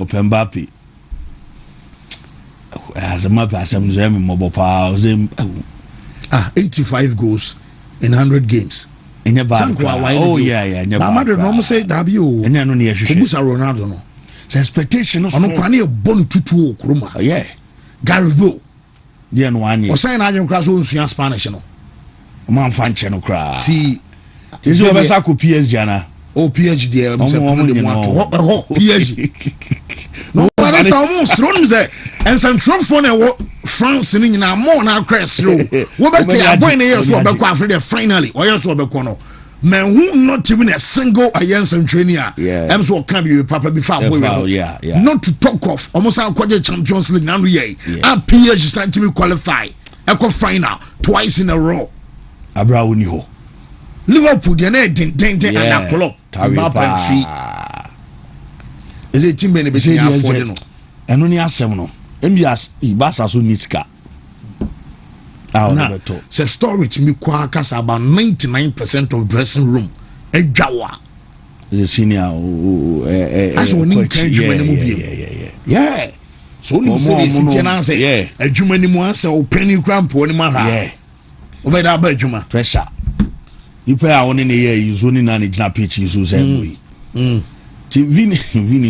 Mbappe. As a map, as I'm mobile power, 85 goals in 100 games. In your back. Oh, yeah. Madrid almost say W. And then you should Ronaldo. No. The expectation of a bone to Kruma. Yeah. Gareth Bale. Yeah, no one. Or saying I don't cross on Spanish. No. Man, fan channel cry. See, is your best PSG? Oh, PhD, PhD. No, but that's almost wrong there. And some Trump phone France in a more now crash. What about the boy in the so back finally, or else or Becono? Man, who not even a single against some training. Yeah, I'm so can be Papa before. Yeah. Not to talk of almost our quadruple Champions League now. Our PhD stand to be qualified. Echo final twice in a row. Abrauniho. Liverpool, they're not ding and a club. Is it team benefit for you? And only ask them no. MBS Ibasa so niska. Say story to me kwakas about 99% of dressing room. A jawa. The senior as one can yeah. So no say say a Jumani mo say o penny cramp one man. Yeah. Obey that bedjuma. Pressure. You pay our one in a year, you zoning and it's not pitch, you say, Vini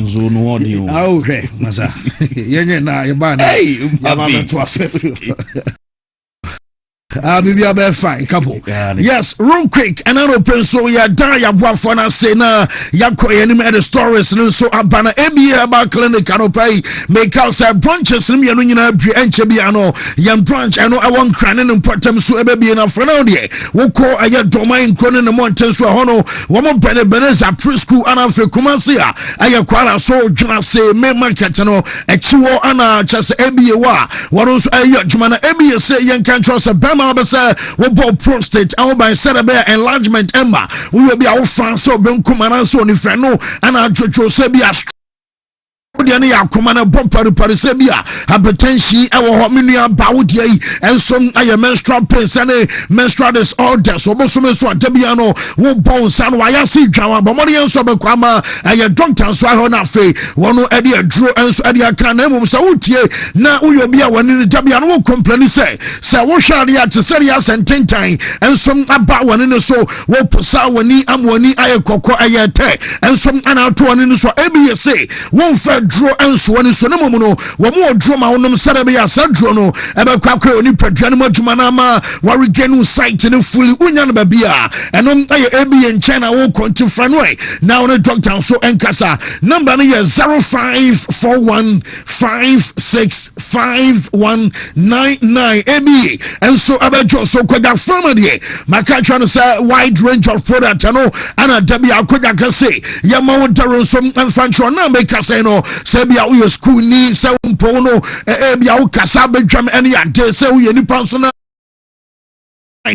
so no audio. Okay, Massa. Yeah, you're bad. Hey, I'll be a fine couple. Yes, real quick, and I open so ya die ya buafana say na ya ko enemy at the stories no so abana ebia ba clinic no pay make out say branches no me no nyina bi enche bia no yan branch I know I want crane no important so ebe bi na for now there wo ko aye domain krone no mountain so ho no wo mo beneza preschool ana fe kumase a aye kwara so dwuna say me market no echiwo ana chese ebia wa wo so aye dwuma na ebia say yan kan trust bema we bought prostate and by cerebral enlargement emma we will be our fans so ben kumana so ni freno and our jojo se bi Diana Yakumana Bompari Parisebia, hypertension, our hominia bawdia, and some I menstrual pains and menstrual disorders. So, Bosumeso, Debiano, who bones and Wayasi, Jawa, Bomorian Sobekwama, and your doctor, so I don't have one who Eddie drew and so Eddie Canem, Sautie. Now we will be a one in the Debiano will complain, say, what shall he to say us and 10 times, and some about one in the so, what Posawani, Amwani, Ayakoko, Ayate, and some another one in the so, ABSA, one fair. Draw and so on so no one more drama on them Sarabia Sadrono, about Quaco, Nipajanima Jumanama, Warigenu site in a fully Union Babia, and on AB in China will continue Franway. Now on a drug down so Encasa, number 0541565199 AB, and so about Joe so Quaga family. My country on a wide range of product, and a Dabia Quaga say, Yamo Daron some infantry number Casino. Sebia we school ni se umpono bia wo kasa bedwam ene ade se we ni pansona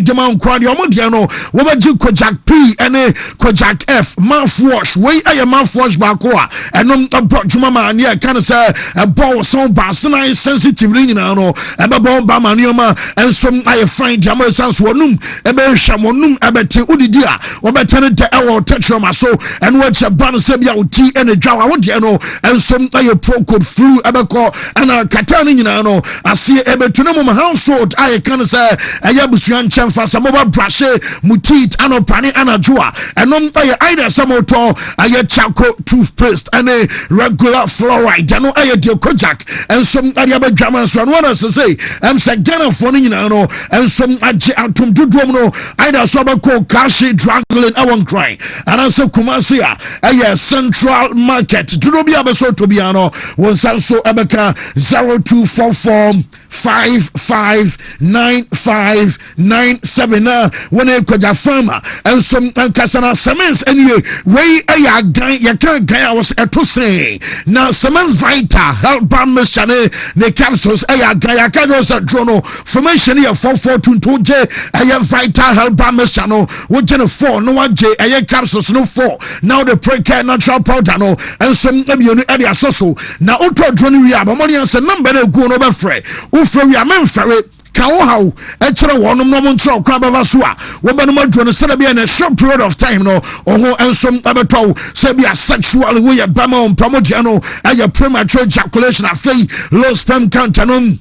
demand kwadi omodia no wo baji kojak P ene kojak F mouthwash we aye mouthwash ba ko a enom abrodwuma ma ne kan say ball so basna sensitive ni na no ebe ball ba ma nioma ensom aye fine jama sans wonum ebe hwamonum ebete udidi a wo betene de ewo tetrom so ene wo che ban se bia oti ene dwa wo de no ensom aye pro code flu ebe ko ana katani ni na no ase ebe tunum household aye kan say aye busuan Fasa mobile brush mutit ano pani anajua enom aye either samoto aye charcoal toothpaste and a regular fluoride ano aye de kojak and some aye be drama so one as say say Ghana for ni na no and some aje atom dudum no either so ba ko kashi dragling awon cry and also Kumasi aye central market dudo bia be so to bia no won so ebeka 0244559597 when a koja farmer and some kasana cements anyway way a guy you can't guy was to say now cements vital help ban machine the capsules a guy I can't also drono formation here 4422 j a vital help ban machine which in 4 no 1 j a capsules no 4 now the pre-care natural powder no and some immune area so now auto drone we have money and number go no be free we are men ferry kawo how echere wonom no ntra kwa baba so a wo benom aduro no se bia na short period of time no oho ensom abeto se bia sexually we ya bama on promote no aya premature ejaculation afei low sperm count no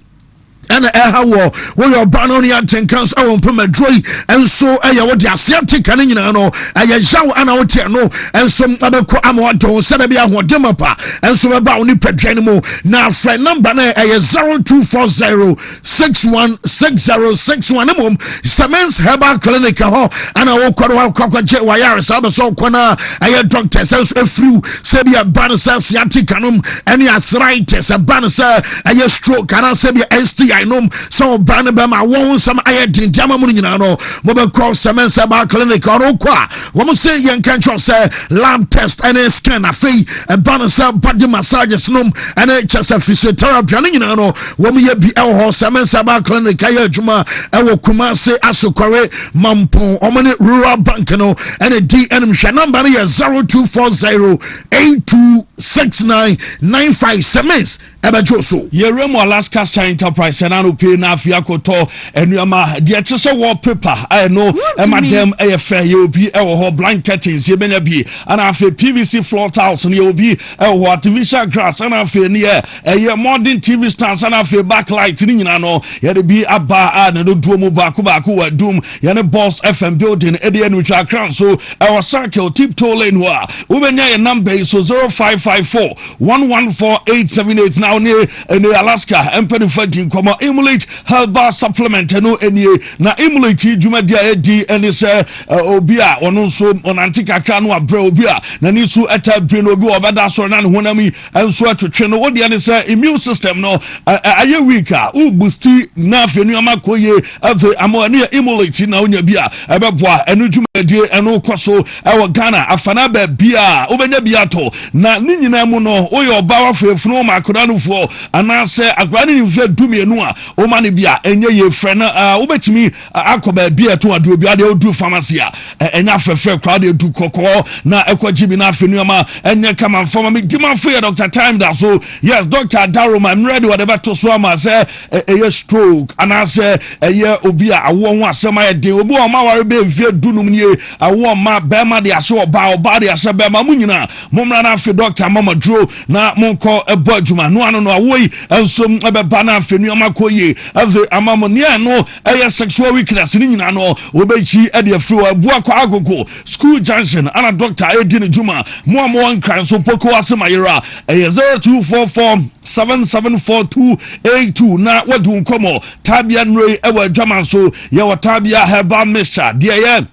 ana wo your banonian tenkans awon pemadroi enso eya wo de asiate kan nyina no eya jaw ana wo te no enso abeko amodon se da bia hodem pa enso be ba oni padwan mu na friend number na eya 0240616061 mum Semens Herbal Clinic ho ana wo kwaro kwakwaje wa yare sa be so kona eya doctor sense efru se bia banasa asiate kanum any arthritis banasa eya stroke kana se bia ST I know so brand be ma won some aye din jama mu nyina no mo be call Semens Herbal Clinic or kwa wo say yen kan cho say lab test and scan afei e banasa body massages no and just physiotherapy no nyina no wo ye bi e ho Semens Herbal Clinic aye adwuma e wo Kumase Asokore Mampon omane rural bank no and the DNM hwa number no 0240826995 Semens ebajoso ye remo Alaska Enterprise and anu pay na afia koto enuama de tese wallpaper I know madam fair you be ho blank curtains ye benya bi and afi PVC floor tiles and you be ho artificial grass and afi near modern TV stands and afi backlight ni nyina no ye de bi aba and do duomo baako wa doom ye ne Boss FM building e de anu twa crown so our circle tiptoe lane wa we benya your number so 0554114878 now near Alaska empany fighting come emulate herbal supplement no enie na emulate djuma dia edi ene se obi a ono so onantika kra no abre obi a na ni so eta bre no obi obeda so na honami enso atwetwe no wodi ene se immune system no aye weak a u boost na afenu amakoye ave amo ne emulate na onya bi a ebeboa enu djuma die eno koso ewo Ghana afana ba bia obenya bia to na ni nyina mu no oye oba wa fefunu makora no fo ana se agora ni mfe dumienu a o mane bia enye ye frɛ na wobetimi akoba bia to adu bia de odu pharmacy a enya frɛfrɛ crowd edu kokko na ekogibi na afenu ama enye kama informa me demand for Dr. Time da so yes Dr. Daroma I'm ready whatever to so ama say eye stroke ana say eye obi a awo ho asema ye de obi o ma ware be mfe dunum nie awo ma be ma de ase oba de ase be ma munyina momra na afi Dr. Mama Dro na monko ebodjuma no ano no awoyi ensom ebeba na afenu ama koye ave amamone no eye sexual weakness ni nyina no obechi e de afri abu akwa agogo school junction ana Dr. Edi ne juma mo nkran so poko asema yera eye 0244774282 na wadu nkomo tabia nre ewa adwaman so ye watabia herbal mixture de ye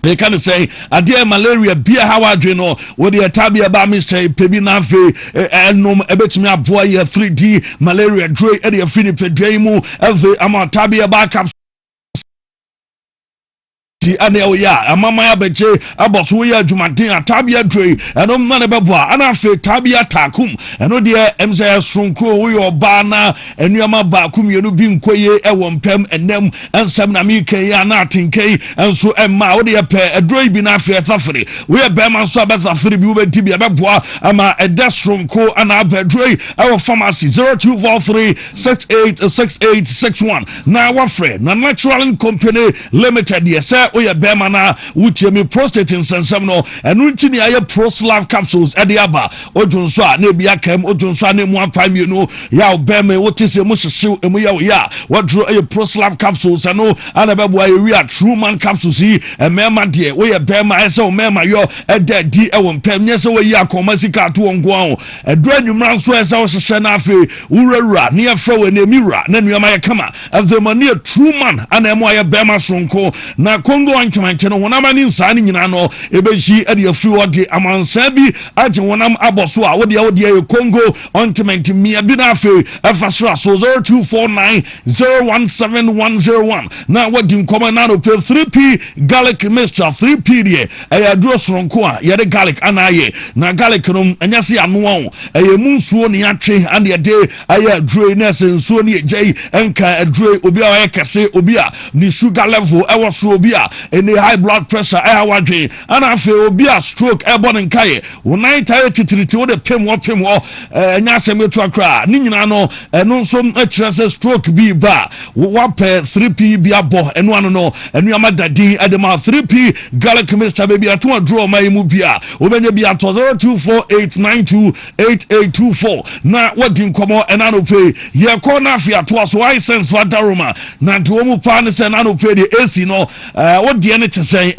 they can say adia malaria beer how adreno with the tabia ba Mr. Pebi na fe enum ebetimi aboa ye 3D malaria dre e de afini pedwemu eve ama tabia ba capsule ane oya amama ya beche aboso ya adwumaden atabia dre eno mane beboa ana fe tabia takum eno de emza sronko we oba na enuama ba kumienu bi nkoye ewo mpem enem ensem na mike ya na atenkai enso emma wo de pe adro bi na fe fafere we be man so abafere bi wo benti bi beboa ama edestronko ana abedre ewo pharmacy 0243686861 na wafre na natural company limited yes oya bema na wuchemi prostate nsensem no enu ntini aye Proslav capsules ede aba odunso a na bia kam odunso a na mu apamienu ya bema wotise mu hyehew emu ya wadro aye Proslav capsules eno ana bebo aye wi a true man capsules yi emema de oya bema ese o mema yo ede di ewo mpem nyese we yi akoma sika to ongo an edro adwumran so ese o hyehe na afi wurawura ne afra we na miwura na nuama ye kama avemani true man ana emu aye bema sonko na Congo antwante no wonama ni nsa ni nyina no ebeji ade afri wode amansa bi age wonam aboso a wode ye Congo ointment mia bi na afi efasra so 0249017101 na wodi nkoma na no pe 3p garlic mixture 3p de ayadro soronko a ye de garlic anaye na garlic no anyase ano won eye munsuo ne atwe ande de ayadro na sensuo ne ejei enka adro obi a ye kese obi a ni sugar level ewo so obi a any high blood pressure wadwe ana afi obi a stroke ebo ne nkae wo nan tae titiriti wo de pem nya asem etu akra ni nyina no eno nso akira se stroke bi ba wo pe 3p bi abo eno ano no enu amadadi edema 3p garlic mixture baby ato draw my mu bia obenya bia 0248928824 na wadi nkomo enano pe ye ko na afi ato so I sense for daruma na to mu pa ne se na no pe de AC no wo de ne tesen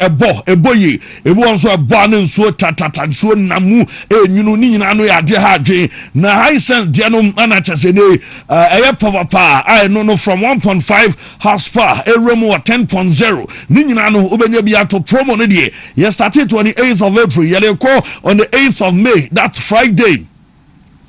eboyi ebu onso ebo ne nso tatata nso namu enwunu ni nyina no ya de ha adwen na high sense de no ana tese ne eye papa I no from 1.5 horsepower eremu 10.0 ni nyina no obenya bia to promo no de ye started 28th of April ye ko on the 8th of May, that's Friday.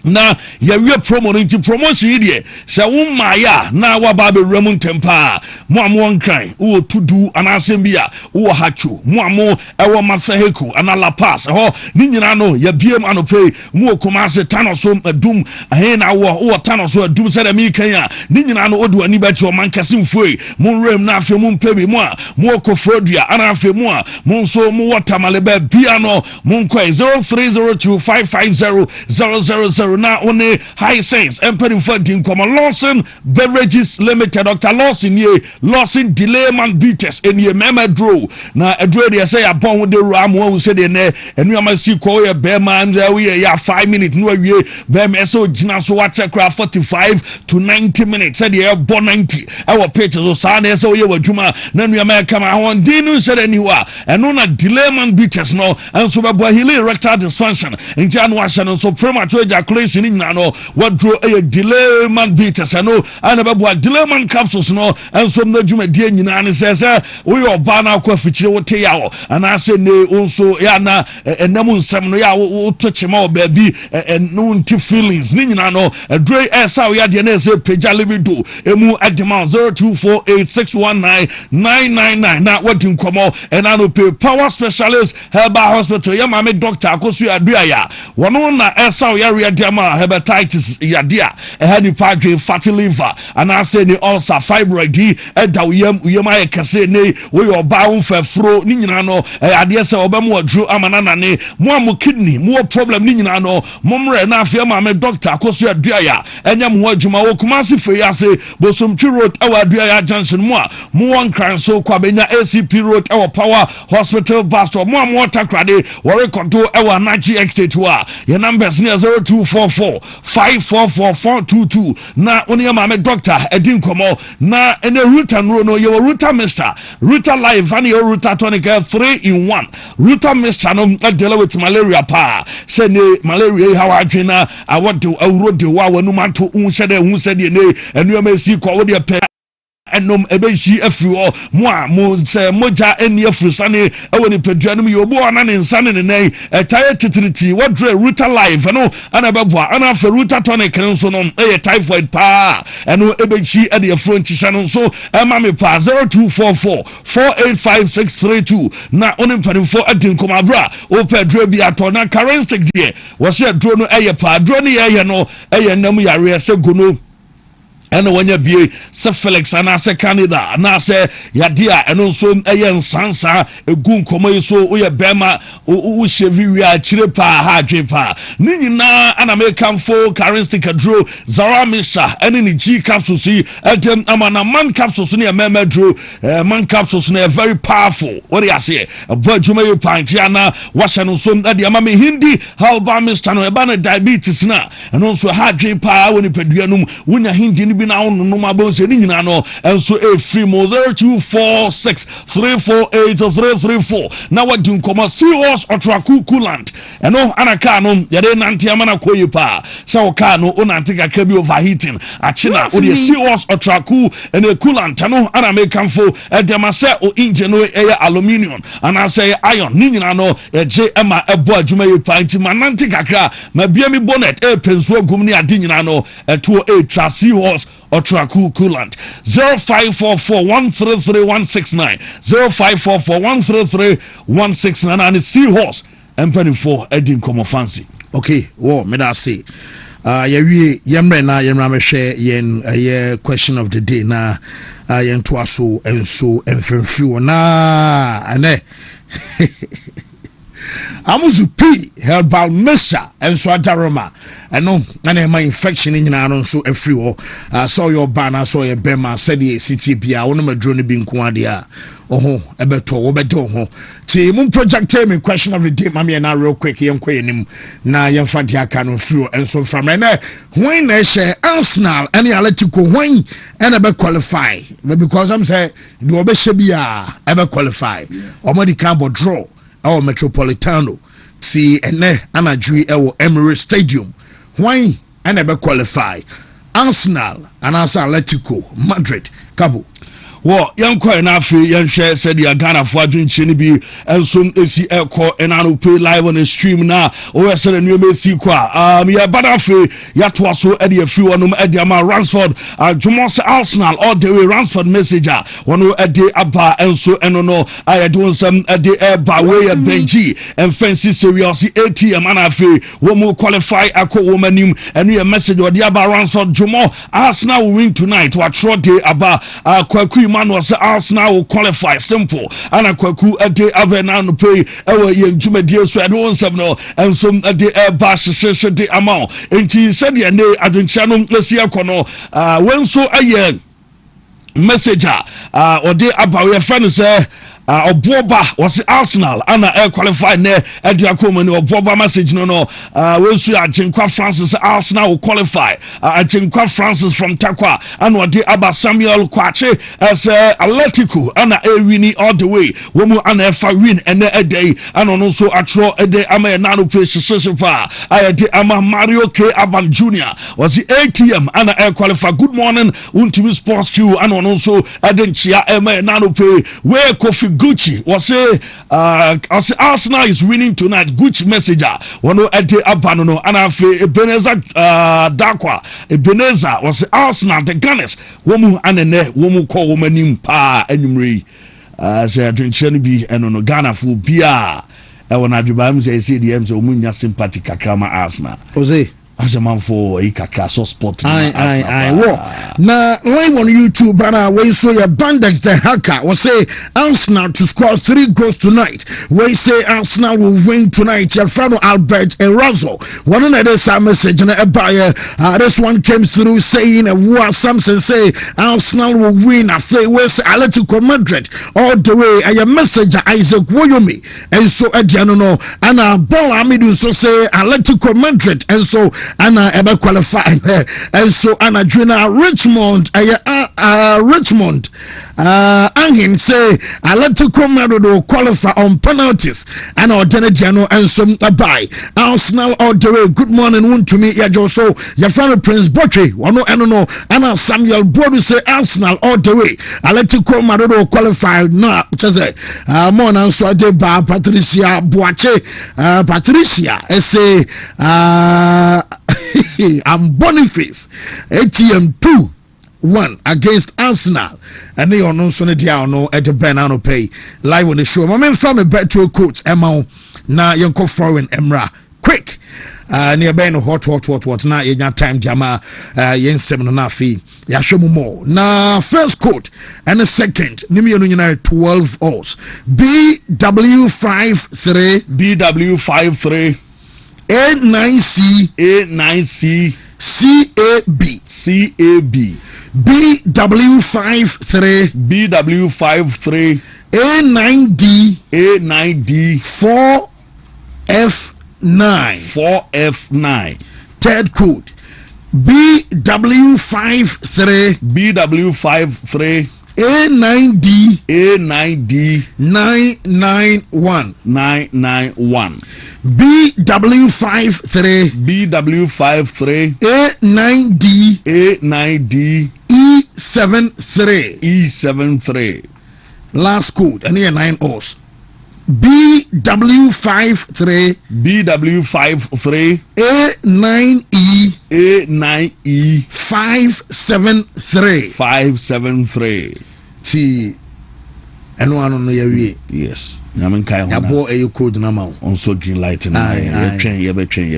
Na ya wie promo no nti promotion yi de se wo maya na wa ba be remu tempa mo amon kan wo tudu anasem bia wo hachu mo amo ewo masaheku anala pass ho ni nyina no ya biem anope mo koma se tanoso adum ahe na wo tanoso adum se da mi kan ya ni nyina no odu ani ba ti o man kasim foi mo rem na afi mo mpebi mo a mo kofrodua ana afi mo a mo so mo watamale ba bia no mo nkoi 0302550000 na one high sense empathy for Dinkomo Lawson Beverages Limited Dr. Lawson ye Lawson Delayman Beaters and ye mema draw na draw they say upon with the ram who said in there and we must see call your bear man we ya 5 minutes no we bear so jina so what 45 to 90 minutes said ye born 90 our pictures so sana so ye wajuma na we ma come on dinu said anywhere and no na Delayman Beaters no and so ba healing erectile dysfunction in January so premature ejaculation ni no what draw a Delayman Beaters no and about Delayman capsules no and some no juma die nyina ne says we oba na kwa fichire wote yawo and I say ne also ya na enam nsem no ya wo tochema obabi no nti feelings ni nyina no dre esa we ya de na say peja libido emu adema 0248619999 na what nkomo and I no pay power specialist herbal hospital ya mame doctor akosu adua ya wono na esa we ya hepatitis yadia ehani padre fatty liver and I say ni ulcer fibroid eda uyem aye kese ne we oba unfefro ni nyina no ade se obemu adru amanana ne mo am kidney mo problem ni nyina no momre na afia ma me doctor akoso adua ya enya mo adwuma wo kumasi fe ya se bosomtwi road awa adua ya junction mo a mo wan kran so kwa benya ACP road awa power hospital bus stop mo am takrade wo record awa nachi exit wa your numbers near 0244544422 na oni ma doctor edin komo na ene ruta no ye ruta mister ruta live and your ruta tonic 3-in-1 ruta mister no deal with malaria pa say ne malaria how adwena I want to awro de wa wanu manto unse de ne enu ma si ko wo de pe enom ebeji afri mo se moja eni afrusane ewoni peduanum yobo ana ne nsane ne nan etaye titiriti wadre ruta live no ana beboa ana afa ruta tonic nso no typhoid pa eno ebeji ade afro ntisha no so ema me pa 0244485632 na onim panifo adin komabra o pedro bi atona currency die wo se dro no pa dro ne ye no nam yare se gono ena wanya bie se Felix ana se Canada ana se yadia eno so eye nsansa egun komo yiso wo ye bema wo shevi wi a chire pa ha adwe pa ni nyina ana me kamfo charistic dro Zara Misha ene ni G capsules yi edem amana man capsules ne mema dro man capsules ne very powerful what do you say abadwuma yi panti ana wahye no so ade ama me hindi halba Mr. no eba na diabetes na eno so ha adwe pa woni peduanum wonya hindi ni na no mabonse ni nyina no enso free mo 0246348334 na wadi nkoma serious otraku coolant eno anaka no yade nante amana koyi pa se o ka no onante kakra bi overheating achina o de serious otraku ene coolant no ana mekanfo edemase o engine no aluminium ana say iron ni nyina no eje ema ebo adwuma yi pa nti manante kakra ma bia mi bonnet penso agum ni ade nyina no eto serious Otraku coolant 0544133169 0544133169 and Seahorse and 24 Edin Como Fancy. Okay, well, me that say Yawi yemre na yemra me hwe yen question of the day na yen to aso enso emfemfi na ane amuzu p herbal mixture enso adaroma eno na ma infection nyina no nso afri ho so your bana so your bema said the city bia wono madro no bi nko ade a oho ebeto wo bedo ho ti mun project me question of the day mama na real quick yen kwayenim na yen fa dia ka no fri enso from na when na share Arsenal any Atletico when and be qualify because I'm say do obehye bia ebe qualify omodi can bo draw our Metropolitano see ene anadwi ewo Emirates Stadium why and ebe qualify Arsenal and Atletico Madrid Cabo wo yankwa na afi yanhwe said ya Ghana fo adwenche ni bi enso esi ekọ enano pay live on the stream na o said new esi kwa ya badafe ya to aso e de afi wonum e de ama Ransford Jumos Arsenal all the way Ransford messenger wono e de aba enso eno no aye do nsam e de e ba we ya Benji en fancy serious ATM ana afi wo mu qualify akọ wo manim eno ya message o de aba Ransford Jumo Arsenal will win tonight what throw de aba kwaku man was Arsenal will qualify simple and a kwaku a day avena no pay ewa yen dwumadie so ade wonsam no ensom ade bash sheshe de amount enti said ya ne adwencha no lesi akono wenso aye messenger or de abawe fan say Oboba was Arsenal and qualify ne Ediakoma Oboba message no when so Ajinkwa Francis Arsenal will qualify Ajinkwa Francis from Takwa and what the Abba Samuel Kwache as Atletico and winning all the way womu and win and a day and also atro a day ama nano place so far I did ama Mario K Aban Jr. was the ATM and qualify good morning Wontumi Sports Q and also Adenchia ama nano pay where Kofi Gucci was say Arsenal is winning tonight. Gucci messenger wano ede abanono and afi Ebenezer Dakwa Ebenezer was Arsenal the Gunners womu anene womu ko womanim pa enumri say adwenche bi eno no Ghana fu bia e wona adwuma say the em so munya sympathy kakama Arsenal Jose as a man for a kakaso sport. I now live on YouTube and we saw your Bandex the hacker was say Arsenal to score 3 goals tonight. We say Arsenal will win tonight. Your friend Albert Erazo. One another some message and a buyer. This one came through saying Samson say Arsenal will win. I say where's Atletico Madrid all the way. A messenger Isaac Wontumi and so Adiano and a ball Amidu so say Atletico Madrid and so Anna ever qualified and so Anna Drina Richmond Richmond Angin say Atletico Madrid qualify on penalties and Ordenadiano and some buy Arsenal all the way. Good morning Wontumi Yajo so your friend Prince Botry one no Anna Samuel Brodu say Arsenal all the way Atletico Madrid qualified now just more now so de ba Patricia Boache Patricia say I'm Boniface ATM 2-1 against Arsenal and they on so dia no at the Benano pay live on the show. My man from a bet to a coach Emma na yanko foreign Emra quick near Ben hot na yenya time jama yen 7 fee ya shemu more na first quote and the second nimi no nyina 12 hours BW53 A9C CAB BW53 A9D 4F9 third code BW53 A9D 991 BW53 A9D E73 last code and here 9 O's BW53 A9E 573 573 T eno ano no ya wie yes nyame kai ho ya bo e code na ma on so green light na ye twen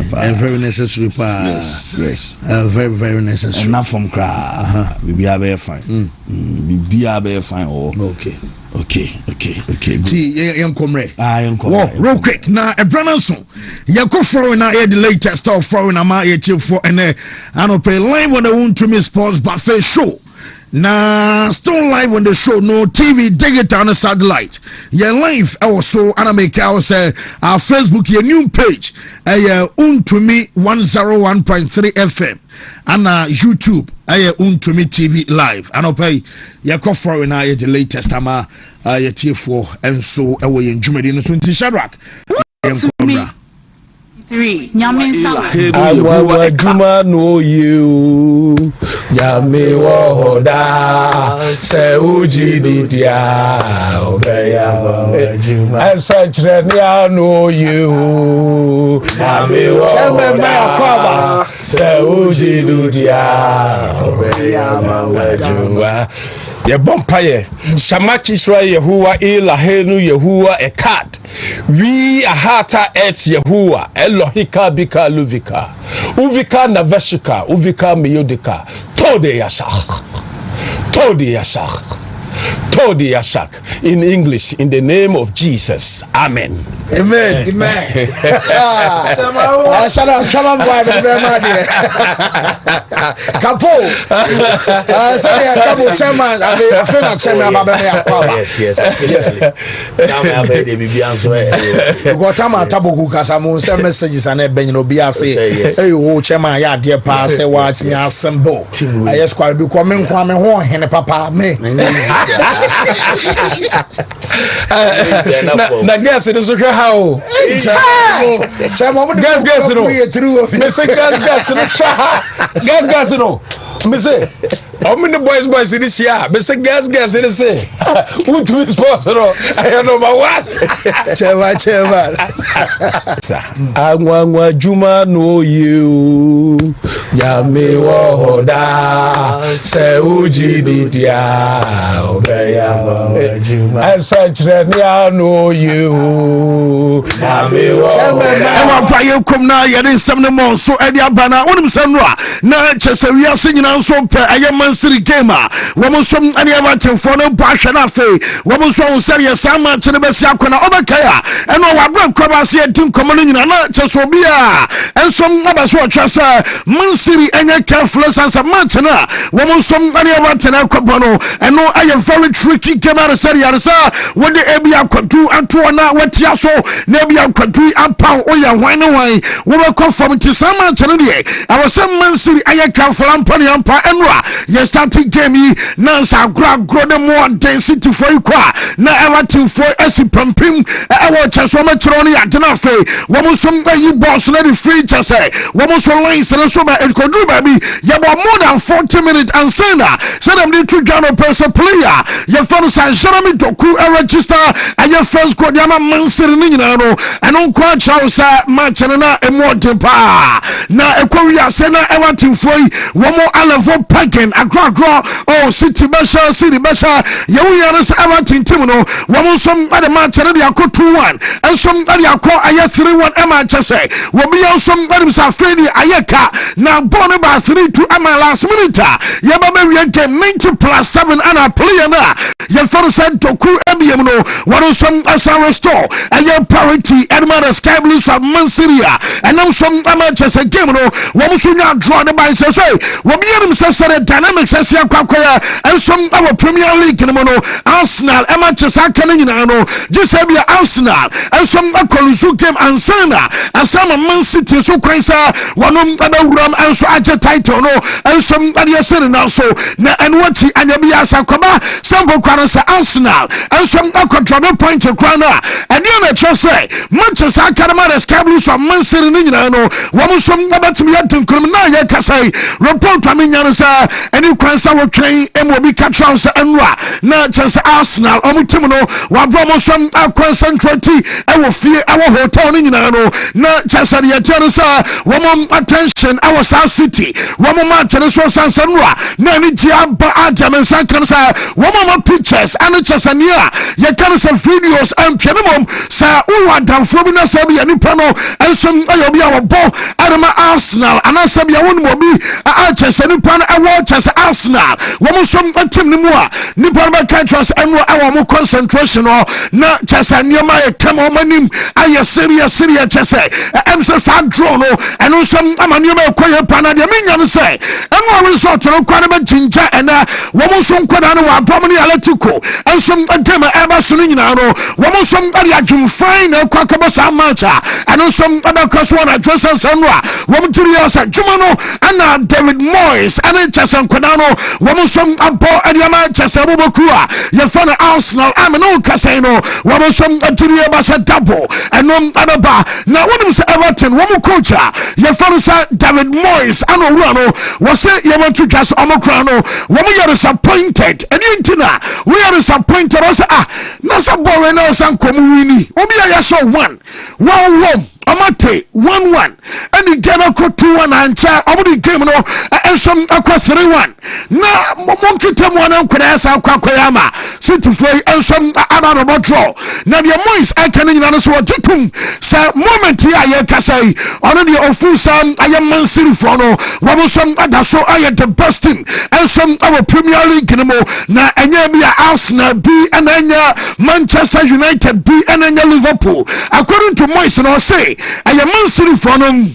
pa very necessary pa yes very very necessary na from cra bibia be fine bibia be fine okay ti yam komre yam real quick na ebrana so ye ko follow na the latest of foreign ama ye chief for ene anope live on the Wontumi Sports Buffet show. Na still live on the show, no TV, digital and satellite. Yeah, live also, and I make our Facebook, your new page, Wontumi 101.3 FM, and YouTube, Wontumi TV live. And I'll pay your coffee and I the latest ama your T4 and so away in Jumedi no 20 Shadrach. 3 Nyamin Agwa juma no you Nyame wo hoda se uji dia obeya juma asachre ni no you Nyame wo hoda se uji dia obeya juma ye bompaye shamachi Israel Yehuwa ilahenu Yehuwa ekat we ahata et Yehuwa Elohika bika luvika uvika naveshika uvika miyodika tode yasak in English in the name of Jesus amen. Na guess it is okay how gas no me say how many boys in this year me say gas in this say Wontumi Sports no I number 1 chema agwa juma no you Nyame wo hoda se uji dia obeya juma asachre ni no you Nyame wo ewa pa ye kom na ye den sem ne mo so e dia bana wonim sem no a na chese wi ase nyina so pe aye mansiri game a wo mo som ane eba temfo no ba hwe na fe wo mo so sere ye sama chene be sia kona obeka ya eno wa bra kwaba se etin komo no nyina na chese obi a ensom aba so chese mansiri enye careful sansa match na wo mo som ane eba tena kwabo no eno aye very tricky game a sere ya sa wo de ebi akwatu ato na watia so na ebi akwatu apa o ya hwan ne hwan wo be confirm ti sama chene de I was some mansiri aye careful ampa enwa ye starting game yi na sa agro de more density for you kwa na everything for esi pampim e wo cheso ma chiro ne yade na fe wo mo som yi boss na the free chese wo mo so line se so ba e kodu ba bi ye bo more than 40 minutes and say na say them dey to Ghana person player ye for San Jeremy Doku register aye first code ya mansiri ni nyina no eno kwa chausa match na e more pa na e kwa wi ase na everything for womo alevo pagan agro city besha yewu yare sa everything team no womo som ade match na dia ko 2-1 and some ade akọ aye 3-1 ema chese wo bi yan som ade sa fredi ayeka na bone ba 3-2 ama last minute ye ba be wi game 90+7 ana player na ye for said Doku ebiem no wo som asa restore aye parity edmara sky blues of Mansiria and now some ama chese game no womo so nya draw the by say we be am say dynamics say kwakwaya and some our Premier League no Arsenal e matches aka nyina no just say be Arsenal and some akolusu game and sana and some Man City so kwansa wonom abawuram and so age title no and some ade say now so na and what anya be asakoba some kwara say Arsenal and some akodrobe point kwana and you na trust say matches aka ma the Scablus of Man City nyina no wo some abatimi yatunkum na ye kasai report aminyano sa eni kwansa wo twen emobi catch sa enwa na chance Arsenal omutim no wa bro som concentrate e wo fie e wo hotel ni nyina no na chance de yetero sa wo mom attention ɛwɔ saa city wɔn match no so sansanua na ni tia ba agyamensa kan sa wɔn ma pictures ɛne kyesania yɛ kan sa videos ɛmpɛne mom sa wo adamfo bi na sa bi nipa no ɛnsom ɛyɛ obi a wɔbɔ ɛrema Arsenal anasa bi a wɔn mo bi a kyese nipa no ɛwɔ kyese Arsenal wɔn som ɛtim ne mu a nipa no bɛka trust ɛno ɛwɔ mo concentration no na kyese nneɛma yɛ kama wɔn anim ayɛ serious kyese ɛmsɛ sa draw no ɛno nsom ama nneɛma ɛkɔ yɛ pa na deɛ menya no sɛ ɛno resort no kwa no bɛgyingya ɛna wɔn nso nkɔda no wɔ abɔm ne Atletico ɛnsom ɛdɛm ɛba so no nyinaa no wɔn nsom ɛde adwumfan na ɛkɔ akɔbɔ saa match a ɛno nsom ɛbɛkɔ so wɔ na adwensansan no a wɔn tiri yɛ sɛ dwuma no ɛna David Moyes ɛne kyɛsɛ nkɔda no wɔn nsom abɔ ɛde ama kyɛsɛ boboku a yɛfa no Arsenal a mene wo kasɛn no wɔn nsom ɛtiri yɛ ba sɛ double ɛnom ɛbɛba na wɔnim sɛ Everton wɔn coach a yɛfa no sɛ David Moyes ana owura no wɔsɛ yɛwɔ to dwa so ɔmo kora no wɔn yɛ disappointed ɛne nti na we are disappointed wɔsɛ na sɛ bɔɔl na ɔsan kɔm wini obi a yɛhyɛ 1-1 Amate 1-1 and the game ko 2-1 and cha omudi game no ensom akwa 3-1 na monki temu na nkwana sa akwa koyama situ foi ensom aba no draw na the Moyes aka ni nyina no so tutum sa moment ya ye kasai ono the ofusam ayman City for no wo som ada so aye the best team ensom our Premier League nimo na enya bia Arsenal B and enya Manchester United B and enya Liverpool according to Moyes no say Man City for them.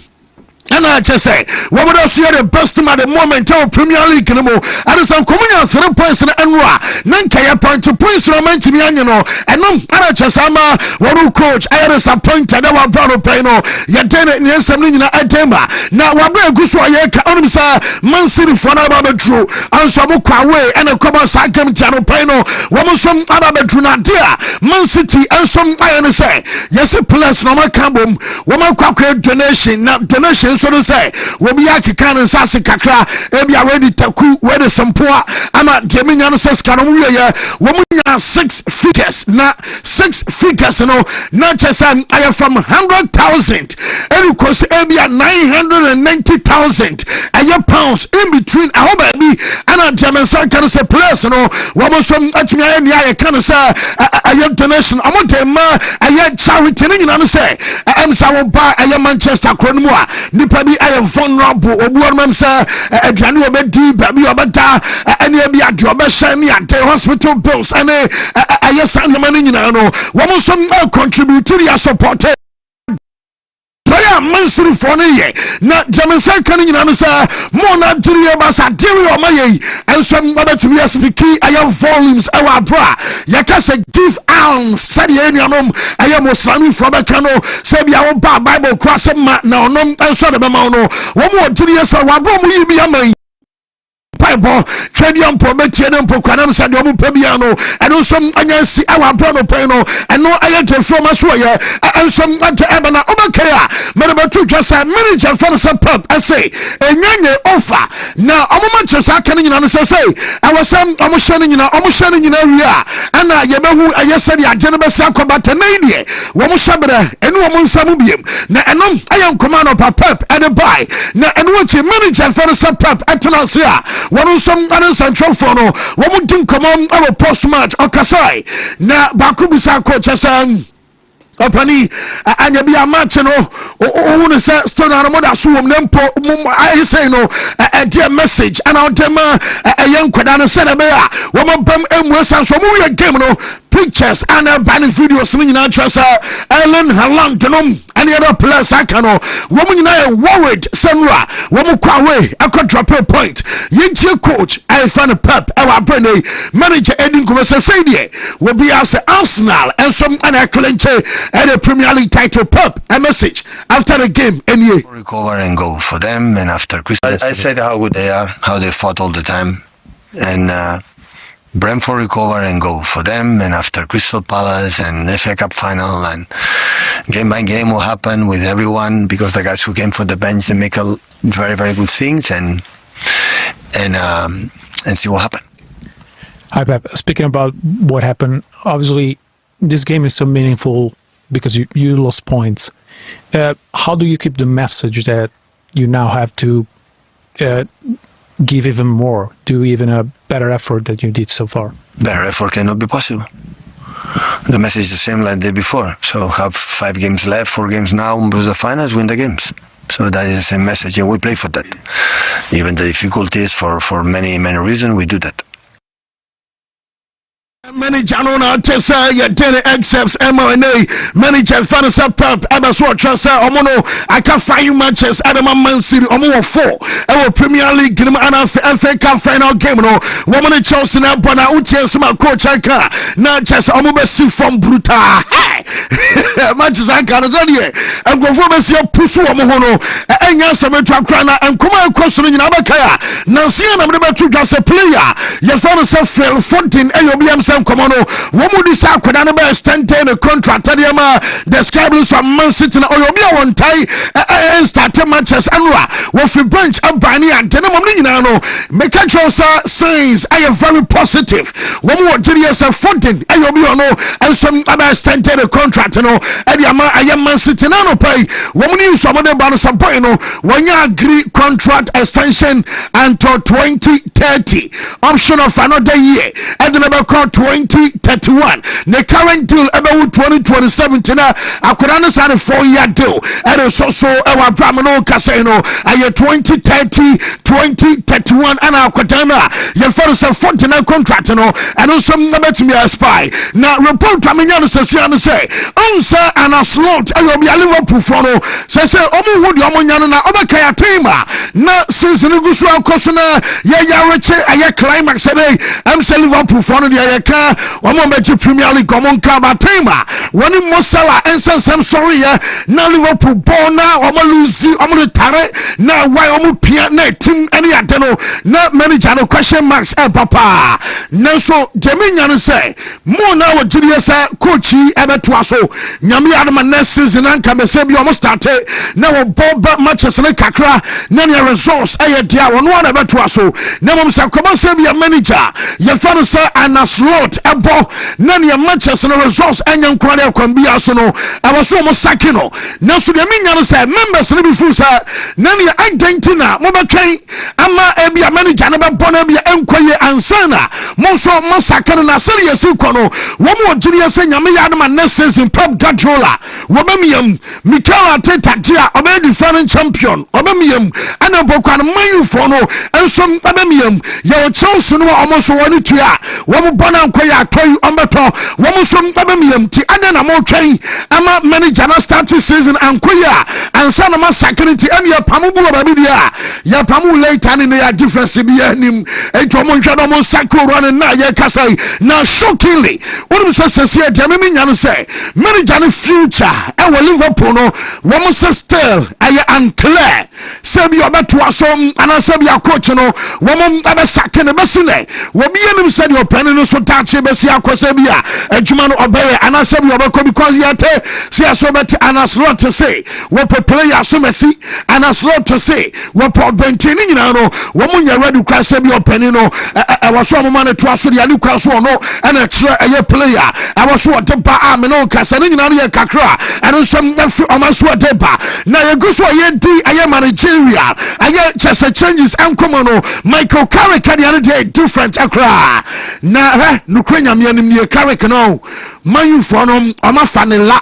And I just say, what would I see the best team at the moment? Our Premier League, and some coming out 3 points in the Enra, Nankaya point to points from Antimiano, and no, I just am one coach. I had disappointed our brother Peno, Yatena, yes, I'm in Atema. Now, what we're good for Man City for another true, and Sabuka way, and a couple of Sakem Tiano Peno, one some other Trunadia, Man City, and some iron say, yes, a plus no more Cambum, woman quack donation, not donation. So to say, we be akikan and sasi kakra, ebi already taku, where the sampoa, ama Geminian says, Kanamuya, woman 6 figures, not 6 figures, no, not just I am from 100,000, and of course, ebi at 990,000, and your pounds in between, I hope baby, and a German side can say, place, no, woman from Atmia, I can say, I am donation, I want them, I am charity, and I say, I am Sawoba, I am Manchester Cronmoa. Nipabi I am vulnerable obuormam say aduane obedi baby obeta ene bi adobe shani at hospital bills ene ayesan hemani nyina no wo mo som contribute to your support Man City for ye na Jamansa kan nyina no sa mo na diri ba sa diri o maye and some other to me speak I have volumes our bra yaka say give alms said ye nuanom I am Muslim from Kano say bia wo ba Bible cross ma na onom enso de be ma no wo mo diri sa wa bro mo yi bi aman Bible tradium promethean pokwanam said you pabiano and also anyansi our brother peno and no ayante from us where and some to ebana obakaya merebetu just a manager for the pub I say enye offer now Manchester can you know say I was some almost shining in area and yebehu ayesedi ajenebe sakobata naidie wo mo shabere enu wo nsamubiem na enom ayam command of pep at the buy na enu what manager for the pub atnasia one some other central for no one would come on our post match or Kasai na Bakubisa coach Opani anya bi amatch no o say stone na mo da so wom nempo I say no a dear message and out them a young kwada no said be a wo bam emwesan so mo we game no pictures and banning videos ni nyina trasa Ellen Haaland no and the other players akano wo nyina worried senra wo kwa away akọ drop a point yinchi coach I fan Pep our brand manager Edin ko say there will be as Arsenal and some an clinche and a Premier League title. Pep a message after the game and recover and go for them. And after Christmas I said how good they are, how they fought all the time, and Brentford recover and go for them. And after Crystal Palace and FA Cup final, and game by game will happen with everyone, because the guys who came from the bench, they make a very, very good things, and see what happens. Hi Pep, speaking about what happened, obviously this game is so meaningful because you lost points. How do you keep the message that you now have to give even more, do even a better effort than you did so far? Better effort cannot be possible. The message is the same like the day before. So have 5 games left, 4 games now, lose the finals, win the games. So that is the same message, and we play for that. Even the difficulties for many reasons, we do that. Manager no na tesa ya dene accepts MNA manager fanasa pep abaso trasa omono aka 5 matches Adama Man City omo 4 e Premier League nim ana FA Cup final game no woman Chelsea na bona utie sma coach aka na chesa omo be si from brutal matches aka no zodie engofo be si pusu omo ho no enya sametu akra na enkoma ekoso no nyina bakaya na sia na me be tu dwase player ye fanasa Phil Fountain eyobiam come on, woman this akwada no be extend the contract the Sky Blues from Man City na oyobia won tie start matches anwa wo fi bench abani antene mom nyina no make sure signs are very positive woman GDS Fountain oyobia no and some other extend the contract no e dia Man City na no pay woman use some the ban support no when you agree contract extension until 2030 option of another year and the number called 2031. The current deal about 2027 na akwara no sare 4-year deal and also our Bramano Casino aye 2030 2031 and akwara na your first 49 contract no and also bet me a spy now report amenya no say answer and a slot ayo be Liverpool for no say omo hu de omo nya no na obeka ya tema na season gusu akoso na ya reche aye climax say am say Liverpool for no de ka omo be Premier League omo nka ba tema woni Mosala ensensem sorry ya na Liverpool born na omo lose omo retire na why omo pia na team any adeno na manager no question marks papa na so Jeminya no say mo na wo gidi say coach ebeto aso nyame adama next season anka be say bi omo start na wo ball matches ne kakra na ne results dia wo no na ebeto aso na mom say come say bi manager ye fa no say an slot ebo na ne matches ne results anya nkwa na kwambia aso no e wo so mo sake no na so Jeminya no say members ne bi fu say na ne identity na mo betwen ama bi manager ne be bona bi enkoye ansana mo so mo sake na serious ko no wo mo gidi say nyame adama next season Pep Guardiola wobamiam Mikel Arteta dia obe defending champion obamiam ana bokwan man for no ensom obamiam ye Chelsea no almost woni tua wo mo bona nkoya atoy ombeto wo mo som obamiam ti ada na mo twen ama manager na start season ankoya ansa na masakirity am ya pamu bulo ba bidia ya pamu later ni ya difference bi anim eto mo nhwa mo sakro run na ye kasai na shockingly wonu se dia me nya no say manager no future e wo Liverpool no wo mo still aye unclear say bi obeto asom ana say bi coach no wo mo abesake ne besine wo bi enim say the open no so touch be si akose bi a adwuma no obeye ana say bi obeko because yete say so bet ana slot to say wo player so mesi ana slot to say wo bentin nyina no wo mo nya ready kwa say bi open no e wo so mo man to aso de ali kwa so no ana tire aye player e wo so de ba am no kasa ne nyina no ye kakra and some omaso de ba na ye go so ye di aye managerial aye chese changes and come on Michael Carrick the other day different akra na no kwenya me anim ne Carrick no man for no omafanela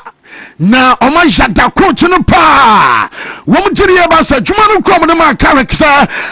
na oma jada coach no pa wo mjiri e ba sa djuma no kom no ma character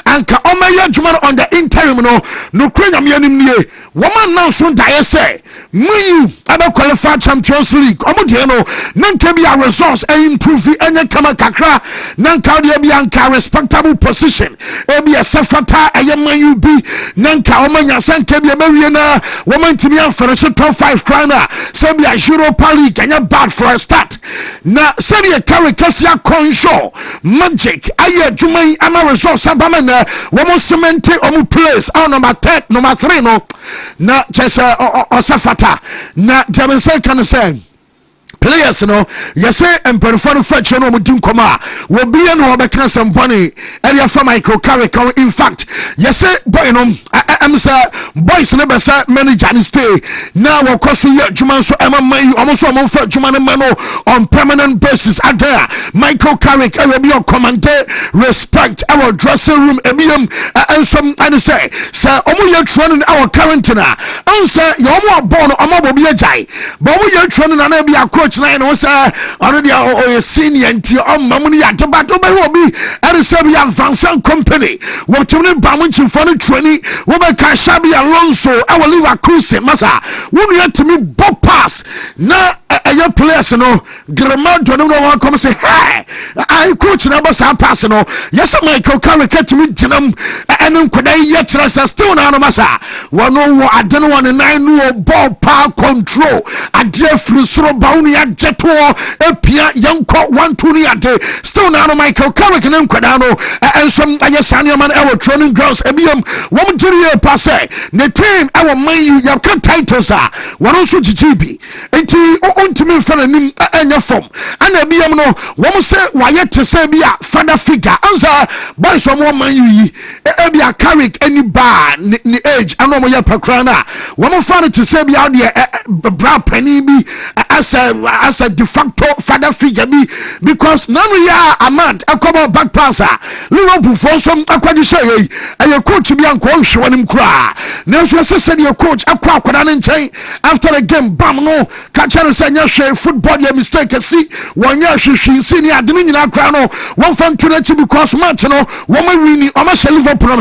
anka oma ya djuma on the interim no kwenya me anim nie wo man now so die say mu aba qualify Champions League omo de no nanka bia results e improve enya kama kakra nanka de bia anka respectable position e bia safata ayman bi nanka oma nya sanka bia bawie na wo man timi an finish top 5 crowner say bia Europa League enya bad for a start na serie Caricassia Consho Magic aye djumai ama results abamana wo mo cement omo place on number 10 number 3 no na chesa osafata na Jameson kan say players no yɛsɛ mpanimfoɔ no fetch no ɔmo di nkɔmɔ a wɔbia no wɔbɛka asɛm bɔne ɛde afa Michael Carrick in fact yɛsɛ boy no ɛm sɛ boys no bɛsɛ manager ne stay na wɔkɔ so yɛ adwuma nso ɛma man yi ɔmo nso ɔmo mfa adwuma no ma no on permanent basis ada Michael Carrick ɛyɛ bi ɔcommande respect our dressing room ebiem nsom ɛne sɛ ɔmo yɛ training our quarantine a ɛnsɛ yɛ ɔmo abɔ no ɔmo abɔ bi agyae but ɔmo yɛ training na bi a coach na no sɛ ɔno deɛ ɔyɛ senior nti ɔmo mu no yɛ ade but ɔbɛhwɛ obi ɛne sɛ bi advance company wɔtumi ne ba mo nkyimfoɔ no training wɔbɛka Xabi Alonso ɛwɔ Leverkusen masa wɔn yɛ tumi bɔ pass na ɛyɛ players no Gramado no wɔn kɔm sɛ hey I coach na bɔ saa pass no yɛsɛ Michael Carrick tumi gyinam ɛne nkɔda yɛ kyerɛ sɛ still na no masa wɔn wɔ ade no wɔn nan no wɔ ball power control adeɛ firi soro ba wɔn yɛ agye toɔ epia yɛnkɔ 1-2 ne ade still na no Michael Carrick ne nkɔda no ɛnsom ɛyɛ saa nneɛma no ɛwɔ training grounds ebiem wɔn gyiri yɛ pa sɛ ne team ɛwɔ man yi yɛka titles a wɔn nso gyigyi bi nti ɔntumi nfa n'anim ɛnyɛ fam ɛna ebiem no wɔn sɛ wɔayɛ te sɛ bi a father figure ansa boys wɔn man yi ebi a Carrick any bar ne age ɛna wɔn yɛ pakran a wɔn fa no te sɛ bi a ɔdeɛ bra panin bi as a de facto father figure bi because nanu yɛ Ahmad ɛkɔbɔ back pass a Liverpool fo nso akɔgye hyɛ yɛ ɛyɛ coach bi a nkɔ nhwɛ wɔn mu koraa nanso ɛsɛ sɛ deɛ coach akɔ akɔda ne nkyɛn after a game bam no ka kyerɛ sɛ nyɛ hwɛ football yɛ mistake si wɔn nyɛ hwehwɛ si ne ade no nyinaa koraa no wɔn fa nto n'akyi because match no wɔn awini wɔn ahyɛ Liverpool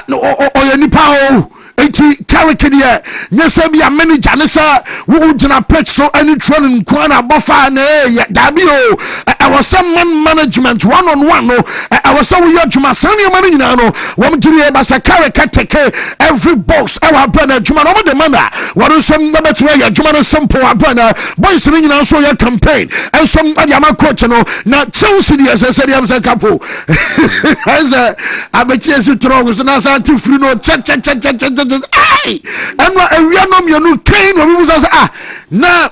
no ɔyɛ nipa o eti Carrick deɛ nyɛ sɛ bi a manager ne sɛ wo gyina pitch so any training nko na bɔfa na ɛyɛ dabi o ɛwɔ sɛ man management one on one no ɛwɔ sɛ woyɛ adwuma saa nneɛma no nyinaa no wɔn gyiri ba sɛ Carrick take every box ɛwɔ abɛn na adwuma no wɔn de mana wɔn nso bɛtumi ayɛ adwuma no simple abɛn na boys no nyinaa nso yɛ campaign ɛnso ɛde ama coach no na Chelsea deɛ sɛ deɛ sɛ kapo ɛsɛ abɛkyɛ si toro so na sa ti free no kyɛ ai ɛno awia no mienu kain no bi sɛ na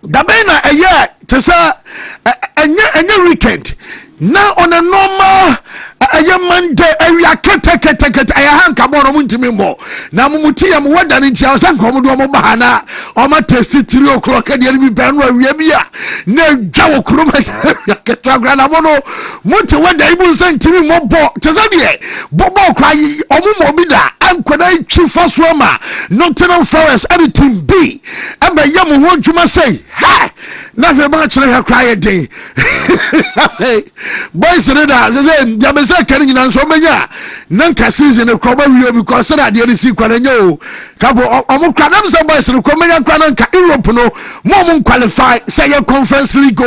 dabe na ɛyɛ te sɛ ɛnyɛ weekend na on a normal ɛyɛ Monday awia kete ɛyɛ hanka bɔ no ntimi mbɔ na mumuti yam wada ne ntia sɛ nkomo do mo ba na o ma test 3 o'clock de bi bɛn no awia bi a na dwa wo krom kete agra na mo no muti wada ibu sɛ ntimi mo bɔ te sɛ deɛ bɔ kra yi o mo bi da ankoda twi fa so ma Nottingham Forest edit team B aba yam ho dwuma sɛ ha na fe ba kyerɛ kra yɛ den boys reda sɛ jamesa kari nyina nso menya nanka season ko ba wiyo because na de si kwara nya o kabo omo kra nam sɛ boys ko menya kwa nanka Europe no mo qualify say your Conference League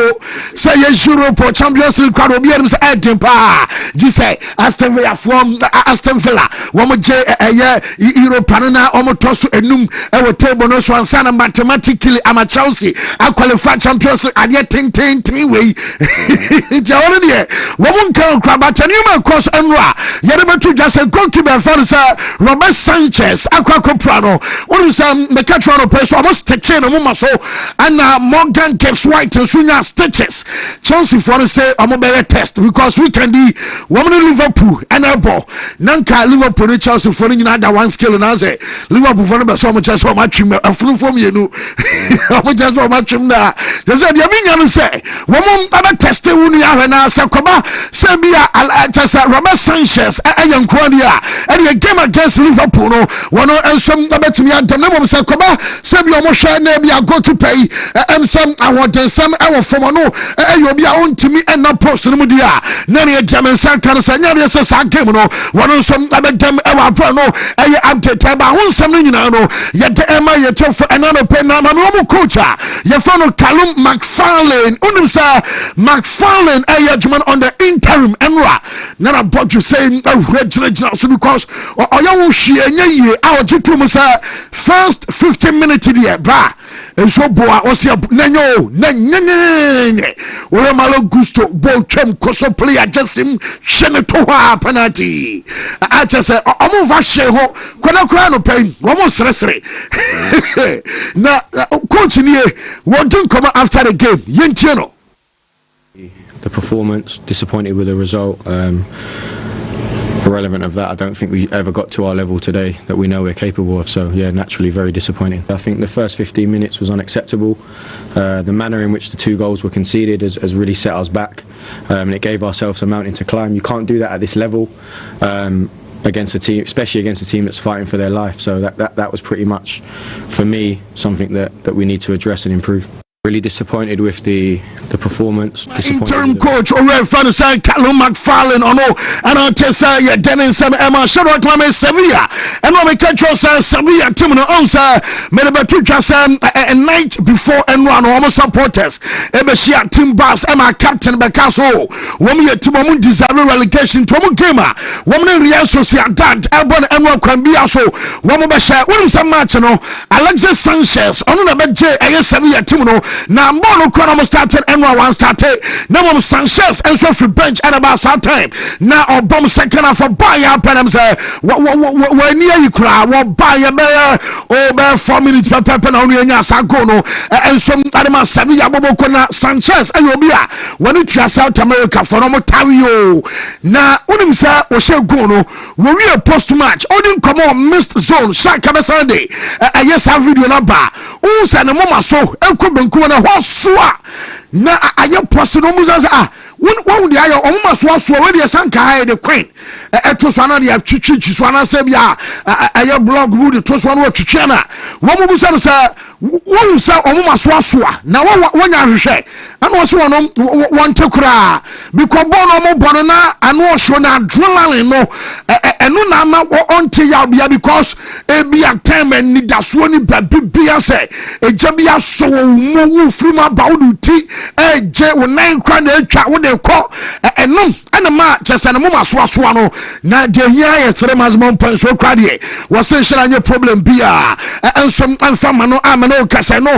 say your Europe or Champions League kwara obi anim sɛ edin pa ji say Aston Villa wo mo je Europe na omo toso enum e wo table no so ansa na mathematically ama Chelsea a qualify Champions League ade ten we jawore de wo mo kan kra ba tani ma cross enra yere betu just goalkeeper for Robert Sanchez akwa no wonu say the catcher no press almost stitching no mo so and Morgan Gibbs White sunya stitches Chelsea for say omo be test because we can do woman Liverpool and abo nanka Liverpool and Chelsea for nyina da one skill na say Liverpool for be so mo chance so match afunu fom yenu omo chance so match na just say dia minya no say wo mo aba test wonu ya hwe na say koba say bia just Robert Sanchez ayankwani a game against Liverpool no wono ensom abetimi adam na mo say koba say bia mo hwe na bia goalkeeper yi emsam awodensam ewo fom no obi a ontimi na post no mu dia na ne diamensa kan say nya say sa game no wono ensom abedam ewo apro no update ba ho nsam no nyina no ye de ema ye tofo enano pe na ma no coach a ye fa no Callum McFarlane unim say McFarlane adjuman on the interim enra na na bodu say awuregyinagyina so because ɔyɛ wo hwie ɛnyɛ yie a ɔgye to mu sɛ first 15 minutes deɛ bra nso boa ɔsɛ nanyɛ o na nyɛnyɛnyɛ wɔyɛ Malo Gusto bo twam koso player gyesim hwɛ ne to hɔ a penalty akyɛ sɛ ɔmo mfa hye ho kwana no pɛn wɔmo seresere na coach nie wɔdi nkɔmmɔ after the game yɛntie no. The performance, disappointed with the result. Irrelevant of that, I don't think we ever got to our level today that we know we're capable of. So yeah, naturally very disappointing. I think the first 15 minutes was unacceptable. The manner in which the 2 goals were conceded has really set us back, and it gave ourselves a mountain to climb. You can't do that at this level against a team, especially against a team that's fighting for their life. So that was pretty much, for me, something that we need to address and improve. Really disappointed with the performance. Interim coach Ore Fanisa Callum McFarlane ono and Tessa ya Dennis Emma Sherlock Lame Sevilla and no make Sevilla team no onsa made betu twasam a night before and one almost supporters ebeshia team boss Emma captain Bekaso woman ya team mun deserve relegation to mo game woman Real Sociedad Elbon and can be also woman be share won some match no Alexis Sanchez ono na beje aye Sevilla team no na mbolo kwa na started and one started na mom Sanchez and so free bench at about that time na obom second half for buy up and I'm say we near you cry we buy over 4 minutes per na only nya sago no and some adama Sevilla bobo kona Sanchez and obia when you try South America for no tario na unim say o she go no we post match odin come on missed zone shaka be Sunday yes a video na ba o say na mama so enko benku na ho soa na aye post no muza won de ayo omma so we de sanka ha de queen eto so na de atwitwi so na se bia aye blog wood to so na atwitwi na wo mu busa sa won sa omma so na wonya hwehwe ana wo so no won tekura because bono mo bono na anu so na adrenaline no enu na ma onte ya bia because e bia time ni da so ni bia se eja bia so wo wu free ma ba wo ti eje wo nan kra na atwa wo de ko enum ana ma chese na mo maso no na de hia ye 3 months mon pan so kra de wo se hira nye problem bia ensom anfa ma no amano kase no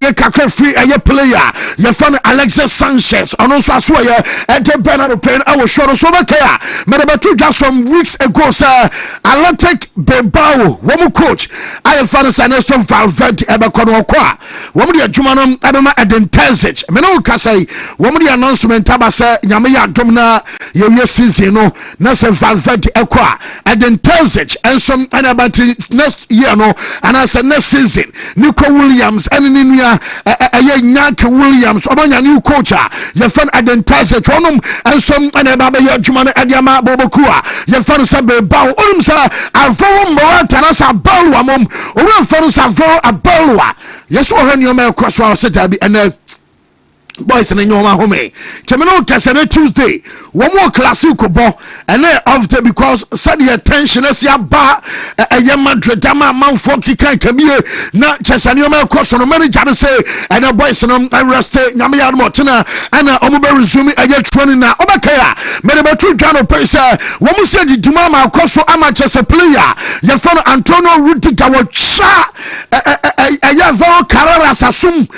ye kakra free ye player ye fan Alexis Sanchez ono so aso ye de Bernardo Pen awo shoro so bakaya me de betu just some weeks ago sir Athletic Bilbao wo mu coach I fan Ernesto Valverde ebekono kwa wo mu de adwuma no ebema advertisements me no kase wo mu de announcement abasa nyame ya dom na ye wie season no na se Valverde ekwa advertisements ensom and about next year no and as next season Nico Williams and nua Nyank Williams obanya new coach ye fan advertisements onum ensom and about ye adwuma na adiama bobokua ye fan se Bilbao onum sa avowo Morata na sa balwa mom onum fan sa avowo abalwa yes o hwani o me kwaso a seta bi and boys in your home. Terminal Cassette Tuesday. One more classic bo and of the because said the attention as ya bar a young Madrid dama Mount Forky can be not just an email cost on a manager say and a boys and arrested Namia Mortina and a Omober resuming a year training now. Obakaya made about 2 Gano Pesa. One said the Dumama Costo amateur player. Your father Antonio Rudica was shot a Yavo Carreras assume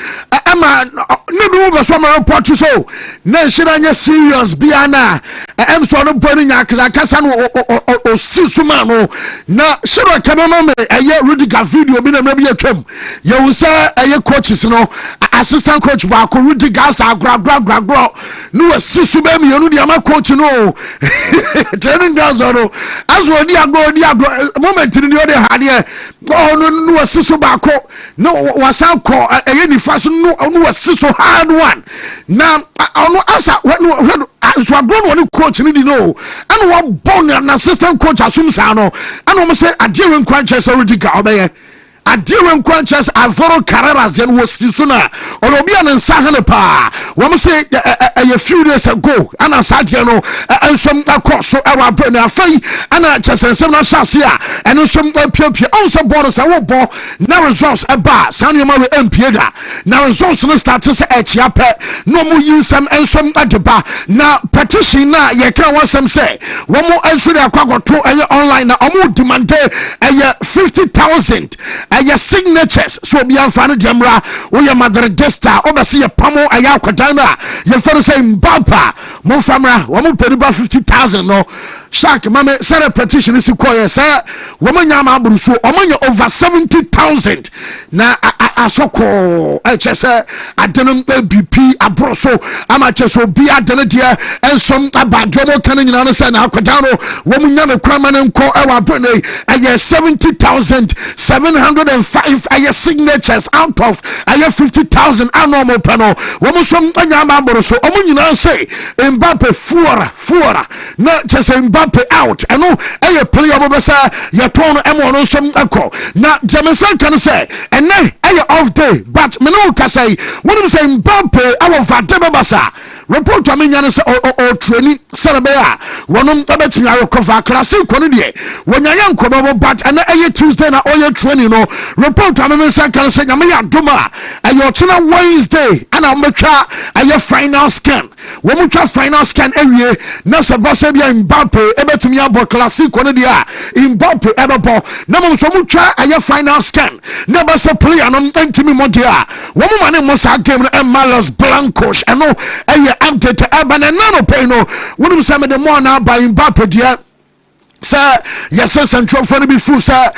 Emma no so my report so na shiranya serious biana em so no boni nya kasa no o sisuma no na shiro kamama me eye Rudiger video bi na me bi atwam ye wo sa eye coaches no assistant coach ba ko Rudiger sa gra no sisu be me no dia ma coach no training grounds no as wo dia go moment ni o de hade no sisu ba ko no wasan ko eye ni fa so no sisu hard one now ono asa so agro no coach ni di no and one born an assistant coach asum sa no and o say ajewe nkwanche so Rudiger obeye adewe nkwanches Alvaro Carreras den was suna olobia ne nsahane pa wo say a few days ago ana sadia no ensom akoso ewa bre na afai ana chesensem na hyase a eno som apiapia onse bono sa wo bo na results eba sanu ma we mpie da na results no start se echia pe no mu yinsam ensom adeba na petition na ye kan wasem say wo mo enso de akwagoto eye online na omo demand eye 50,000 eye signatures so bi anfa no demra wo ye Madridista obese ye pamo eye akwadan na ye for say mbapa mo famra wo mo pedi ba 50,000 no shark mame sare petition is koye say wo mo nyama abruso o mo over 70,000 na asoko chese adenom BP abroso ama chese obi adene de ensom abadomo kan nyina no say na akwadan no wo mo nyame kwama ne nko ewa abone aye 70,705 aye signatures out of aye 50,000 anormal panel wo mo som nyama abroso o mo nyina say Mbappe fuora na chese Mbappe out eno aye player mo besa ye ton emo no som akọ na Jameson kan say ene aye off day but me no ka say wonu say Mbappe awo vadebe basa report am nya no say o training serebe a wonu abetinya recover class ko no de wonya yan ko bo but ene aye Tuesday na oye training no report am me say kan say nya me ya doma aye ochina Wednesday ana metwa aye final scan wo mutwa final scan ewie na se bossa bia Mbappe ebetumi abo classic ko no dia Mbappe ebebo na mo so mutwa aye final scan na bossa player no entimi modia wo mo mane mo sa game no Malos Blancos eno eye update ebana nano pay no wonum se me de mo na ba Mbappe dia sa yes central for be full sa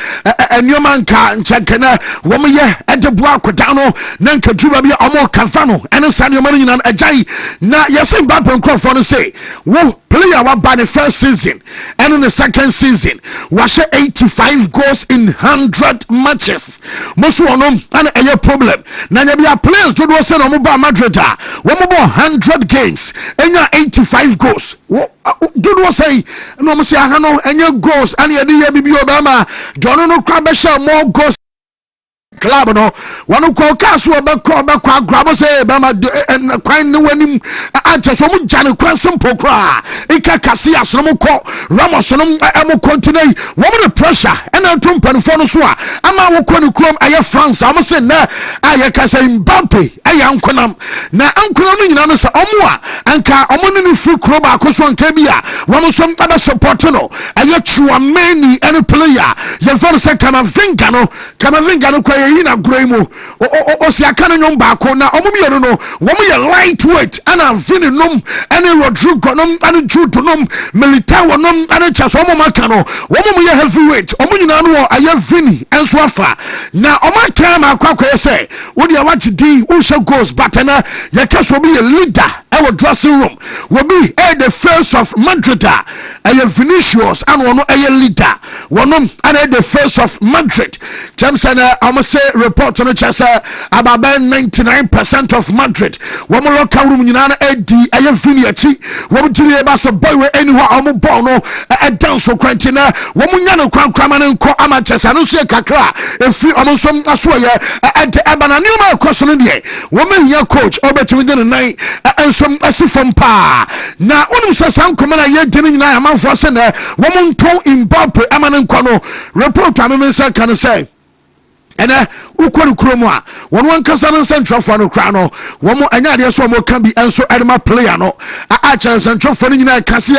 enyoman ka nchenkena wo me ye edebo akoda no na nka juba bia omo kafa no ene sa ne mo nyina ajai na yes Mbappe nkrofo no say wo player wa by the first season and in the second season was 85 goals in 100 matches most one and a problem na nya bia players do do say no mo ba Madrid wo mo 100 games and 85 goals do do say no mo say aha no enya goals and ye dey bibi obama John no kwa be share more goals club no wanu ko kaso obekọ agrabo say be ma kwan ne wanim ache so mu jane kwan simple kra ikakase aso mo ko Ramos no emo continue wo mo the pressure and to mpanfo no so ama wo ko ne krom aye France am say na aye ka say Mbappe aye ankonam na ankonam no nyina no say omo a anka omo ne free kro ba ko so nka bia wo mo so aba support no aye Chouameni any player ye for say Kamavinga no yi na gremu o si aka no nyom ba ko na omumiero no wo mo ye lightweight ana Vini nom ana Rodrigo nom ana Jude nom Militao nom ana Chaso mo maka no wo mo ye heavyweight omu nyina no aye Vini enso afa na o maka ma akwa say wo dia watch di wo she goals but na ye kaso bi ye leader our dressing room will be the face of Madrid aye Vinicius and one aye leader one and the face of Madrid James and I say report on the chess about 99% of Madrid one more locker room nyina edi aye Viniachi one tiri ba so boy anywhere am ball no e dance so kwantina one nya no kwankwan ne nko amachesa no so kakra e free am so aso ye e ebana new ma koso no de one here coach obetumi de nine ensom asifom pa na onum se sankoma na ye deni nyina amanfo se na wo monton Mbappe amane nko no report ameme se kan say ena ukuru kromo a wonu ankasa no centrafo no kra no wo mo anya de so mo kan bi enso edema player no a chan centrafo no nyina kase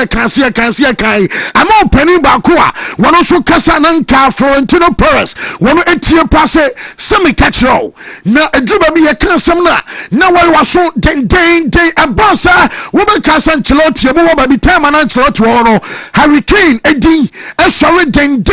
kan ama opani ba ko a wonu so kasa nan ka Florentino Perez wonu etie passe semi catchrow na edruba bi ye kan sam na wai waso den abasa wo be kasa Ancelotti mo wo ba bi time na Ancelotti wo no Hurricane edin sorry den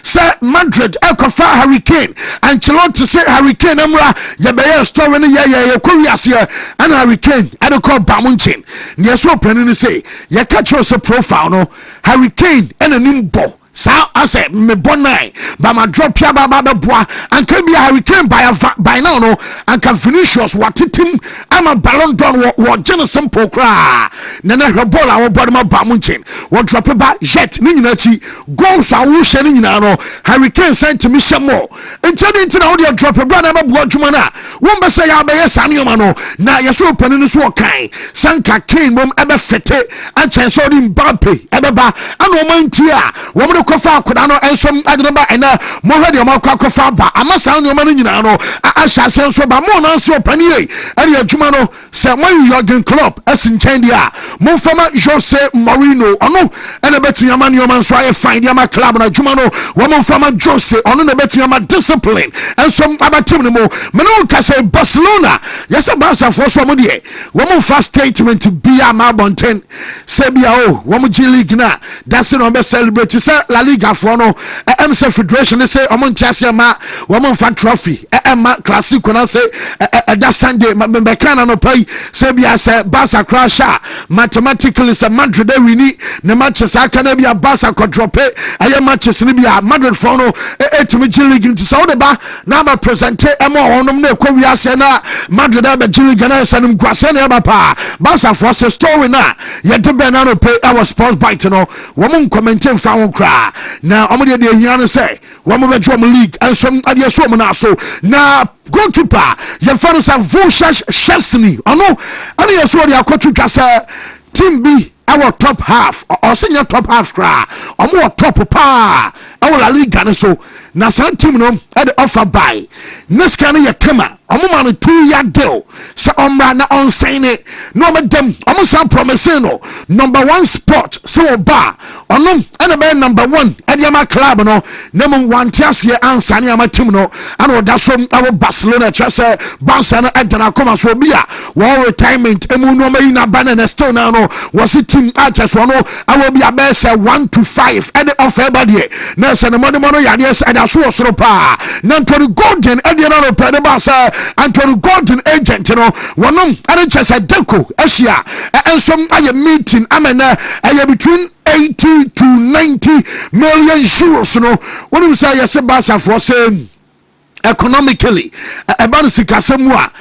say Madrid ekofa Hurricane Ancelotti say Hurricane amra ye be story no ye kowiase and Hurricane ade call bamunchin ne so open ni say ye catch us profile no Hurricane and nimbo Sa I said me bonai ba ma drop ya ba boa and can be a hurricane by now no and can finish us what team I'm a ballon d'or what Jenison Pokra Nana Rabola or Bodama Bamunchin what drop about jet Ninachi goals are wishing in ano hurricane sent to me some more and turn into the audio drop a brother about Jumana one say I be a Samuel Mano now you're so open in this walk kind Sanka King mom ever fete and chance on Mbappe ebeba and woman tia woman kofa kodano ensom adenaba ena mo hwede o makwa kofa ba amasa no ma no nyina no ahya senso ba mo nan se opani e ere adwuma no se mo Jurgen Klopp asinchen dia mo fama Jose Mourinho ono ena betiama ne o man so aye fine dia ma club na adwuma no wo mo fama Jose ono na betiama discipline ensom abatim ne mo me no ka se Barcelona yes Barca for so mo de wo mo first statement bia ma bonten se bia o wo mo G League na that's no be celebrate say La Liga for no MC Federation they say omon tiase ma omon fa trophy ma classic na say that Sunday me kana no pay say bia say Barca crash mathematically say Madrid they win ne matches aka na bia Barca ko drop aye matches ni bia Madrid for no etumi G League into so de ba na ba present emo onom na ko wi ase na Madrid ba G League na sanum kwase na ba pa Barca for say story na ye de be na no pay our sports bite no womon commenting fa won kra na omode de hia no say womo be drum league and some ade so mo na so na goalkeeper ye fa no say Vushas Chesney ono ade ye so de akotu twasa team B our top half or senior top half kra omo top pa our La Liga no so na san team no e de offer buy next kan ye kema omo ma no 2-year deal so omra na on sign it no madam omo san promise no number 1 spot so ba ono and be number 1 e de ma club no na mo wantiase answer ne ama team no and oda so our Barcelona chase Barca na edana come so bia wo retirement emu no mai na banana still now no was it team achas no our bia be say 1 to 5 e de offer ba de na se no mo yade se da so soro pa na Anthony Gordon e de no pe de ba say Anthony Gordon agent no wonom ane chese deco asia ensom aye meeting amena aye between 80 to 90 million euros no wonom say yes Barca for say economically eban sikasemu a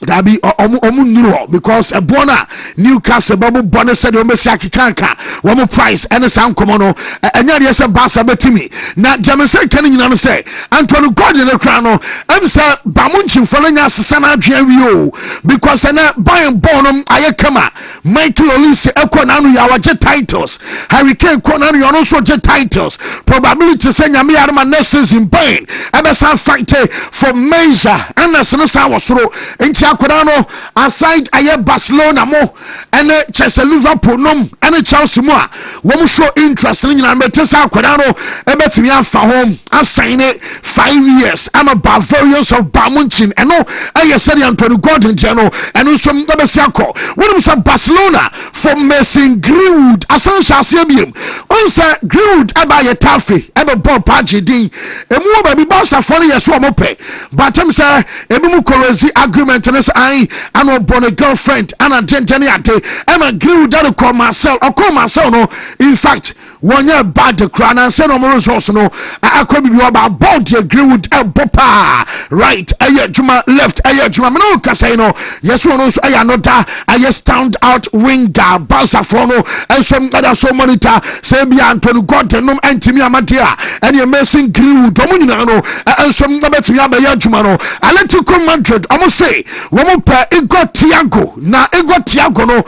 that be omu because a bona Newcastle babu bona said o mesi akikanka womu price and some komono enya de se Barca betimi na jamese kan nyina no say Anthony Gordon e kra no em say bamunchi mfana nya sesa na adwen wi o because na buying bonum aye kama Michael Olise ekọ na anu ya waje titles Hurricane ko na anu ya no so je titles probability say nyame ya ma next season buying ebe sa fight for measure and na se sa wasoro enti akodano aside aye Barcelona mo ene Chelsea Liverpool nom ene Chelsea mo a wo show interest in nyina betesa akodano ebetimi afa home assign it 5 years I'm a Bavarians of Bamunchin eno aye said Anthony Gordon no eno so ebesiako wonu say Barcelona for Mason Greenwood asansa asiabiem on say Greenwood abaye tafe ebe ball paje din emu ba bi Barca for years wo mo pe but am say ebi mu korozi agreement I no born a girlfriend and a gentleman ate am agree with that call Marcel no in fact one year bad the crown and say no more resource no I could be about the agree with a bopa right aye juma left aye juma no ka say no yes one also aye another aye stand out winger Barca for no and some other so monitor say be Anthony Gordon no antimi amadia and you missing Greenwood omo nyina no and some betimi abaye juma no Atletico Madrid almost say womo pa ego Thiago na ego Thiago no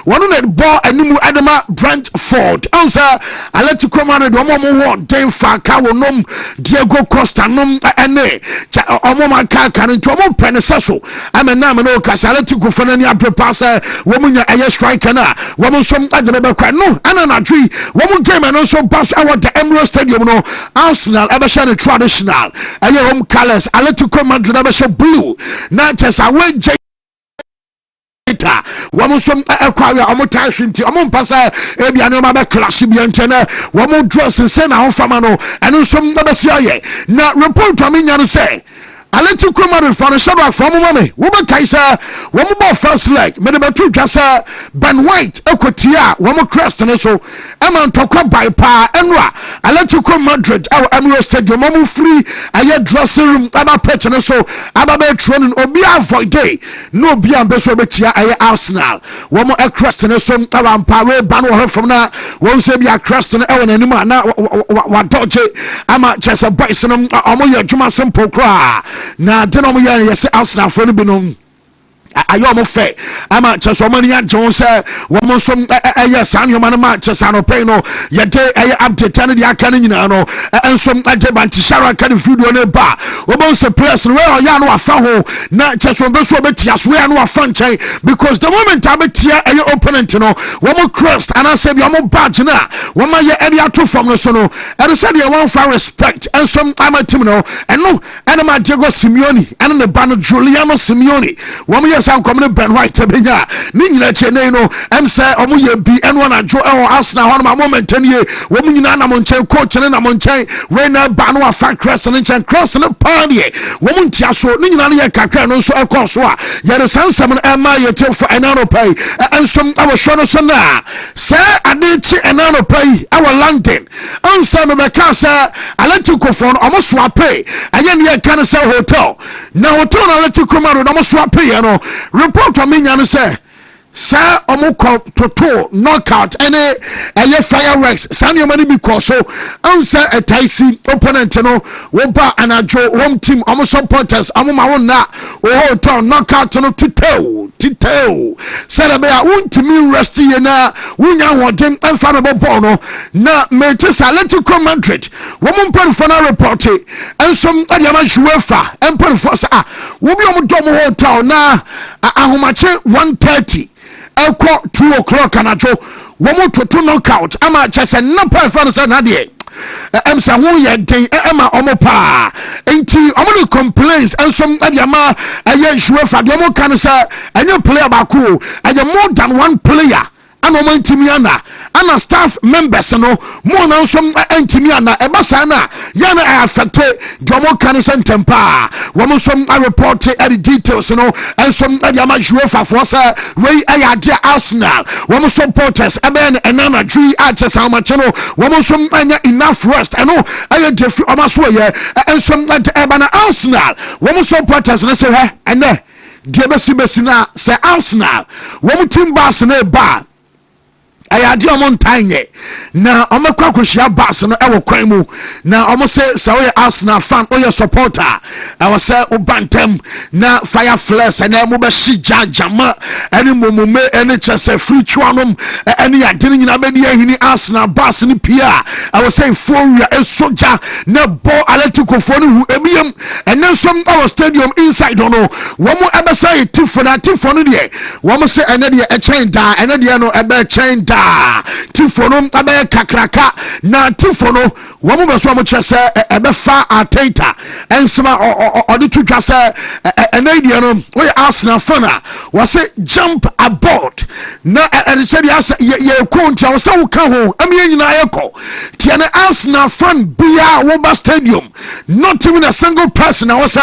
wono na ball animu adama Brentford answer Atletico Madrid womo den fa ka wonom Diego Costa nom ene omo maka kan nto omo pene seso amena me no ka Atletico fana ni aprepasa womo nya aye striker na womo som adene be kwa no ana na dwi womo game no so pass award the Emirates Stadium no Arsenal ebe share traditional aye home colors Atletico Madrid ebe share blue na chesa we womo som akwa omo tashinti omo mpasa ebia ne ma clash bi ntene womo dress se na ho fama no eno som na besia ye na report ami nya no say Atletico Madrid for the shadow from mommy. Woman Kaiser, one more first leg. Medebetu Jasa, Ben White, Ekotia, one more crest and so. Eman Toka by Pa, Enra, Atletico Madrid, our Emirates Stadium, Momu free, a dressing room, Abba Pet and so, Abba Betron, Obia Void Day, no Bian Besobetia, a Arsenal, one more crest and so, Aram Pare, Bano from now, one say be a crest and Ewan anymore. Now, what Dodge, Ama Chesa Bison, Amoya Juma Simple Cry. Na denom ya yesi Arsenal for no binom ayo mo fe ama cheso mani ya Jones wo mo som san yo man ma chesa no pay no ye de update na dia kan nyina no ensom ade banti shara kan video ne ba wo se place no we ya no afa ho na cheso be so betia so ya no afa nchen because the moment abetia opponent no wo mo crust and I said yo mo badge na wo ma ye area to from no so no e said you want for respect ensom ama team no eno enema Diego Simeone and the ban Giuliano Simeone wo mo san komne Ben White benya ni nyina chene no em say omo ye bi eno na jo Arsenal ho no moment nie wo mo nyina na mo nchen coach ne na mo nchen Reina ba no afa cross ne nchen cross ne party wo mo ntia so ni nyina ne ye kakra no so ekọ so a ye de sansam no ema ye te for enano pay ensom awo show no so na say ade chi enano pay awo London ansa no be ka say Atletico for no omo so pay aye ne ye kan say hotel na hotel na Atletico Madrid no omo so pay no report on me and say sa omuko toto knockout any fireworks san your money because so answer a taisi opponent no wo ba anajo home team omo supporters omo ma won na o to knockout no titeo said be a Wontumi rest ye na wunya hodem amfa no ball no na Manchester Atletico Madrid wo mo mpon for na report ensom adiama UEFA empon for sa wo bi omo dom hotel na ahomache 1:30 Eko 2 o'clock anacho womo toto knockout ama chese napa fa no se na de emsa ho ye den ema omo pa enti omo the complaints ensom adiama aye UEFA de omo kan se enye player ba ko aye more than one player ana omo ntimi ana staff members no mo na nsom ntimi ana e basa na ya na affect jomo kan se ntempa wo mo som report the details no ensom adiama UEFA for say we ayade Arsenal wo mo supporters eben enana dri achesa ma cheno wo mo som anya enough rest eno aye defi o ma so ye ensom ebana Arsenal wo mo supporters na say he ene de besi na say Arsenal wo mo team bass na ba ayade omo ntanye na omo kwakohia bass no ewo kwan mu na omo say we Arsenal fan oye supporter I was say obantem na fire flares na mo be shija jama eni momume eni chese free chuanom eni adini nyina be dia hini Arsenal bass ni pia I was say foria e soja na ball Atletico for no ebiem enen som our stadium inside no wo mo ebe say tifo no de wo mo say ene de e chain da ene de no ebe chain da tifono abe kakraka na tifono wo mo be so mo chese ebe fa ateta ensema odi twitwa se enaidia no we Arsenal fana wo say jump aboard na and say ye kontia wo say wo ka ho ame nyina yeko tie na Arsenal fan bia wo ba stadium not even a single person I was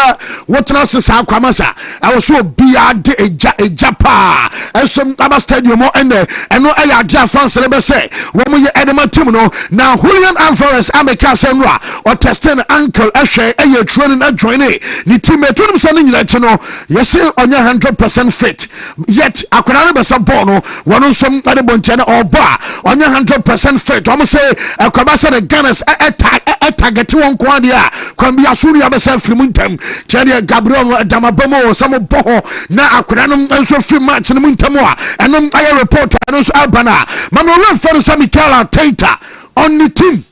what na say akwamasa I was so bia de eja pa ensom aba stadium o ene eno aya fans lebe say wo mo ye edema team no na Julian Alvarez ameka senwa o testing ankle ehwe eye training join ni teammate no so nyina chi no yes onya 100% fit yet akwana be sa ball no wono nsom ade bonche na oba onya 100% fit o mo say akwaba say the Gunners target won kwa dia kwan bia sunu ya be sa frimuntem chede Gabriel Damabamo samo boho na akwana no nso free match no muntem a enom aye report no so abana mama run for some Arteta on the team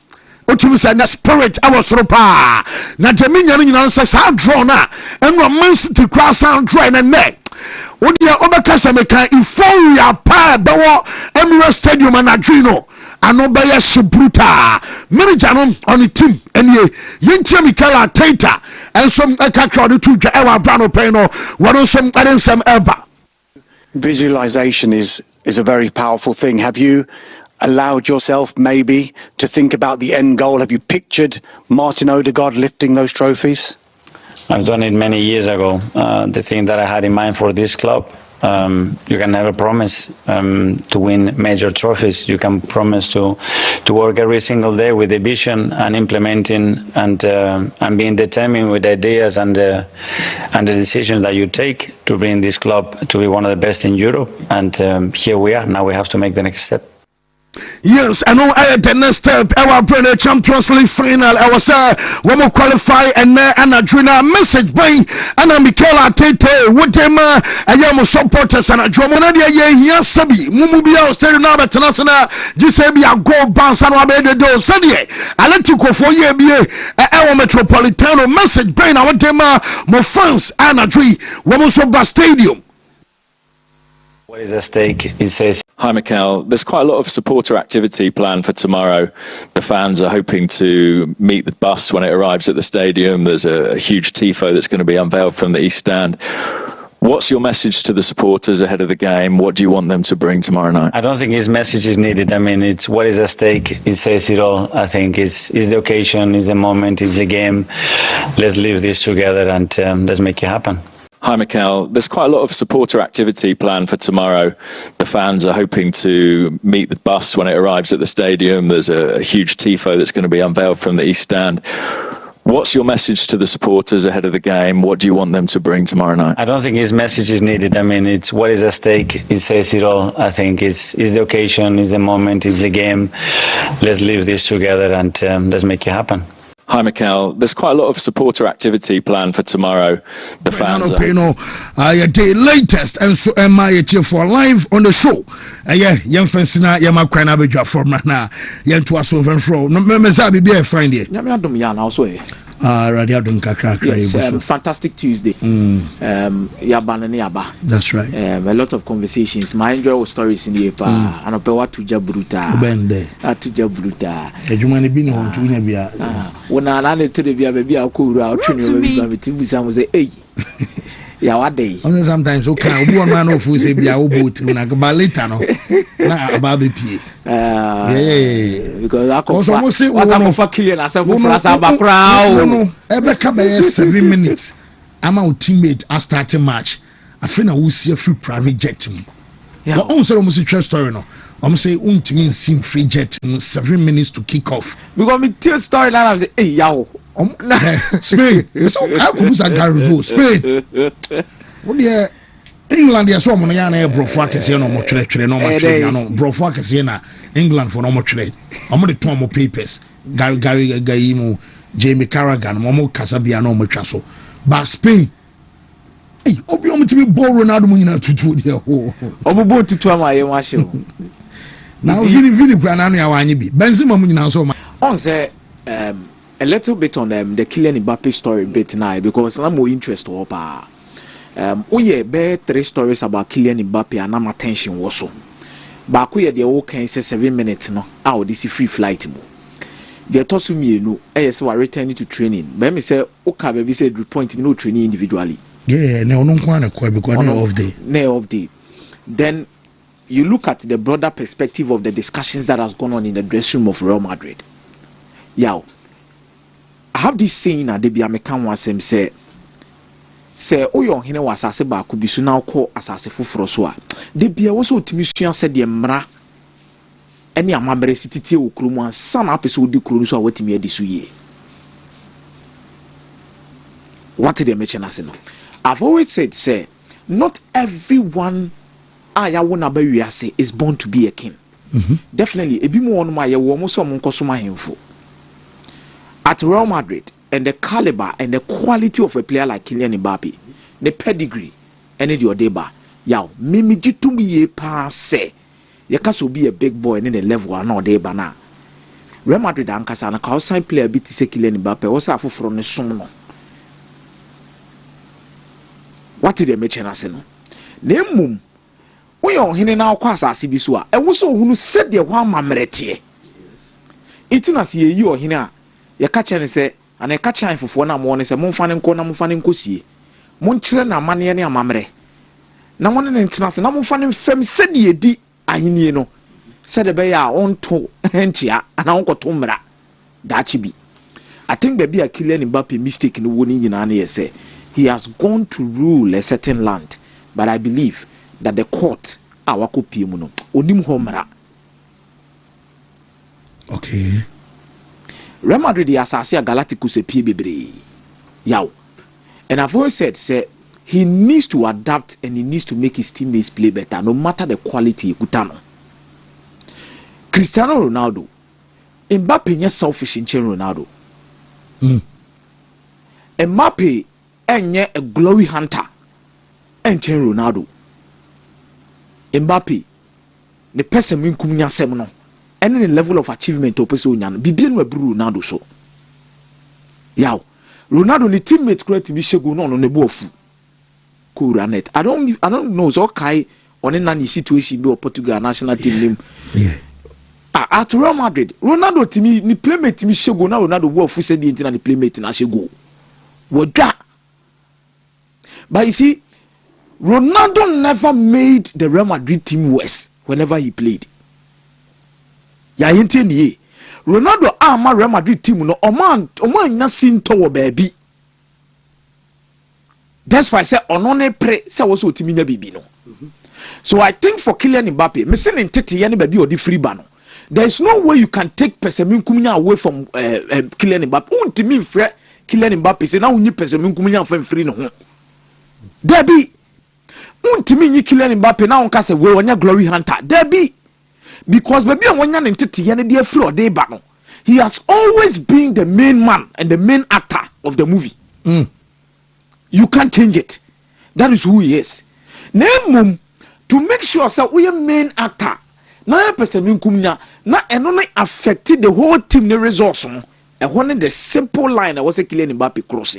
Wontumi say na spirit I was ropa na Jaminya no nyina say sa draw na eno Man City cross sound draw na ne odia obeka say meka euphoria pa bewo Emirates Stadium na Adrino ano be ya shibruta manager no on the team enie yentia Arteta ensom eka crowd to dwa ewa brano pay no wono som adensem eba. Visualization is a very powerful thing. Have you allowed yourself maybe to think about the end goal? Have you pictured Martin Odegaard lifting those trophies? I've done it many years ago. The thing that I had in mind for this club, you can never promise to win major trophies. You can promise to work every single day with the vision and implementing and being determined with ideas and the decisions that you take to bring this club to be one of the best in Europe. And here we are. Now we have to make the next step. Yes, I know the next step. Our brother Champions League final. I was when we qualify and a message by and Mikel Arteta with them. I am supporters and a drummer. Here, Sabi, Mumubia, Stereo Naba Tanasana, Giuseppe, go bounce and obey the door. Sunday, I let you go for year. Our Metropolitano message by our tema, more fans and a tree. Womosoba Stadium. What is at stake? It says. Hi, Mikel. There's quite a lot of supporter activity planned for tomorrow. The fans are hoping to meet the bus when it arrives at the stadium. There's a huge tifo that's going to be unveiled from the East Stand. What's your message to the supporters ahead of the game? What do you want them to bring tomorrow night? I don't think his message is needed. I mean, it's what is at stake. It says it all. I think it's the occasion, it's the moment, it's the game. Let's live this together and let's make it happen. Hi, Mikel. There's quite a lot of supporter activity planned for tomorrow. The fans are hoping to meet the bus when it arrives at the stadium. There's a huge tifo that's going to be unveiled from the East Stand. What's your message to the supporters ahead of the game? What do you want them to bring tomorrow night? I don't think his message is needed. I mean, it's what is at stake. It says it all. I think it's the occasion, it's the moment, it's the game. Let's live this together and let's make it happen. Hi, Mikel. There's quite a lot of supporter activity planned for tomorrow. The fans are... the latest and so am I for live on the show. Yeah, young Fensina, Yama Crana Beja for Mana, Yan to us over fro. No, Mezabi be a friend here. Yamiadum Yan also. Radiadum Kakra. Yes, fantastic Tuesday. Yaban and Yaba. That's right. A lot of conversations. My enjoyable stories in the EPA. And Opewa to Jabruta. Bende. To Jabruta. Ejumani been home to Nabia. When I landed to the baby, I'll call out to me. Some was a day. Only sometimes okay. One man of who say be a boat in a balitano. Na baby P. Because I almost say was for killing myself for us about proud. No, every couple 7 minutes. I'm our teammate. I start a match. I think I will see a free private jet. Yeah. But also almost a true story. No, I'm say Wontumi sim free jet 7 minutes to kick off. Because me tell story line. I say, hey, yo. Spain. So I could use a Gary go Spain. What yeah. England ya so mo na ya na brofo akese no mo twere no mo twere no brofo akese na England for no mo twere omo de ton mo papers Gary mu Jamie Carragher mo kasa bia no mo twa so but Spain eh obi omo timi ball Ronaldo mo nyina tutu de ho omo ball tutu ama ye wa hye now vini kura na no ya wanye bi Benzema mo nyina so on say a little bit on the Kylian Mbappe story bit now because I'm more interested opa we be 3 stories about Kylian Mbappe and I'm attention also. But we the old can say 7 minutes no. Out this free flight mo. The toss me no. Yes, we are returning to training. But me say okay, baby said point me no training individually. Yeah, no kwana kwa because no off day. No off day. Then you look at the broader perspective of the discussions that has gone on in the dressing room of Real Madrid. Yeah, I have this saying at the Biamekan was say oyo hene wasase ba ko bisu na ko asase foforo so a de bia wo so otimi sua se de mra ene amabere sititi wo krumu ansa na apese odi krumu so a watimi adi so ye what did they mention as no I've always said say not everyone aya wona ba wiase is born to be a king. Definitely ebi mo wonu ma ye wo mo so mo nkoso ma hemfo at Real Madrid. And the caliber and the quality of a player like Kylian Mbappe, the pedigree, and the odeba. Yow, mimi jitum ye passe. You can be a big boy in the level or not deba na. Real Madrid ankasa na ka sign player bit say Kylian Mbappe was a from the sono. What did they mention as no? Name mum. We on hine na kwa asase bi so a. E wo so hunu said the one mamrete. Itina se ye o hine a. Ye ka che ne say and a catch line for na mo ne se mon fanen ko na mo fanen kosie mon kire na mane ne amamre na mo ne ntina se na mo fanen fam se de edi ahenie no se de be ya onto enchia ana onkoto mra da chi bi I think baby a Kylian Mbappe mistake in the winning in say he has gone to rule a certain land, but I believe that the court awako piemuno onim homra. Okay. Real Madrid the assassin Galacticos a pie bebre. Yow. And I've always said, say, he needs to adapt and he needs to make his teammates play better, no matter the quality. Cristiano Ronaldo, Mbappe is selfish in Ronaldo. Mbappe is a glory hunter in Ronaldo. Mbappe, the person who kumnya semno, and the level of achievement to person unyan, bibien we bru Ronaldo so. Yow. Ronaldo ni teammate correct to be shego no ne bofu. Kuranet. I don't know so kai on any situation be Portugal national team name. Yeah. At Real Madrid, Ronaldo to me ni playmate to me shego na Ronaldo bofu said the internal playmate na shego. Woda. But you see, Ronaldo never made the Real Madrid team worse whenever he played. Ya yente ni Ronaldo ama Real Madrid team no oman nya sinto wo baabi. That's why I say onone pre say wo so timi nya bibi no. So I think for Kylian Mbappe, me say ntete ye ne baabi odi free ba no. There is no way you can take Pesemin Kumnya away from Kylian Mbappe. Untimi free Kylian Mbappe say na unyi Pesemin Kumnya from free no ho. Debi untimi nyi Kylian Mbappe na onka say we onya glory hunter. Debi because baby he has always been the main man and the main actor of the movie. You can't change it. That is who he is. Name to make sure that we are main actor. Na person kumnya na eno affected the whole team the resource. And one the simple line I was a Kylian Mbappe cross.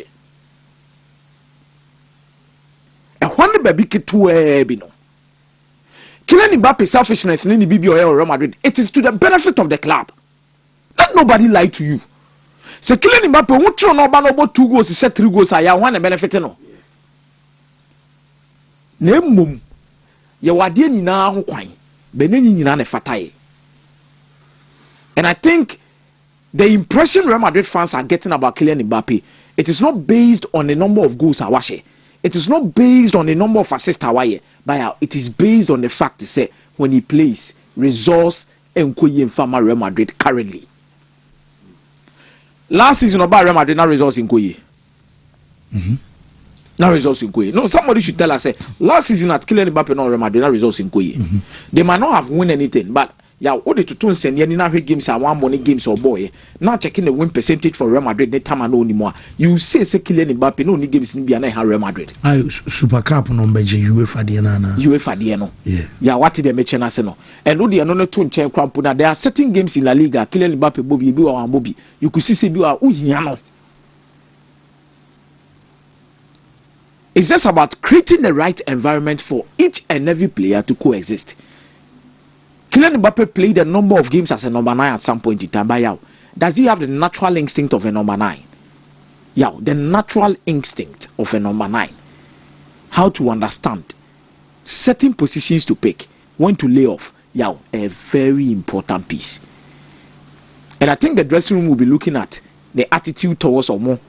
And one baby to no. Kylian Mbappe selfishness in the BB or Real Madrid, it is to the benefit of the club. Let nobody lie to you. Say Kylian Mbappe won't throw no about 2 goals, he said 3 goals. I want a benefit no. Name ya wadie ni na ho kwan. Beneni ni na ne fatai. And I think the impression Real Madrid fans are getting about Kylian Mbappe, it is not based on the number of goals awashe. It is not based on the number of assists away, but it is based on the fact to say when he plays, results and Koye Real Madrid currently. Last season about Real Madrid, now results in Koye. Now results in Koye. No, somebody should tell us say last season at Kylian Mbappe, now Real Madrid, now results in Koye. They might not have won anything, but yeah, all the to send you now games are one money games or boy. Now checking the win percentage for Real Madrid, they time no anymore. You say Kylian Mbappe no games in Biana Real Madrid. Super Cup number UEFA Diana. UEFA Diano. Yeah, what did they mention us no? And no the another two chain crampuna. There are certain games in La Liga. Kylian Mbappe Bobby or Bobby. You could see Biwa Uhiano. It's just about creating the right environment for each and every player to coexist. Kylian Mbappe played a number of games as a number 9 at some point in time. But does he have the natural instinct of a number 9? The natural instinct of a number 9. How to understand certain positions to pick, when to lay off. A very important piece. And I think the dressing room will be looking at the attitude towards Omo.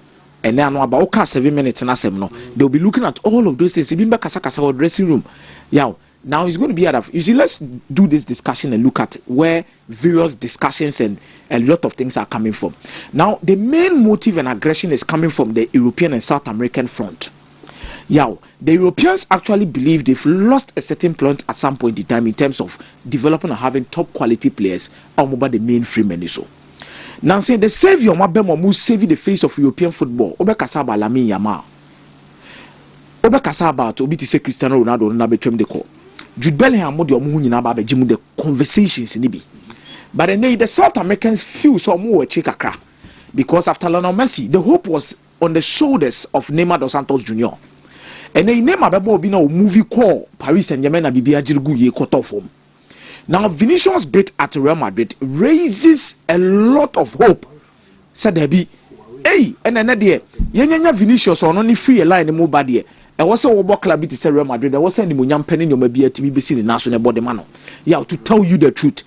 And then about 7 minutes they'll be looking at all of those things. Kasa dressing room. Now it's going to be out of, you see, let's do this discussion and look at where various discussions and a lot of things are coming from. Now, the main motive and aggression is coming from the European and South American front. The Europeans actually believe they've lost a certain point at some point in time in terms of developing and having top quality players about the mainstream. So now saying the savior Mabemo save the face of European football. Obekasa about Lamine Yamal. Obekasa about Obiti say Cristiano Ronaldo na betwem de call. Jude Bellingham mod the conversations in Ibi. But then the South Americans feel so more kakra. Because after Lionel Messi, the hope was on the shoulders of Neymar dos Santos Jr. And then Neymar Bebo been a movie called Paris Saint-Germain and Bibia Jirgu cut off him. Now Vinicius' bid at Real Madrid raises a lot of hope. Said there be and then there Yenya Vinicius on only free a line more bad. I was a work club to Real Madrid. I was sending Munyam Penny your maybe a TV in the national body man. To tell you the truth.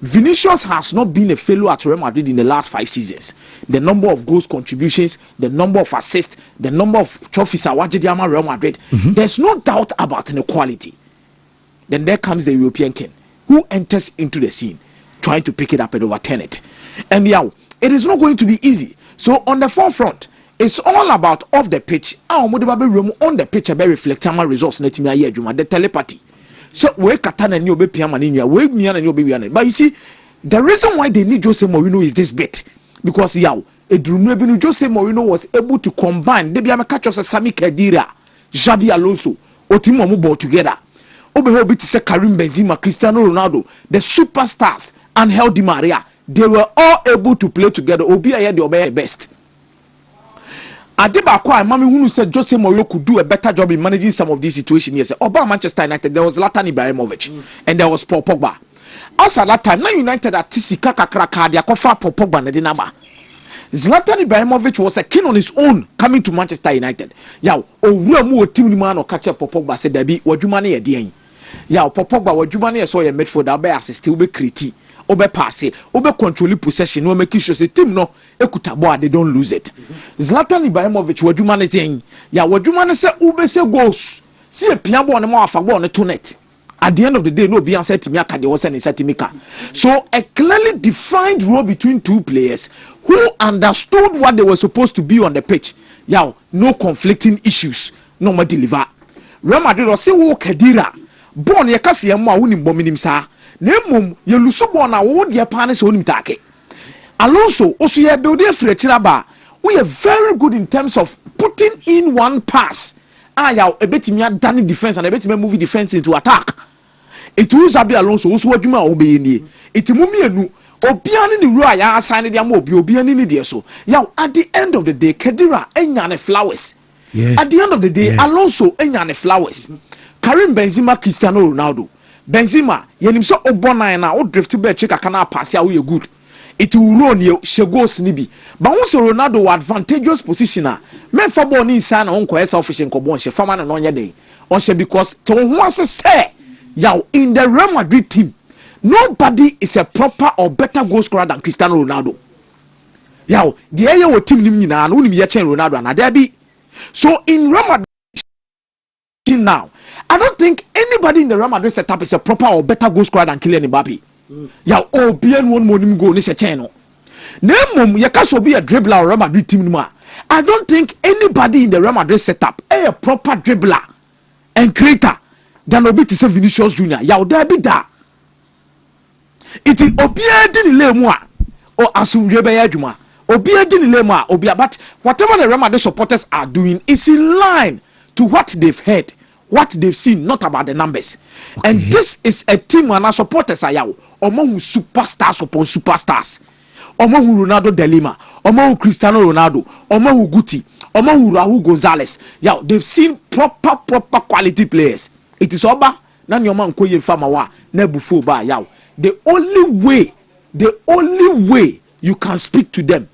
Vinicius has not been a failure at Real Madrid in the last 5 seasons. The number of goals contributions, the number of assists, the number of trophies awarded to Real Madrid. There's no doubt about the quality. Then there comes the European king who enters into the scene trying to pick it up and overturn it. And yeah, it is not going to be easy. So on the forefront, it's all about off the pitch. On the pitch, I reflect on my results. The telepathy. So we katana ni obe piama ni nwa we mia na ni obe wiane. But you see, the reason why they need Jose Mourinho is this bit, because Edurunu Ebinu Jose Mourinho was able to combine. They be catch us Sami Khedira, Xabi Alonso, Otimo mu ball together. Obe obi to say Karim Benzema, Cristiano Ronaldo, the superstars, and Angel Di Maria. They were all able to play together. Obi aye the obe best. Adeba Kwa Mami Hunu said Jose Mourinho could do a better job in managing some of these situations. Yes, Oba Manchester United, there was Zlatan Ibrahimovic and there was Paul Pogba. Also at that time, now United at Tisika Kakraka, they kofa Paul Pogba na dinaba. Zlatan Ibrahimovic was a king on his own coming to Manchester United. Yaw, Owuramu team ni man or catch up Paul Pogba said Debi, Wajumani e diyan. Yaw, Paul Pogba Wajumani e so ye midfielder be assist, ube kriti. Obe passe, obe control possession, no make sure say team no ekutabo they don't lose it. Zlatan Ibrahimovic wadwuma saying, ya wadwuma say ube say goals. See a piano on the more afagbo on the net. At the end of the day, no be answer to me akade was any setimika. So a clearly defined role between two players who understood what they were supposed to be on the pitch. Yeah, no conflicting issues, no more deliver. Real Madrid or say wo Khedira. Born ye kasi ya mwa uni mbominim sa. Nemum ye lusubo na wo de pa ne so nim take. Alonso also ye build a frechiraba. We are very good in terms of putting in one pass. Ya ebetimi adani defense and ebetimi move defense into attack. It will Xabi Alonso also wadwuma obeye nie. Itimu mienu obiane ni ru ya assign de am obiane ni de so. Ya at the end of the day Khedira enya ne flowers. Yeah. At the end of the day Alonso enya ne flowers. Karim Benzema, Cristiano Ronaldo. Benzema, yenim so obonan na o drift be check akana pass ya we good. It will run you she goes nibi. But once Ronaldo advantageous position a men for ball ni sana on ko selfish nko bon she fama na onye dey. On she because to once say yaw in the Real Madrid team nobody is a proper or better goal scorer than Cristiano Ronaldo. Yaw the eye wo team nim nyina na unim ye chen Ronaldo na there be. So in Real Madrid now, I don't think anybody in the Real Madrid setup is a proper or better goal scorer than Kylian Mbappe. Yeah, BN one morning goal is a channel. Name you can be a dribbler or Real Madrid team. I don't think anybody in the Real Madrid setup is a proper dribbler and creator than Obi to say Vinicius Junior. Yeah, there be that. It is Obia didn't lay more or assume Rebea Juma. Obia didn't lay more Obia, but whatever the Real Madrid supporters are doing is in line to what they've heard, what they've seen, not about the numbers. Okay. And this is a team and our supporters are yaw. Among superstars upon superstars. Among Ronaldo de Lima, among Cristiano Ronaldo, among Guti, among Raul Gonzalez. Yaw, they've seen proper quality players. It is Oba, nan your man koye famawa, nebufu ba yaw. The only way you can speak to them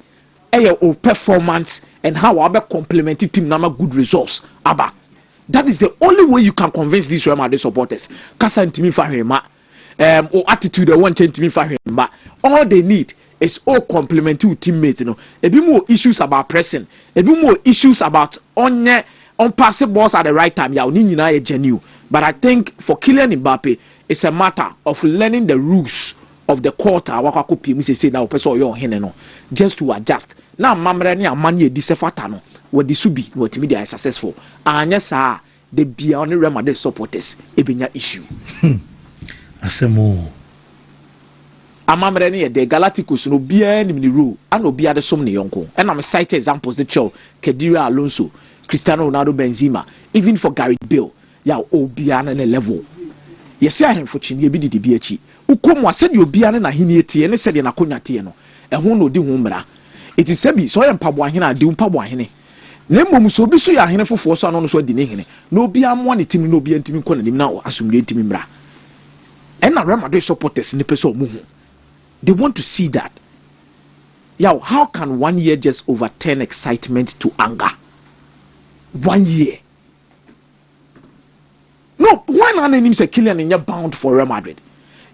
or performance and how Abba complemented team number good results. Abba. That is the only way you can convince these Real Madrid supporters. Kasa ntimi fahima. Or attitude they want ntimi fahima. All they need is all complementary teammates, you know. A bit more issues about pressing, a bit more issues about on passing balls at the right time. Yeah, ni nyina genuine. But I think for Kylian Mbappe, it's a matter of learning the rules of the quarter. Wakako pi say now person yo hene no just to adjust. Now mamre ni amani edisefata no we disubi what me they successful. Anya sa the beyond Real Madrid supporters ebenya issue. Asemo. Amamre ni the Galacticos no bia ni rule and obia de som ne yonko. And I'm cite examples the show Khedira Alonso, Cristiano Ronaldo, Benzema, even for Gareth Bale. Ya obia na level. Yesi ahen for chin ye bi di bi achi. Ukomu asedi obia na hini etie ne sede na konya tie no. Ehun no di ho mra. It is sebi so ye mpabo ahene ade mpabo ahene. Na mmom so obi so ya ahene fofo so ano no so di ne hene. Na obi ammo ne timi na obi antimi kɔ na nim na asomdwe ntimi mra. And na Real Madrid supporters ne pese omu ho. They want to see that. Yeah, how can 1 year just overturn excitement to anger? 1 year. No, why not name say Kylian in bound for Real Madrid?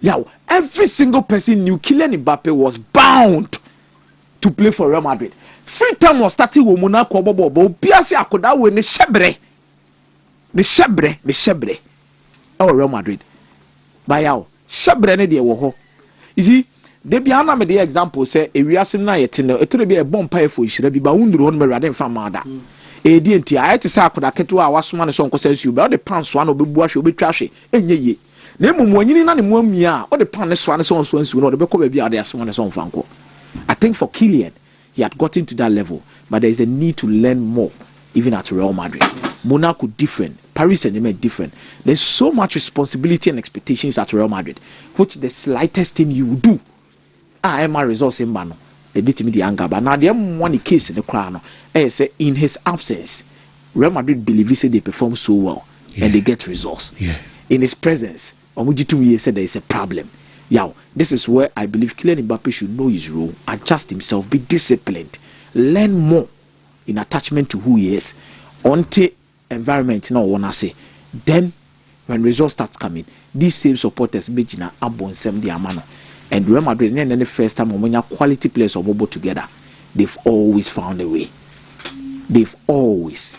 Yeah, every single person knew Kylian Mbappe was bound to play for Real Madrid. Free time was starting with Monaco, but Biasi Akoda with the Shebre. Oh, Real Madrid. By now, Shebre ne de wo. You see, they be ana me the example say e wiase na yete no eto be a bomb pie for ishira bi ba wunduru ho no merade mfa mada. E di enti ayete say akoda keto a wasoma ne so nkosa nsu be o de pan so na obebu ahwe obetwa ahwe enye ye. Na emu anyini na ne mu amia o de pan ne so ne so nsu no de be ko ba bi ade asoma ne so mfa nko. I think for Kylian, he had gotten to that level, but there is a need to learn more, even at Real Madrid. Monaco different, Paris Saint-Germain different. There's so much responsibility and expectations at Real Madrid, which the slightest thing you do, my results in Mano, a bit me the anger. But now the one case in the crown, say in his absence, Real Madrid believe they perform so well and they get results. Yeah. In his presence, Omujitumi said there is a problem. Yeah, this is where I believe Kylian Mbappe should know his role, adjust himself, be disciplined, learn more in attachment to who he is. Until environment now wanna say, then when results starts coming, these same supporters Bejina Abon Sem the Amano and Real Madrid and then the first time when quality players are mobile together, they've always found a way. They've always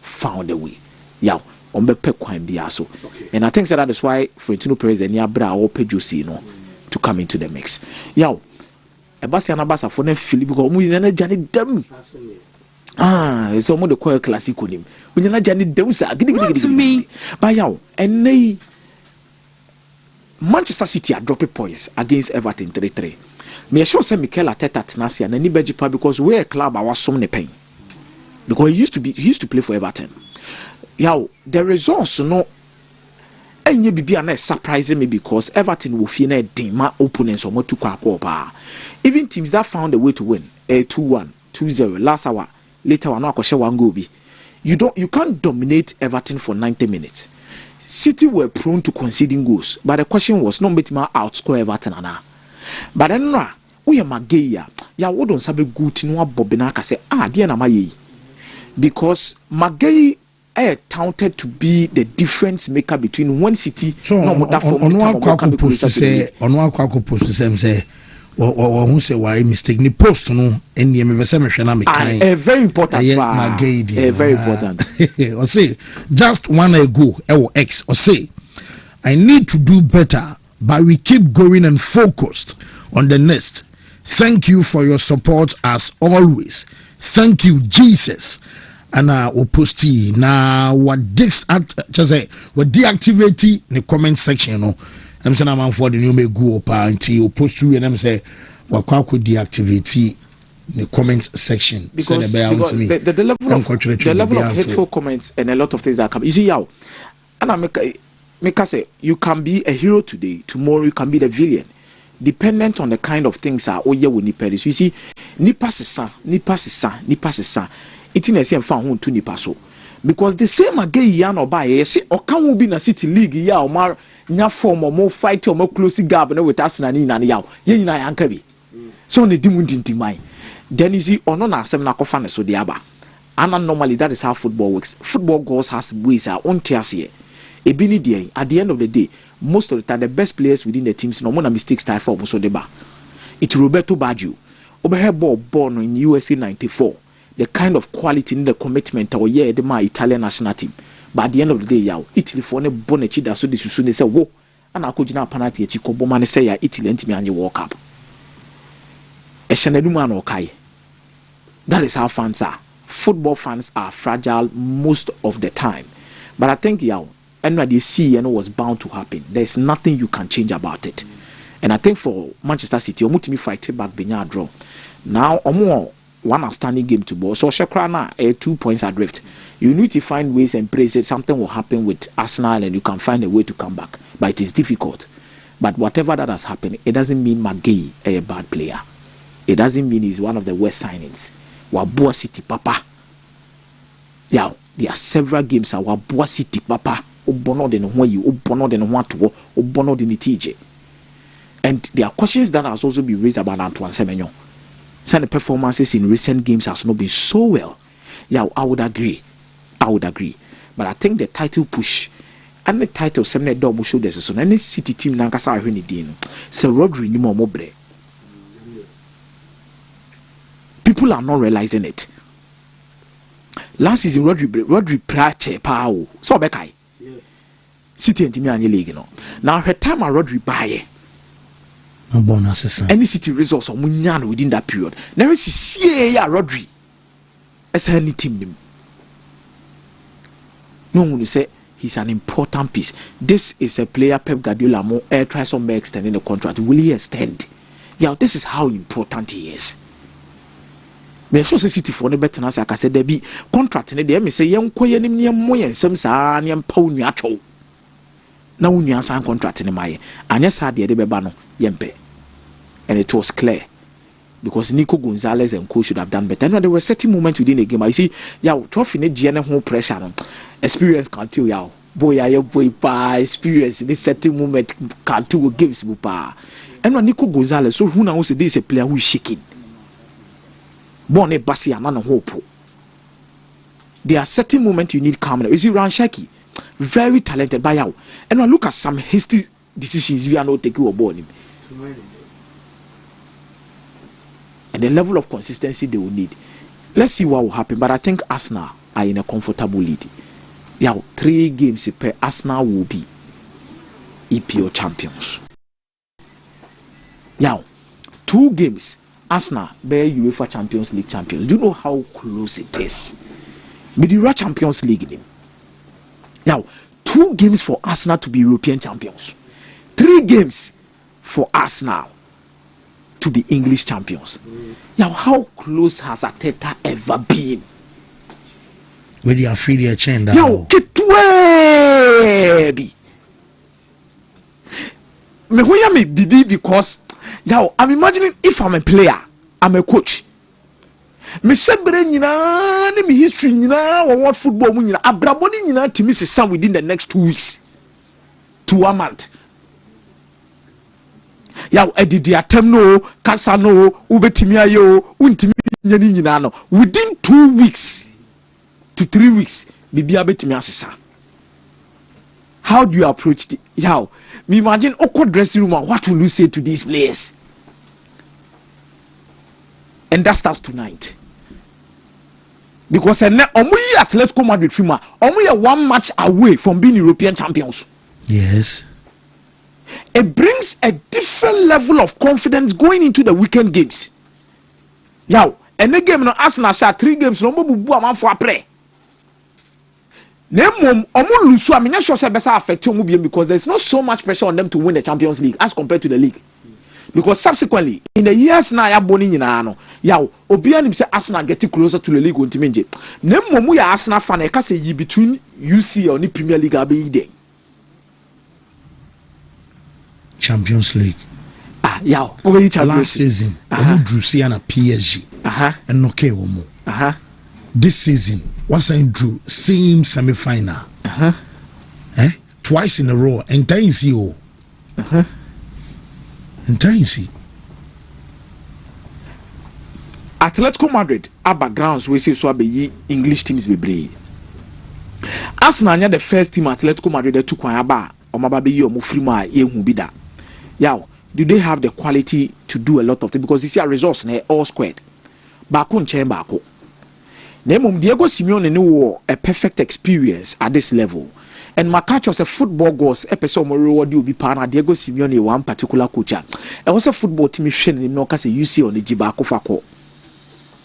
found a way. Yeah. And I think that is why Florentino Perez and Yabra or Pejusi, to come into the mix. Yow, a Bassiana Bassa for them, Philip, because we never Janet them. It's almost the choir classic on him. We never Janet them, sir. To me, by yow, and they Manchester City are dropping points against Everton 3-3. Me sure say Mikel Arteta Tenassi and any Bejipa because we're a club I was so many pain. Because he used to play for Everton. Yow, the results and you be a surprising me because Everton will feel my opponents or more to quack. Even teams that found a way to win 2-1, 2-0 last hour, later one goal be. You can't dominate Everton for 90 minutes. City were prone to conceding goals, but the question was no matter outscore Everton but then we are Magaya. Ya wouldn't sabe good to know Bobinaka say dear na my because Magay touted to be the difference maker between one City. So on one post to say who say why mistakenly post no any me be say me hwe na me kan a very important very important or say just one ago X or say I need to do better but we keep going and focused on the next. Thank you for your support as always. Thank you Jesus. And we posti na what deactivate the comment section no I'm saying I'm for the new me go up until post you and I'm say what could deactivate the comment section because the level of hateful comments and a lot of things that come. You see how and I make say you can be a hero today, tomorrow you can be the villain dependent on the kind of things are oye we nipa. You see nipa sesa it in a same fan to nipa so because the same again yan or buy say or can we be na City League ya or mar nya form or more fight or more close gap no with us na ni na yaw ye nyina yanka bi so ne dimu ndintimai then you see ono na asem na kofa ne so de aba and normally that is how football works. Football goals has ways are on tiase ebi ni dey at the end of the day most of the time the best players within the teams no more mistakes type for so de ba it Roberto Baggio obehe ball born in USA 94 the kind of quality in the commitment or the my Italian national team. But at the end of the day, Italy for ne bonnechi da so de susu ne say wo ana akojina penalty echi ko boma ne say ya Italy ntimi anye World Cup. E shenadu man okai. That is how fans are. Football fans are fragile most of the time. But I think and what they see was bound to happen. There's nothing you can change about it. And I think for Manchester City, omutimi fight back benya draw. Now one outstanding game to ball. So Shakrana 2 points adrift. You need to find ways and pray that something will happen with Arsenal and you can find a way to come back. But it is difficult. But whatever that has happened, it doesn't mean Magay is a bad player. It doesn't mean he's one of the worst signings. Wabua City Papa. Yeah, there are several games at Wabua City Papa. Obono de no you, Obono de no want to, Obono de TJ. And there are questions that has also been raised about Antoine Semenyo. Some of the performances in recent games has not been so well. Yeah, I would agree. But I think the title push and the title some double shoulders so any City team nankasa ahwe ne din no say Rodri ni mo bre. People are not realizing it. Last season Rodri prache pao so bekai City and Team League no now her time Rodri buy any City results or munyano within that period now we see ya Rodri as any team no one say he's an important piece. This is a player Pep Guardiola more try some extending the contract. Will he extend? Yeah, this is how important he is. Me sure say City for the better na say I said there be contract ne dey me say yen koye nim ne mo yen sam saa ne mpa onua atwo na onua san contract ne maye anya saa de be ba no yempe. And it was clear because Nico Gonzalez and co should have done better. No, there were certain moments within the game. You see, yeah, trophy ne GN home pressure no. Experience can't tell you boy I boy pa experience this certain moment can't tell games pa. And when Nico Gonzalez so who now say this is a player who is shaking. Born a Bassi and man hope. There are certain moments you need calmness. You see, Ranshaki, very talented by now. And when look at some hasty decisions we are not taking about him. And the level of consistency they will need. Let's see what will happen. But I think Arsenal are in a comfortable lead. Yeah, 3 games per Arsenal will be EPL champions. Yeah, 2 games. Arsenal, bear UEFA Champions League champions. Do you know how close it is? Madrid Champions League. Now, 2 games for Arsenal to be European champions. 3 games for Arsenal to be English champions. Now, how close has Arteta ever been? Where you are free to change that. Yo, get me bibi because yo, I'm imagining if I'm a player, I'm a coach. Me sebre nyina ne me history nyina what football mu nyina abraboni nyina timi sesa within the next 2 weeks to 1 month. Yaw edidi atem no kasa no ubetimi ayo untimi nyani nyina no within 2 weeks to 3 weeks bibia betimi asesa. How do you approach it? Yaw me imagine awkward dressing room, what will you say to these players? And that starts tonight. Because Omuyi Atletico Madrid Fima, Omuyi 1 match away from being European champions. Yes. It brings a different level of confidence going into the weekend games. Yow, and the game no Arsenal shot 3 games no bubu aman for apre. Nemo omu lusu amenya sure say besa affect omu because there's not so much pressure on them to win the Champions League as compared to the league. Because subsequently in the years now ya boni nyina no yaw obi anim say Arsenal getting closer to the league ontime nje. Nemo mu ya Arsenal fan e ka say yi between UC or the Premier League abi dey. Champions League. Yaw over Champions last season omu drew see na PSG. And no ke omu. This season what's I drew same semi-final. Twice in a row and times you. And times Atletico Madrid are backgrounds we say so be English teams be brave. Arsenal are the first team Atletico Madrid that took one aba or mababe yi omo free ma ye hu bi da. Yaw, do they have the quality to do a lot of things? Because you see a resource na all squared. Baako nchen baako. Nemom Diego Simeone no a perfect experience at this level. And Makacho was a football goals episode more reward you be partner Diego Simeone one particular coach. And was a football team shane no ka say you see on the Jibako Fako.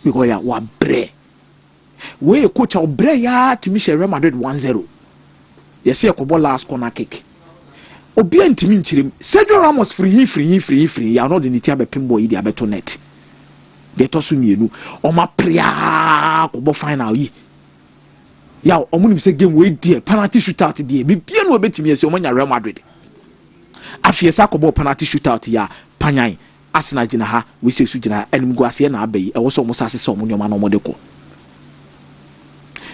Because ya wa bre. We coach our bre ya team Real Madrid 1-0. You see a couple last corner kick. Obi antimi nchirim. Sergio Ramos free. Ya no the nitia be pimbo yi dia beto net. De tosu mienu oma pria ko final yi ya omunim se game we die penalty shootout die be bia no betimi ese omanya Real Madrid afiesa ko penalty shootout ya panyan Arsenal gina ha we se su gina enim go ase na abai e wo so mo sase so mo nyoma no mo de ko.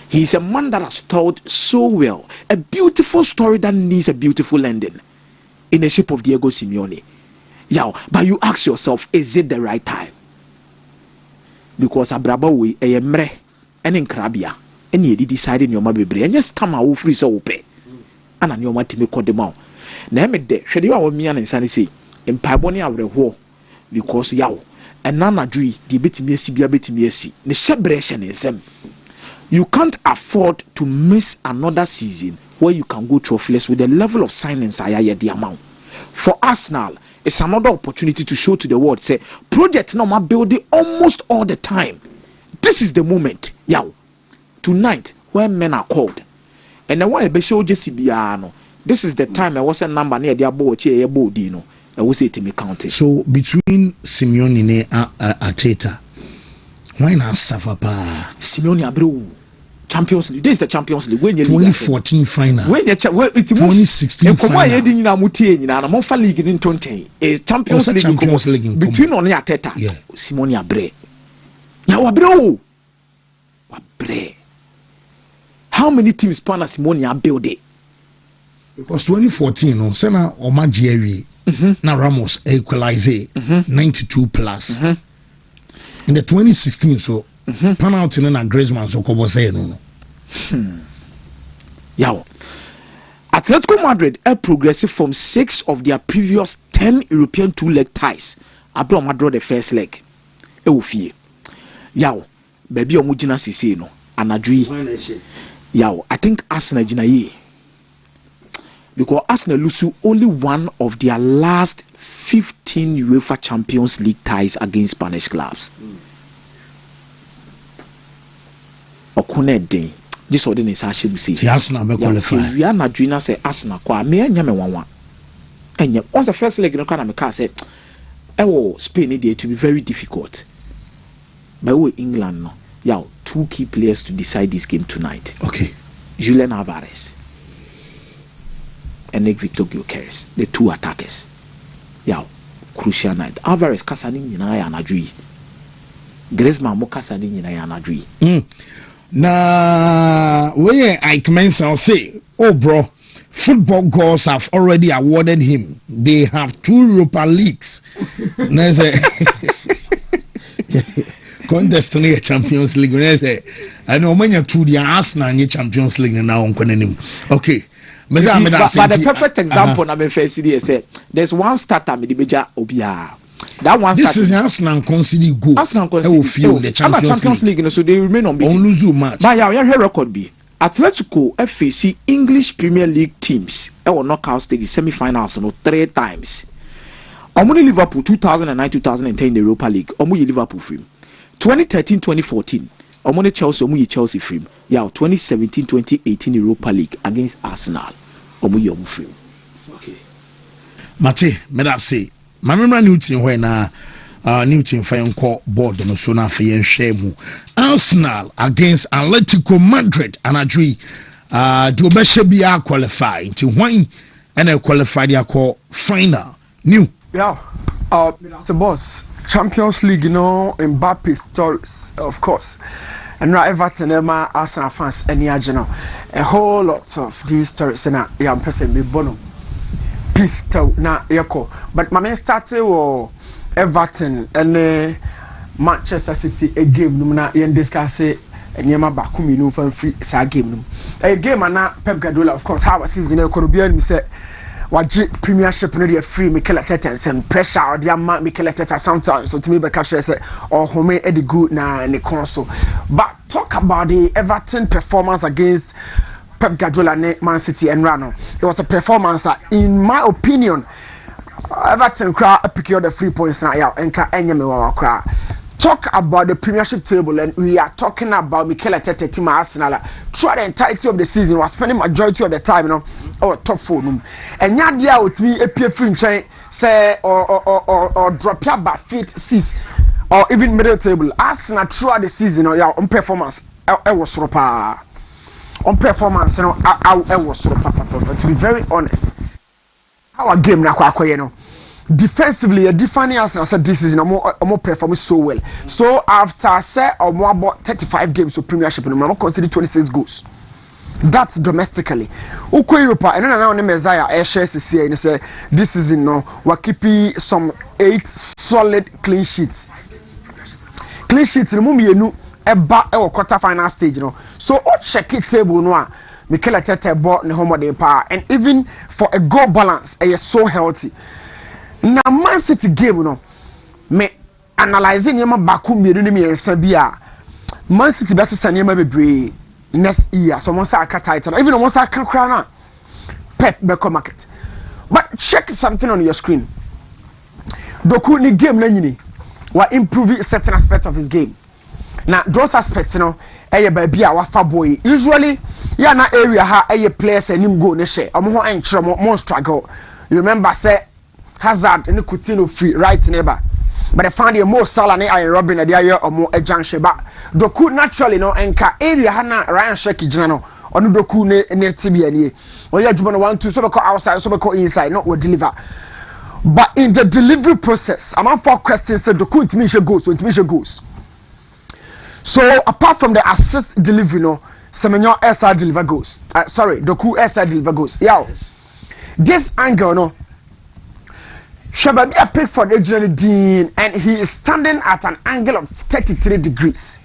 He is a man that has told so well a beautiful story that needs a beautiful ending in the shape of Diego Simeone. Yeah, but you ask yourself, is it the right time? Because abraba we emre ene nkrabia ene yedi decide in your mabebre enye stammer wo free so wo pe ana ne ɔmatimi kɔ de ma wo na ɛmɛ de hwɛ de wa wɔmia ne nsa ne sei mpaebɔ ne awerɛhoɔ because yawo ɛna anadwo yi deɛ bɛtumi asi bia bɛtumi asi ne hyɛ berɛ hyɛ ne nsɛm. You can't afford to miss another season where you can go trophyless with the level of signings I had the amount. For Arsenal, it's another opportunity to show to the world, say, project now my building almost all the time. This is the moment, yow. Tonight, when men are called. And then why be show Jesse Biano. This is the time I was a number near the board, chair bodino. I will say to me counting. So between Simeone and Arteta, why not suffer pa? Simeone Abreu. Champions League. This is the Champions League. When you 2014 final. When you 2016 final. You league in 20. A Champions League between only Arteta. Yeah. Simone Abre. Now Abreu. Abre. How many teams Pana Simone Abre? Because 2014, no, Sena Oma Jerry, na Ramos equalize 92 plus. In the 2016, so penalty na Griezmann so kobo say no. Yaw. Atletico Madrid are progressive from 6 of their previous 10 European 2-leg ties. Abro Madrid the first leg. E wo fie. Yaw. Baby omo gina sisi no. Anadwi. Yaw. I think Arsenal gina ye. Because Arsenal lose only one of their last 15 UEFA Champions League ties against Spanish clubs. Okune day. This order is actually see. Arsenal be qualify. We are not doing say Arsenal kwa me anya me wanwa. Enya once the first leg no kana me ka say Spain dey to be very difficult. But we England no. Yeah, 2 key players to decide this game tonight. Okay. Julian Alvarez and Victor Gyökeres, the 2 attackers. Yeah, crucial night. Alvarez kasani nyina ya anadwi. Griezmann mo kasani nyina ya anadwi. Na where I commence, I'll say, oh bro, football gods have already awarded him. They have 2 Europa Leagues. Contest in Champions League. I know when you're 2 the Arsenal in Champions League now on okay. But the perfect example na me first see say there's one starter me the beja obia. That one this is Arsenal concede goal. Arsenal concede the Champions League so they remain unbeaten. On lose match. But yeah, record be Atletico FAC English Premier League teams will knockout stage semi-finals 3 times. Omuni Liverpool 2009-2010 in the Europa League. Omuni Liverpool frame. 2013-2014. Omuni Chelsea frame. Yeah, 2017-2018 Europa League against Arsenal. Omuni frame. Okay. Mate, me that say. My memory new team when new team fine call board no so na fe share mu Arsenal against Atletico Madrid and agree do be bia qualify into when and qualify their call final new it's a boss Champions League Mbappe stories of course and now Everton Emma Arsenal fans any agenda a whole lot of these stories na young person be bono pistol na yako but my man started with Everton and Manchester City a game no na yen discuss and yema bakumi no fan free sa game no a game na Pep Guardiola of course how season e kono bia ni say waje premiership no dey free Mikel Arteta and pressure or dey ma Mikel Arteta sometimes so to me be catch say or home e dey good na ne console but talk about the Everton performance against Pep Guardiola and Man City and Rano. It was a performance that, in my opinion, Everton pick up the 3 points now. And talk about the Premiership table, and we are talking about Mikel Arteta team Arsenal. Throughout the entirety of the season, was spending majority of the time, top 4. And yet, yeah, with me, a peer free say or drop your back feet 6 or even middle table. Arsenal throughout the season, on performance, I was super. On performance, I was so papa. To be very honest, our game na kwa defensively, a defining Arsenal said this season more performing so well. So after say more about 35 games of Premiership, I'm consider 26 goals. That's domestically. Uko Europa, and then now Messiah air shares and say this season no, we're keeping some 8 solid clean sheets. Clean sheets, remove eba quarter final stage, so check it table no Mikel Arteta bought the home of the power, and even for a goal balance, is so healthy. Now Man City game, me analyzing yama baku mienu and Sabia. Man City best send yama be next year. So once I cut title, even once I can crown Pep Beko market. But check something on your screen. Doku ni game na nyini wa improve certain aspects of his game. Now those aspects, baby a wafa boy. Usually, yeah, na area ha players and him go ne share. Omo ho enchro mo struggle. You remember say Hazard and Coutinho free right neighbor. But I found the most Salah ne Iron Robin and the area or more a junction. But Doku naturally enka area hana Ryan Sheki Jano on Doku ne TBNE. Or you want 1-2 so call outside so call inside not will deliver. But in the delivery process, I'm on 4 questions said Doku intimation goes. So apart from the assist delivery, Semenyo SR deliver goes. Doku SR deliver goes. Yeah. This angle, Shababi a pick for the Adrian Dean, and he is standing at an angle of 33 degrees.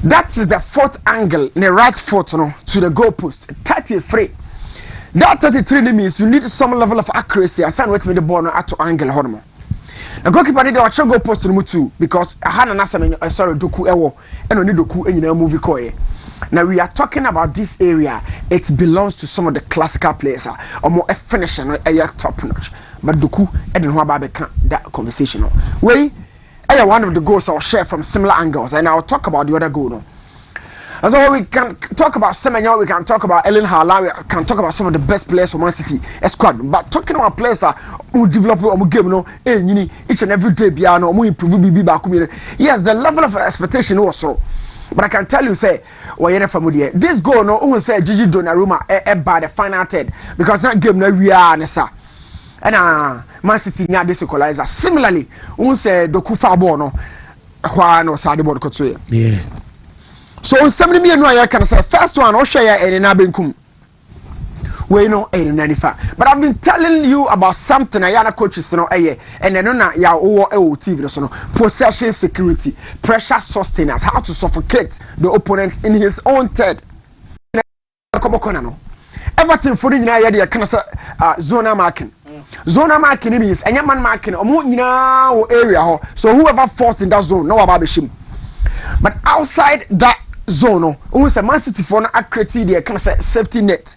That is the 4th angle in the right foot to the goalpost. 33. That 33 means you need some level of accuracy. I said, wait me the ball at angle hormone. The goalkeeper did watch go post number 2 because Hana Nasamen Doku Ewo and only Doku in a movie koe. Now we are talking about this area. It belongs to some of the classical players or more a finisher a top notch. But Doku didn't know about that conversation. One of the goals I'll share from similar angles, and I'll talk about the other goal. And so we can talk about Semenyo, we can talk about Ellen Haaland, we can talk about some of the best players from Man City squad. But talking about players who develop a game, each and every day, who improve back. Yes, the level of expectation also. But I can tell you, say, this goal, who say Gigi Donnarumma by the final third because that game, we are and Man City near this equalizer. Similarly, who say Doku Fabo Juan or Sadibod Kotsue. Yeah. So on 70 million, I can say first one, I'll share in Nabinkum. We know 95. But I've been telling you about something I coaches and then ya TV possession security, pressure sustenance, how to suffocate the opponent in his own third. Everything for the United can say zona marking. Zona marking means any man marking or area. So whoever forced in that zone, no about him. But outside that zone, who say Man City for a criteria can say safety net.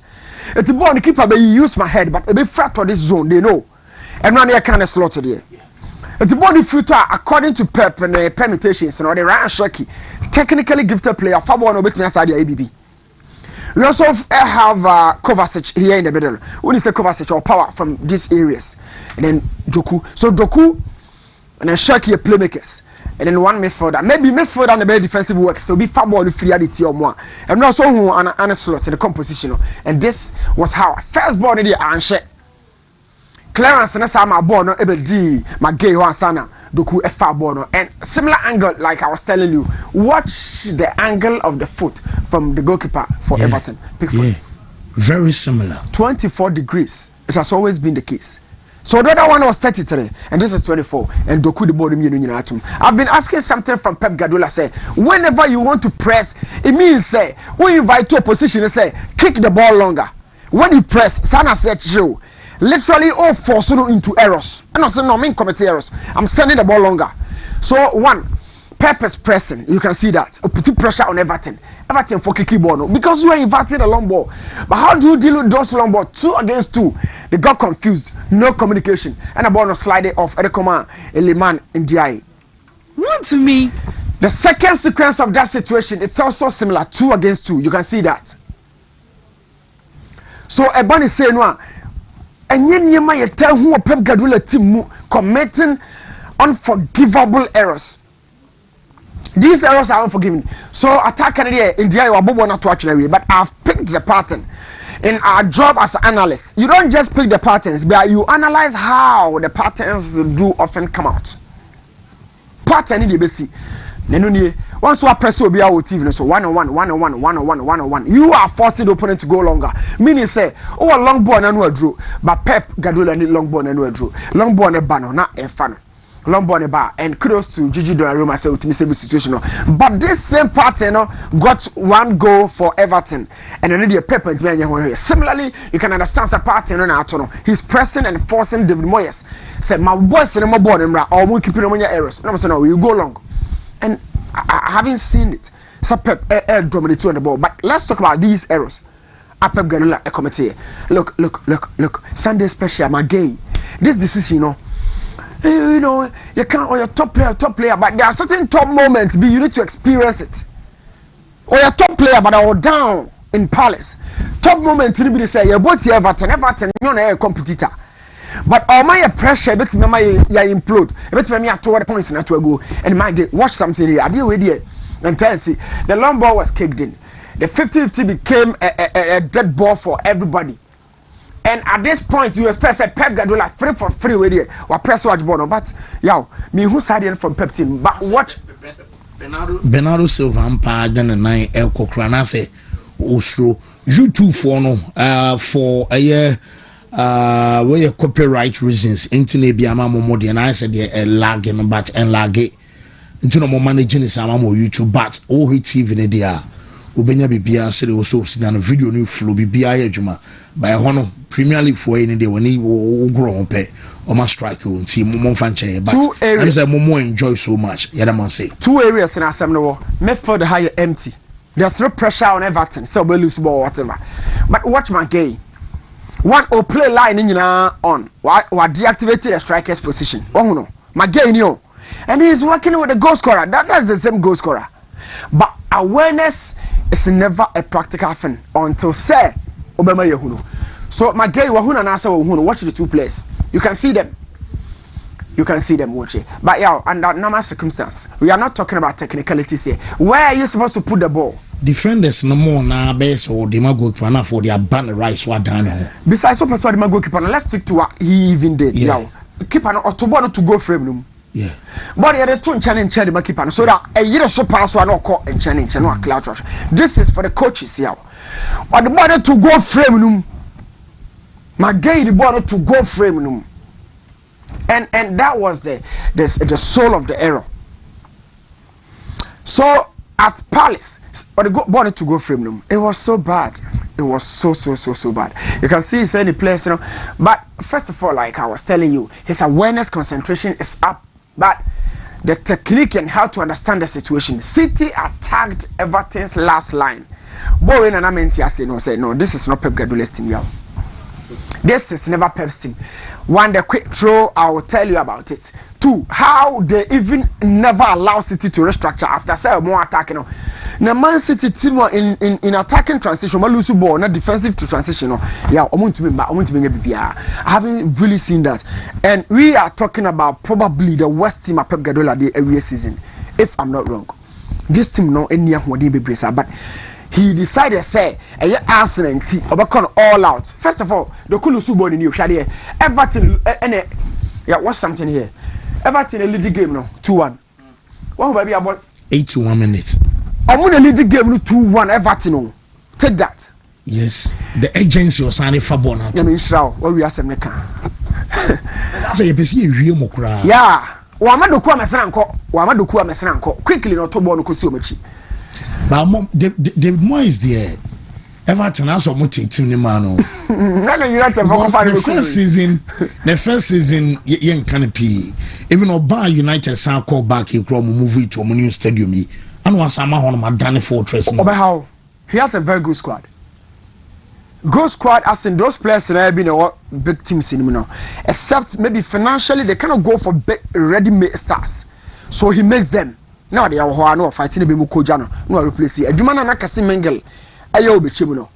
It's a ball the keeper may use my head, but a bit flat for this zone, they know. And run here kind of slotted here. It's a body filter according to Pep and permutations, the Ryan Shaki, technically gifted player, Fabo no betting inside the ABB. We also have Kovacic here in the middle. When you say Kovacic or power from these areas, and then Doku. So Doku and then Shaki playmakers. And then one midfielder, maybe midfielder and the very defensive work. So be far more reality or more. And also who an slot in the composition. And this was how first ball in the answer. Clarence and Sama Bono Ebedi, Magay Wansana, Doku F Bono. And similar angle, like I was telling you, watch the angle of the foot from the goalkeeper for Everton. Yeah. Very similar. 24 degrees. It has always been the case. So the other one was 33, and this is 24, and Doku the body I've been asking something from Pep Guardiola. Say, whenever you want to press, it means say when you invite to a position, say kick the ball longer. When you press, Sana said you literally all force into errors. And I said no, I'm committing errors. I'm sending the ball longer. So one, Pep is pressing. You can see that. Put pressure on Everton. Everton for kicking ball because you are inviting a long ball. But how do you deal with those long ball? 2 against 2. They got confused. No communication. And the ball no sliding off. Edekoma, Eliman, in DI. Wontumi. The second sequence of that situation, it's also similar. 2 against 2. You can see that. So Ebani say no. And you might tell who Pep Guardiola team committing unforgivable errors. These errors are unforgiving. So attack Canada in the eye not to actually, but I've picked the pattern. In our job as an analyst, you don't just pick the patterns, but you analyze how the patterns do often come out. Pattern in the basic. Once you press over your TV, so 1-on-1, you are forcing the opponent to go longer. Meaning say, oh, a long ball and no draw, but Pep Guardiola need long ball and no draw. Long ball and banner, not a fan. long ball bar, and kudos to Gigi Donnarumma say to me save situation. But this same pattern got 1 goal for Everton, and then the Pep and here. Similarly, you can understand the pattern on Atono. He's pressing and forcing David Moyes. Said my boys in my board and or keeping on your errors. No, no, you go long, and I haven't seen it. So Pep dominated on the ball. But let's talk about these errors. Pep Guardiola a committee. Look. Sunday special, my gay. This decision, you know, you can't, or your top player, but there are certain top moments, you need to experience it. Or your top player, but I was down in Palace. Top moment, you say, you're both Everton, you're not a competitor. But all my pressure, bet me implode. Bet me at 2 points in to go. And my day, watch something here. I did with it. And tell see, the long ball was kicked in. The 50-50 became a dead ball for everybody. And at this point, you expect a Pep Guardiola 3 for 3 with it. Or press watch ball. But, me who sided from Pep team. But watch. Bernardo Silva and then 9 El Cocrana say, Ostro, you two for a year, where copyright reasons, internet be a more than I said, a lagging, but and lag it. Into no more managing is a more YouTube, but all hit TV in the Ubenya Bibia said also sit down a video new flow Bibia Juma by Hono Premier League for any day when he will grow up or my strike and see more fancy. But I say more enjoy so much. Yadaman say 2 areas in Assembly midfield higher empty. There's no pressure on Everton, so we lose ball whatever. But watch my game. One or play line in on what deactivated the striker's position. Oh no, my game you. And he's working with the goal scorer. That's the same goal scorer. But awareness is never a practical thing until say Obama Yahuno. So my guy Wahuna and Asa Wahuno, watch the 2 players. You can see them. Watch it. But under normal circumstance, we are not talking about technicalities here. Where are you supposed to put the ball? Defenders no more now base or the goalkeeper for their banner rights what done. Besides, so the goalkeeper, let's stick to what he even did. Yeah. Keeper or to go frame room. Yeah. But the 2 challenge the keeper so that a year so pass one or call and challenge and cloud rush. This is for the coaches here. Or the body to go frame room. My guy the body to go frame room. And that was the soul of the error. So at Palace, or the body to go frame room, it was so bad. It was so bad. You can see it's any place, But first of all, like I was telling you, his awareness concentration is up. But the technique and how to understand the situation. City attacked Everton's last line. Bowen and Amenti say no, this is not Pep Guardiola's team. This is never Pep's team. 1, the quick throw, I will tell you about it. 2, how they even never allow City to restructure after say more attacking. Now Man City team in attacking transition, lose ball, not defensive to transition. I haven't really seen that. And we are talking about probably the worst team at Pep Guardiola every season, if I'm not wrong. This team no any but he decided say Arsenal all out. First of all, the Kulusu born in you Everton what's something here? Everton a lead the game now 2-1. What will be about 81 minutes. I'm gonna lead the game 2-1 Everton. Take that. Yes, the agency was signing for Bona. I mean, what we are saying. So you see real mokra. Yeah. Wamadu kwa mesanko. Quickly no to ball no much. But David Moyes there. Everton also muti team ni mano. The first season yen canopy. Even Oba United san call back he grow move to a new stadium. And was sama on my Danny Fortress. How he has a very good squad. Good squad as in those players that have been big teams in now. Except maybe financially they cannot go for big ready-made stars. So he makes them. Now they are no fighting the Mukojano, no replace it. Jumana Nakasi Mengel, Ayo Bichimuno.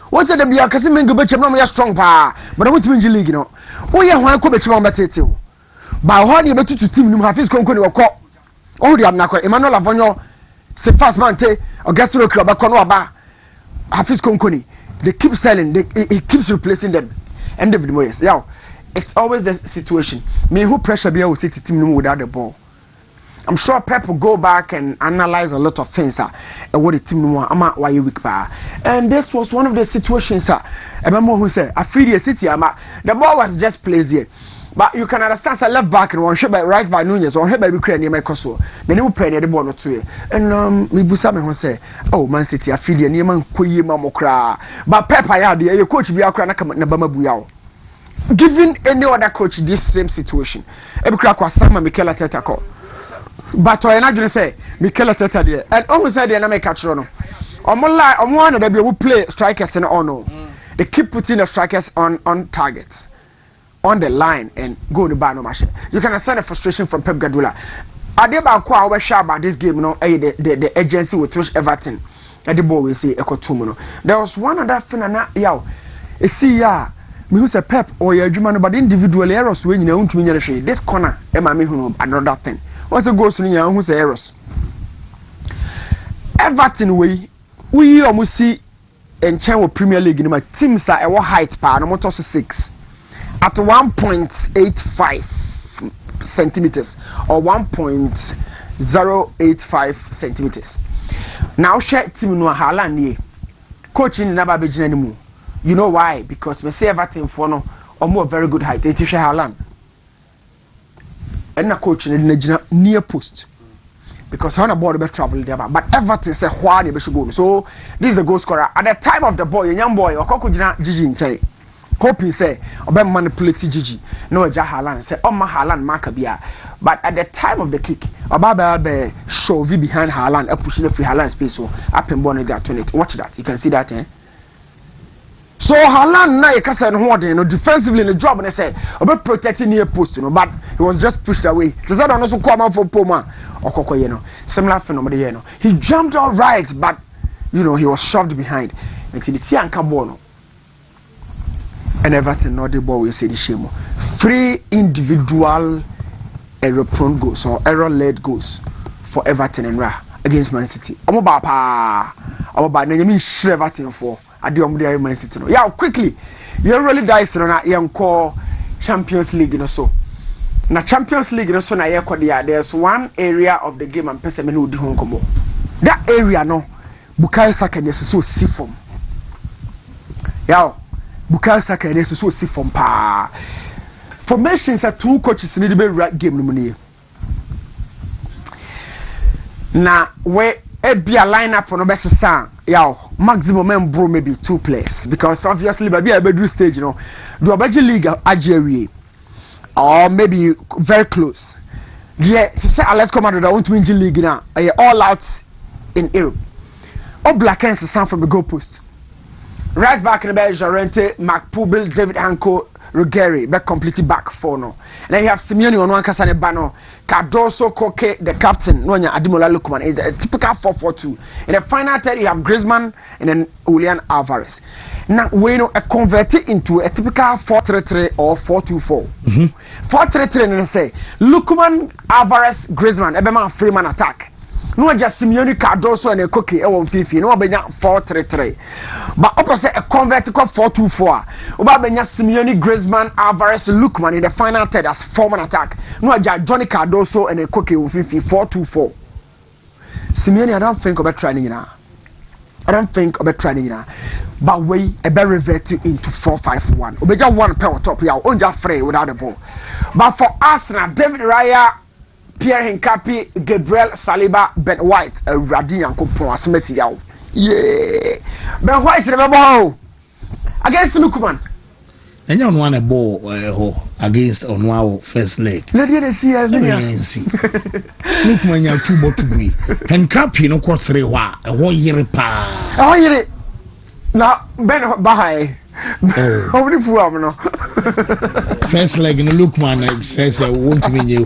What's the Bia Kasi Mengel Bicham, strong power, but I want to win the league, Oh, yeah, one could be Chimam. By how you better to team have his concurrent or call. Oh, the Abnako, Emmanuel Avonio, Sefas Mante, or Gastro Club, Akonoba, Hafiz Conconi. They keep selling, he keeps replacing them. And David Moyes, it's always the situation. Me who pressure be able to see team without the ball. I'm sure Pep will go back and analyze a lot of things and what the team why you weak power. And this was one of the situations I remember who said I feel the City the ball was just placed here. But you can understand say left back and one shot by right by Nunez or head by Ukraine near my coso. The new penny the ball not to and we busa me say, oh Man City I feel the near man kuyi mamokra. But Pep I had your coach be akra na bama buyao. Giving any other coach this same situation. Every crack was Sama Mikel Arteta call. But I not say Mikel Arteta there. And almost said the make catch no. On one of them will play strikers and no. They keep putting the strikers on targets, on the line and go to bar no machine. You can understand the frustration from Pep Guardiola. I did about sure about this game, the agency with which Everton at the ball we say echo 2 minutes. There was one other thing and see me who say Pep or your German but individual errors when you want to mean this corner another thing. Once it goes to you who say errors. Everton we almost see in China Premier League my teams are a height par no 6 at 1.85 centimeters or 1.085 centimeters. Now share team no Haaland coaching never be anymore. You know why? Because me say Everton for no or more very good height. It is Haaland. And na coaching near post. Because how about the travel there, but Everton say why they should go. So this is a goal scorer. At the time of the boy, a young boy, or Kokujina Gigi in Chai. Hoping say, or manipulate Gigi. No, Haaland say, oh, my Haaland Maccabia. But at the time of the kick, Ababa show V behind Haaland, pushing the free Haaland space. So up and born that 20. Watch that. You can see that, eh? So Haaland now you can say no defensively in the job and I say about protecting near post, but he was just pushed away. Just that also come out for Poma or Koko, similar phenomenon, He jumped all right, but he was shoved behind. Until the Tianka Bono and Everton not the ball will say the shame. 3 individual error-prone goals or error-led goals for Everton and Ra against Man City. I'm about Everton for. I do Man City. Yeah, quickly. You really dice on young call Champions League so. Na Champions League so na there's one area of the game and person who do home. That area no Bukayo Saka is so see from. Yeah, Bukayo Saka is so see from pa. Formations are 2 coaches need to be right game no money. Na where a lineup on the best sound. Maximum bro maybe 2 players because obviously by a bedroom stage do a budget league Algeria or maybe very close. Yeah, to say let's come out of the Wontumi league now. All out in Europe. All black hands sound from the goalpost. Right back in the bench, Jorente, Mark Pubel, David Hanko, Ruggieri, back completely back 4 now. And then you have Simeone on one Kasane Bano, Cardoso, Koke, the captain, Nonya Adimola Lukman. It's a typical 4-4-2. In the final third, you have Griezmann and then Julian Alvarez. Now, we convert it into a typical 4-3-3 or 4-2-4. 4-3-3, and they say Lukman, Alvarez, Griezmann, Ebema, Freeman attack. No just Simeone, Cardoso and a Koke, Fifi, no Benya 4-3-3. But opposite a converted 4-2-4. Obabenya Simeone, Griezmann, Alvarez, Lukman in the final third as 4-man attack. No just Johnny Cardoso and a Koke, Fifi 4-2-4. Simeone, I don't think about training now. But we a better revert into 4-5-1. Obeja 1 power top here, onja free without the ball. But for Arsenal, David Raya, Pierre Hincapi, Gabriel Saliba, Ben White, Radin and Kupon as Messi. Yeah, Ben White remember against Lukman. And you want a ball against Onwao first leg. Let you see Lukman ya 2 ball to me. Hincapi no cost 3 wa. A 1 year pa. Oh, yeah. Now Ben Bahai. How many no? First leg no Lukman says won't be new.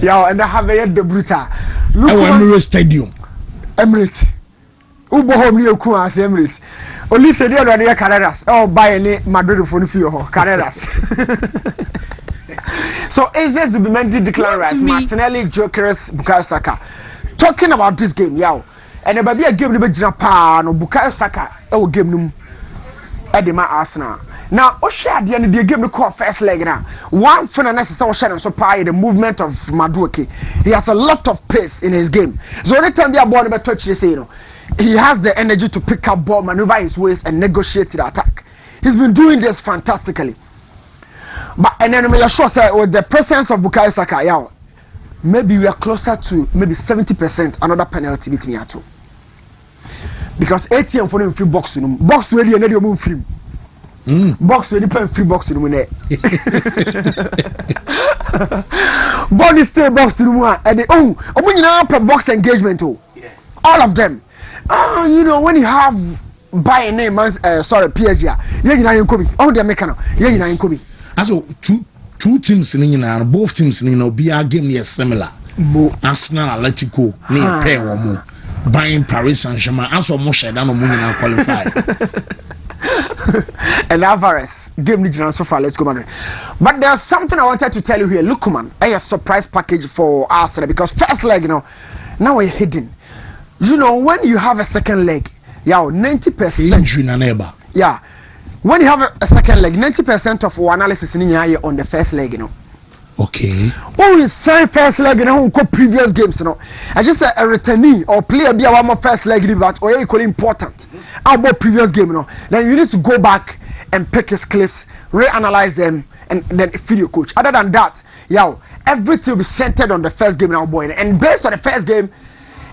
Yeah, and I have a de bruta. Emirates Stadium. Emirates. Ubo home near Kuas Emirates. Only said you are Carreras. Oh, buy any Madrid for the Carreras. So is this to be meant to declare as Martinelli, Jokeres, Bukayo Saka? Talking about this game, yeah. And there be a game with Japan or Bukayo Saka. Oh, game num. Edema Arsenal. Now, Osha the end of the game to call first leg now. One for the necessary shot and supply the movement of Madueke. He has a lot of pace in his game. So every time they are born about touch, he has the energy to pick up ball, maneuver his ways, and negotiate the attack. He's been doing this fantastically. But and then we are sure say with the presence of Bukayo Saka, yeah, maybe we are closer to maybe 70% another penalty between us two. Because ATM for them free box in box ready and you move free. Box ready pen free box in the body stay box in one and they when you know per box engagement all of them. You know when you have buy a name sorry PSG yeah you know you come on the mechanic yeah you know you come. Also two teams in both teams in be a game is similar. Arsenal Atletico near pair or more. Buying Paris Saint-Germain as almost than no money qualify. And Alvarez game regional so far. Let's go, Madrid. But there's something I wanted to tell you here. Look, man, a surprise package for Arsenal because first leg, you know, now we're hidden. You know, when you have a second leg, yeah, 90%. Injury na neighbor. Yeah, when you have a second leg, 90% of our analysis in on the first leg, you know. Okay. Oh, we sign first leg in our previous games, you know. I just say a returnee or player be our first leg that or equally important about previous game, you know. Then you need to go back and pick his clips, reanalyze them, and then feed your coach. Other than that, yeah, everything will be centered on the first game now, boy. And based on the first game,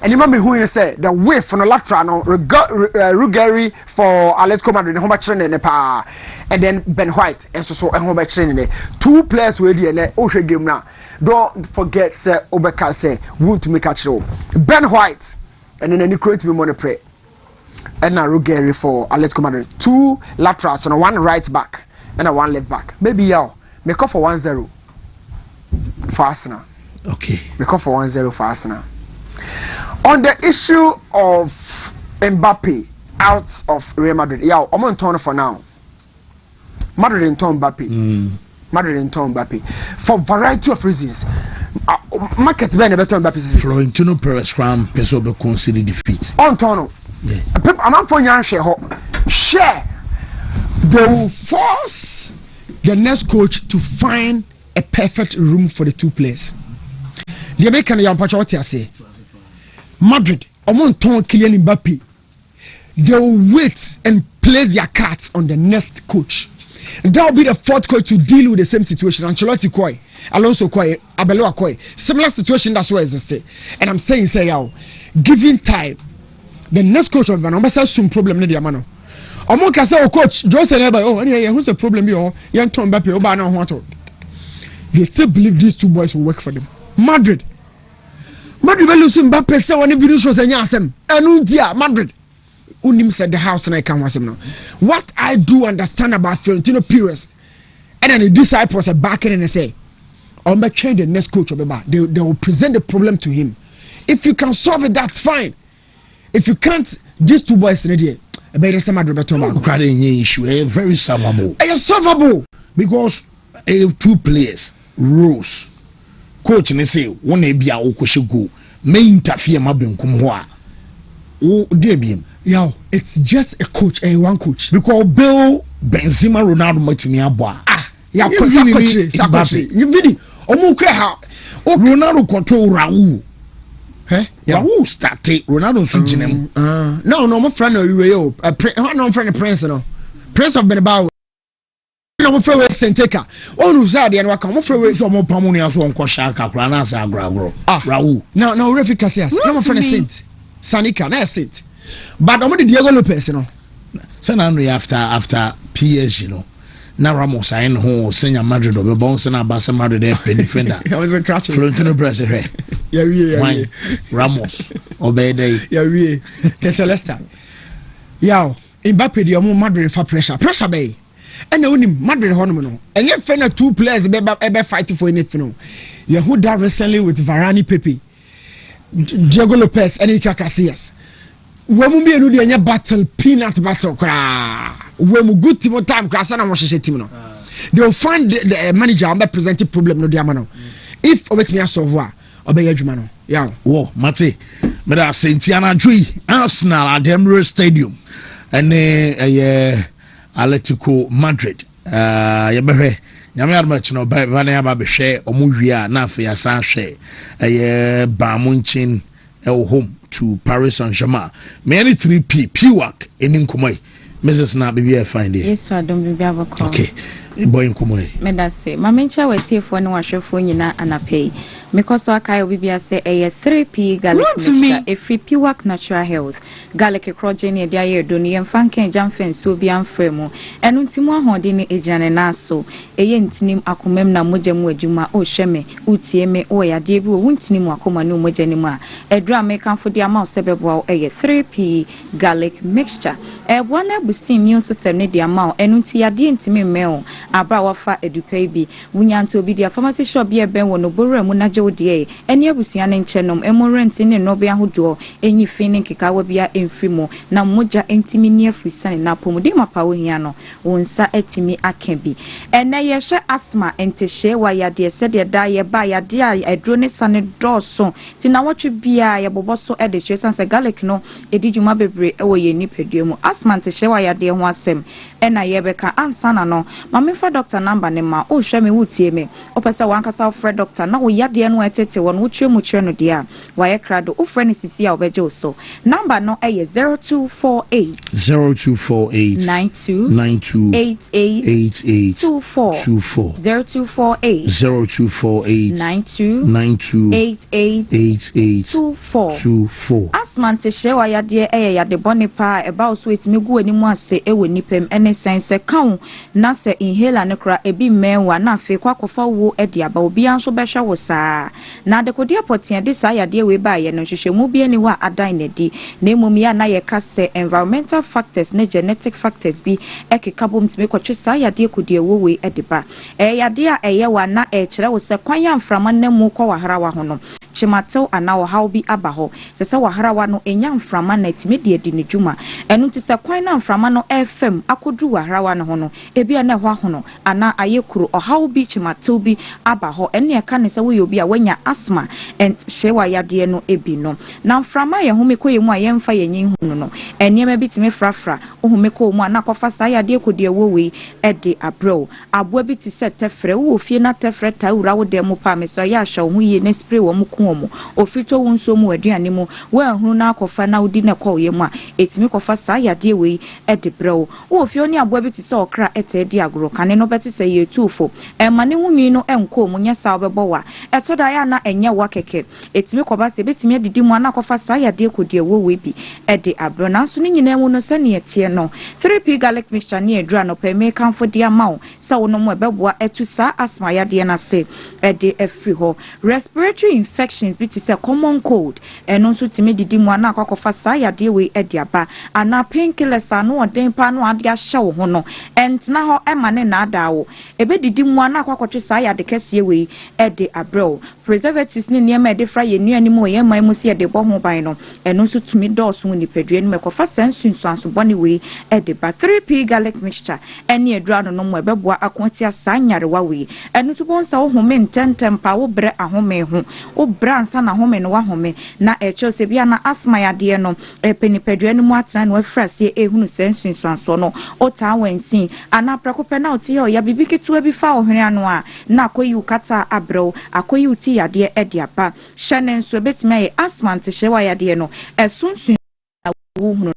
and you remember who you say the way from the lateral now, Ruggeri for Atletico Madrid, and how much training the power, and then Ben White, and so and how much training. Two players were there, and the game now. Don't forget, say Obeka say Wontumi catch roll. Ben White, and then you create me money pray. And now Ruggeri for Atletico Madrid. Two laterals and one right back and a one left back. Maybe y'all make up for 1-0 for Arsenal. Okay. Make up for 1-0 for Arsenal. On the issue of Mbappe out of Real Madrid, yeah, I'm on turn for now. Madrid in turn Mbappe. Madrid in turn Mbappe for variety of reasons. Markets better Mbappe. Florentino Perez Cram Peso be consider defeat. On turn. Yeah. I'm not for you share. They will force the next coach to find a perfect room for the two players. The American young patch what I say. Madrid, among Ton Kylian Mbappe, they will wait and place their cards on the next coach. That will be the fourth coach to deal with the same situation. Ancelotti Koi, Alonso Koi, Abeloa Koi. Similar situation that's why existed. And I'm saying, giving time, the next coach of Van has some problem in the Amano. Among Casa coach, Jose Neba, who's the problem here? Young Tom Mbappe, Obana Huato. They still believe these two boys will work for them. Madrid will lose Mbappe say when Vinicius and Yasem. Anudia Madrid. Unim said the house and I can't watch him now. What I do understand about Florentino Perez, and then the disciples are backing and they say, I'm going to change the next coach of the they will present the problem to him. If you can solve it, that's fine. If you can't, these two boys in the day, I better say Madrid better talk about issue. Very solvable. It's solvable because two players, Rose. Coach ne say one e bia wo kwehye go may interfere mabenkum ho a wo de biem yo it's just a coach one coach because Bill Benzema Ronaldo matimi abo ya coach you vidi omo kra ha Ronaldo control Raul Raul started Ronaldo so ginem no my friend no friend Prince no Prince have been about no friend we Senteka onu za de no aka mo friend we so mo pamuni aso onko shaka kra na sa agragro Raul no refi Casillas no mo friend Saint Sanika na Saint but omo de Diego Lopez no so na no after PSG no na Ramos ayin ho senior Madrid obe bon se na Barca Madrid e pen defender I was a crash Florentino Perez yeah Ramos obe dey yeah Tetelesta yaw Mbappe de omo Madrid fa pressure bay and only Madrid honum no and you find two players be fighting for anything no you who that recently with Varane Pepe Diego Lopez and Iker Casillas when we be enu de anya battle peanut battle kra when we good team time kra sana mo hye team no they will find the manager am present problem no dia ma no if obetimi solve a obey adwuma no yeah wo mate me da Sentiana Dwi Arsenal at Emirates Stadium and Atletico Madrid ya behwe nyame armachi no ba na ya ba behwe omowia na afa ya san hwe ba munchin home to Paris Saint-Germain many 3P Pwak enin komai Mrs. na be find there yes I don't be have a call okay boy nkomo e medase mamencha wetiefo ne wahwefo nyina anapei because akai obibia say 3p garlic mixture every pure natural health garlic crogen e dia ye do ne yemfanken jamfen so bi amfremu enu ntimu ahode ne ejane naso eye ntinim akomam na mojamu adwuma o hweme utie me o yade bi wo ntinim akoma ne mojanim a edra mekanfo dia ma osebebo 3p garlic mixture ebo na boost immune system ne dia ma enu nti yade ntimi me abra wafa edupai bi wunyanto bi dia pharmacy shop bi eben wo no borura mu na odie eni abusua ne nchenom emorent ne no bia hodo enyi fini keka wa bia emfimo na moja entimi ne afrisane na pomode mapawo hia no wonsa etimi akebi ene ye hwe asma entehye wa yade se de da ye ba yade a edro ne sane doso ti na wotwe bia ye boboso ede hwe sanse garlic no edijuma bebre ewo ye nipadua mu asma entehye wa yade ho asem ena ye beka ansana no mamefa doctor number ne ma o hwe me wutie me opesa wankasa ofre doctor na wo yade no etete won wo twemu kire no dia wa ye krado ofre ne sisi a obeje so number no eye 0248 92 88 24 0248 92 88 24 asmante shewa yade eye yade boni pa eba so etimi gu ani mu ase ewo nipem ene sense kan na se inhaler ne kra ebi menwa na afi kwakofa wo ede aba obi anso behwe wo saa na de kodia potia de saa yade we ba ye no hwehwemu bi ani wa adan na di na emom ya na ye ka se environmental factors ne genetic factors bi ekekabom timi kwatwe saa yade kodia wo we ede ba yade a eye wa na kire wo se kwan ya mframa na mu kwa wahara wa ho no chimatew ana wo haw bi aba ho se wahara wa no enya mframa na timi de edi ne dwuma enu ti se kwan na mframa no fm akodu wahara wa no ho no ebi na ho ho no ana ayekuru haw bi chimatew bi aba ho ene e ka ne se wo yobi a wanya asthma and shewa yade no ebi no na mframa ye home koye mu a ye mfa ye nyin hunu no ene ma bi timi frafra ohome ko mu ana kofa sa yade kodie wo we ede abro abo bi ti se tefre wo fie na tefre ta wura wo de mu pa me so ya hwa hu ye na spray wo mu ko mu ofito wo nso mu aduane mu wo ahunu na kofa na odi na ko ye mu a etimi kofa sa yade we ede bro wo fie oni abo bi ti se okra ete di agro kane no beti se ye tuufo mane hunwi no enko mu nya sa obebo wa eto da ya na enye wa keke etimi koba se betimi adidi mu ana kofa sa yade kodie wo we bi ede abro na so ni nyina mu no se ne etie no 3p garlic mixture ne edra no pe me kanfo dia mawo sa wo no mu ebeboa etu sa asthma yade na se ede afri ho respiratory infections bi ti se common cold eno so timi didi mu ana kofa sa yade we ede aba ana painkillers anu oden pa no ade ahye wo ho no entna ho emane na adawo ebe didi mu ana kwakotwe sa yade kese we ede abro preservatives ne niam ede fra ye nuani mu ye man mu se ede bo ho ban no eno so tumi dɔɔso ni pedue ne mekofa sansunsu anso bone we ede ba 3p garlic mixture ene edura no mo ebeboa akonti asanyarewa we eno so bonsa wo home ntentem pa wo bre ahome ho wo bra ansa na home no wa home na eche se bia na asma yade no epeni pedue ne mu atena no afrase ehunu sansunsu anso no o ta wansin ana prakope na oti ya bibi ketua bi fa ohwene ano a na akoyi ukata abro akoyi uti yade ede apa hwene nso betime asma ntehyewa yade no esunsun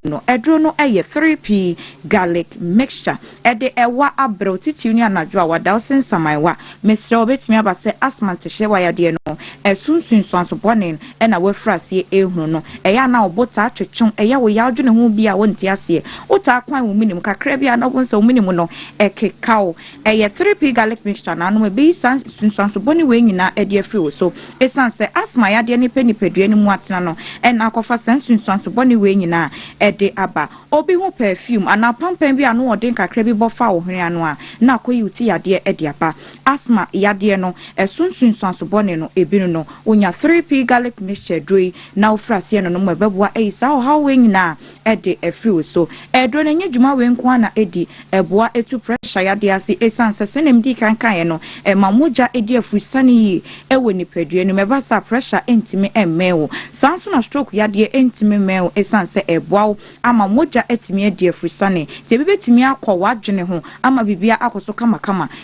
no edro no 3p garlic mixture ede ewa abro titiuni anadwo wada osen samaiwa mesre obetimi abase asma ntehyewa yade no esunsun so bonen na wafrase ehunu no eya na obota atwetwon eya wo yadwo ne ho bi a wonti ase ota kwan wo minim kakra bi na wonsa wo minim no ekekao 3p garlic mixture na no be sunsun so bonen we nyina ede afri wo so esanse asma yade ne penipedua ne mu atena no na akofa sunsun so bonen we nyina ede aba obi ho perfume ana pampan bi anu odin kakra bi bofa wo hwene anu a na akoyi uti yade ede aba asma yade no esunsun so bone no ebinu no onya 3p garlic mixture droi na ofrase no no mebeboa eisa how we nyina ede efri so edro na nyedwuma we nko na edi eboa etu pressure yade ase esanse senem di kankan no mamoja edi afrisane yi ewo nipadua no meba sa pressure entimi emmewo sanso na stroke yade entimi mewo esanse ɛboawo ama mogya atumi adi afurusane te bibetumi akɔ wadwene ho ama bibia akoso kama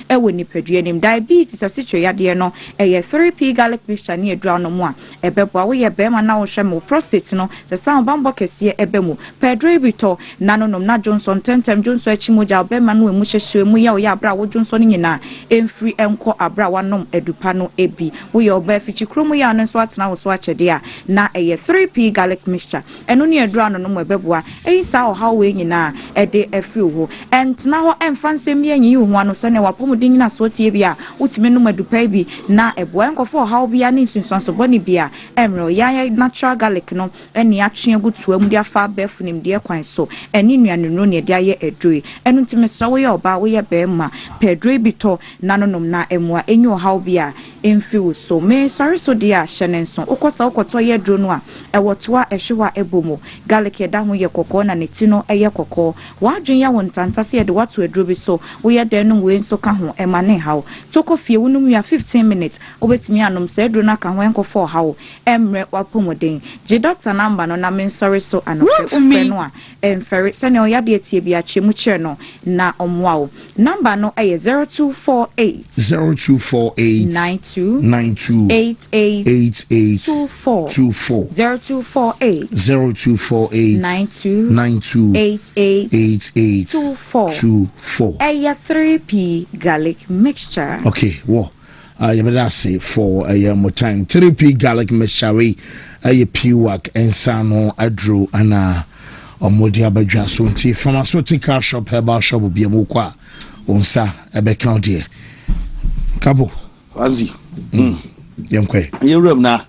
ɛwɔ nipadua nim diabetes asitwe yade no ɛyɛ 3p garlic mixture ne adura no mu a ɛbɛboa wo yɛ bɛma na wo hwɛ mo prostate no sɛ san bambɔ kɛseɛ ɛbɛ mu pedro bito nanonom na johnson tentem johnson achi mogya bɛma no emu hyehye mu yɛ wo yɛ abra wo johnson nyina emfiri enko abra wanom edupa no ebi wo yɛ oba fichi kromu yɛ ano so atena wo so akyɛde a na ɛyɛ 3p garlic mixture ɛno ne adura no mo ɛbɛboa ɛyi saa ɔhaw we nyina ɛde afiri wo ɛntena hɔ ɛmfa nsɛm yɛ nyi ho ano sɛ ne wapɔmuden nyina so tie bi a wotime no madupa bi na ɛboa nkɔfo ɔhaw bia ne nsunsuanso bɔne bia ɛmrɛ yɛ natural garlic no ɛne atwe agutua mu de afa bɛfo nim de kwan so ɛne nuane no ne de ayɛ adroe ɛno ntime sɛ wo yɛ ɔba wo yɛ bɛma pedro bi to nanonom na ɛmoa enyi ɔhaw bia emfi wo so me sɔre so de a hyɛ ne nso wokɔsa wokɔtɔ yɛ dro no a ɛwɔ toa ɛhwewa ɛbomo garlic ɛda ho yɛ kɔkɔɔ na ne ti no ɛyɛ kɔkɔɔ wadwen yɛ wo ntantase yɛde wato aduro bi so woyɛ dɛn no we nso ka ho ɛma ne haw tokɔ fie wo no mu 15 minutes wobɛtumi anom sɛ aduro no ka ho ɛnkɔfɔ haw ɛmrɛ wapɔmɔden gye doctor number no na me nsɔre so anɔpɛ wofrɛ no a ɛmfɛre sɛnea ɔyɛ de atie bi akyɛ mu kyerɛ no na ɔmmoa wo number no ɛyɛ 0248 92 88 24 0248 92 88 24 ɛyɛ 3p garlic mixture. Okay, well, you better say for a more time 3p garlic mixture a piwak and sano adro and omodia badwa so nti pharmaceutical shop herbal shop bi amokwa onsa ebe count here kabo azi yemkwe yewrem na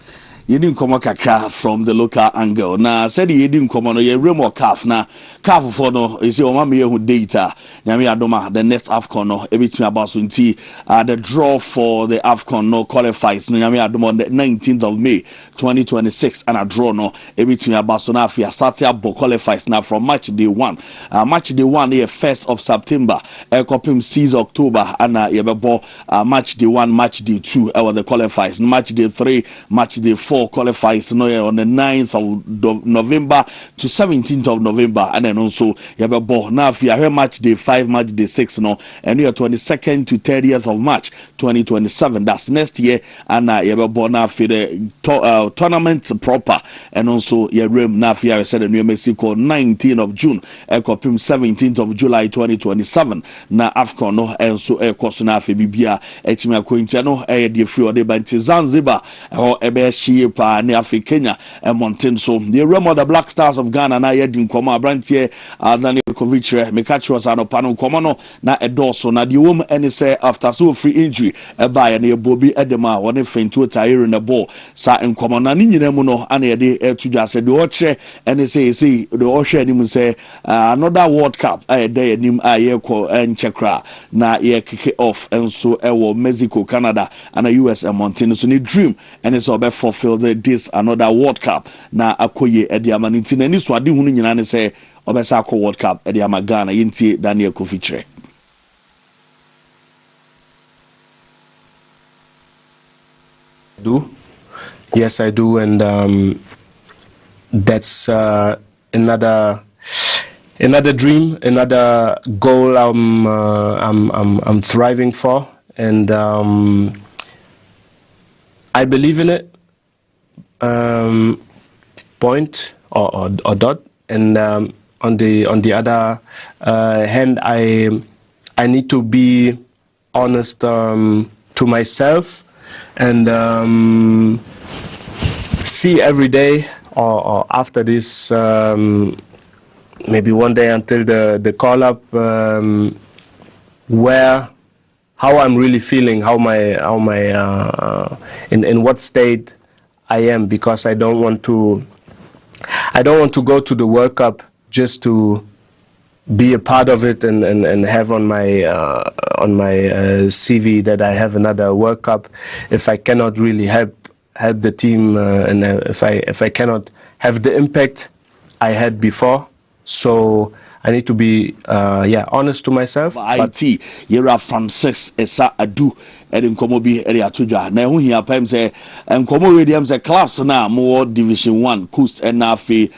yedi nkomo kakra from the local angle na said yedi nkomo no yewrem o calf na calf for no you see o ma me hu data nyame adoma the next AFCON no ebitimi abaso nti the draw for the AFCON no qualifies no nyame adoma on the 19th of May 2026 and a draw no ebitimi abaso na afia start abo qualifies now from match day 1 match day 1 the 1st of September kopim 6 October and yebebo match day 1 match day 2 the qualifies match day 3 match day 4 qualifies no on the 9th of November to 17th of November and then also yebebo na afia match day 5 match day 6 no and your 22nd to 30th of March 2027 that's next year and yebebo na afia the tournament proper and also yewrem na afia said the New Mexico 19th of June ekopim 17th of July 2027 na AFCON no enso ekoso na afia bibia etimi akointia no de free or de banti Zanzibar or ebe shie pa ne Africa Kenya mountain so the realm of the Black Stars of Ghana na yedi nkomo abrantie Daniel Kovic me catch was an opano nkomo no na edoso na the woman any say after so free injury eba ya na bobi edema woni fento tire in the ball sa nkomo na ni nyina mu no ana yede etudwa se de oche any say de ohwe ani mu say another World Cup dey anim ayeko enchekra na ye kick off enso ewo Mexico Canada and a US mountain so ni dream and so be fulfill this another World Cup na akoye ediama nti na ni so ade hunu nyina ne say obesa akọ World Cup ediama Ghana yintie Daniel Kofichre. Yes, I do, and that's another dream, another goal I'm thriving for, and I believe in it. Point or dot, and on the other hand, I need to be honest to myself and see every day or after this maybe one day until the call up how I'm really feeling, how my in what state I am, because I don't want to go to the World Cup just to be a part of it and have on my CV that I have another World Cup if I cannot really help the team and if I cannot have the impact I had before. So I need to be honest to myself. IT Yera Francis Esa Adu Edin Komobi area Tuja. Na hu hia pem say Nkomo Radium say clubs na more Division 1 Coast and Nafi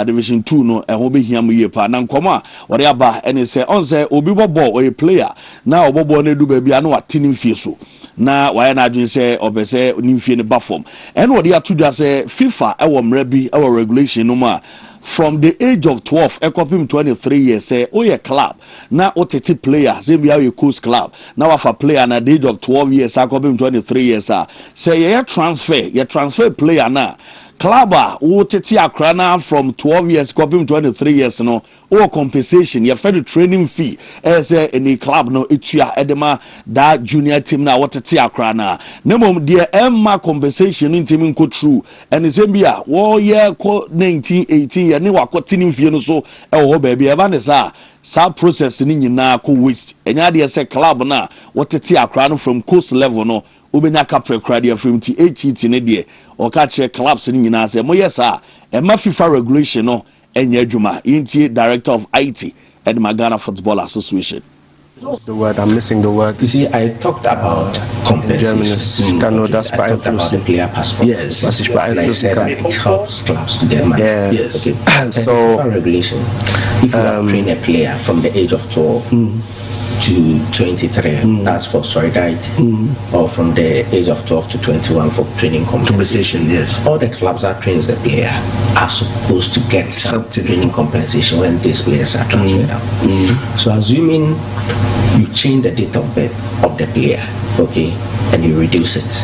Division 2 no ho be hia mu ye pa na Nkomo a wore aba ene say on say obi bobo or a player na obobo na du ba bia na watini mfie so na why na adwin say obese nimfie ne ba form ene wore atuja say FIFA e wo mra bi e wo regulation no ma from the age of 12 ekopim 23 years say oh yeah club na otete player say be a coast club now afa player na the age of 12 years ekopim 23 years say yeah transfer player na club otete akra na from 12 years ekopim 23 years no or compensation your federal training fee as any club no etua edema that junior team na otete akra na nemom de emma compensation in team ko true and say bia wo year ko 1918 ye ne wakotini fie no so e wo ba bia eba ne sa process ni nyina ko waste enya de say club na otete akra no from coast level no obenya capre crowd from THT ne de o ka che clubs ni nyina say mo yes emma FIFA regulation no Enya Juma, Inti, Director of IT at the Ghana Football Association. The word I'm missing the word. You see, I talked about compensation. Das beeinflussen. Player passport. Yes. And I said that it helps clubs to get money. Yeah. Yes. Okay. So regulation. If you have trained a player from the age of 12 to 23, that's for solidarity, or from the age of 12 to 21 for training compensation. Yes. All the clubs that trains the player are supposed to get some training compensation when these players are transferred out. So assuming you change the date of birth of the player, okay, and you reduce it.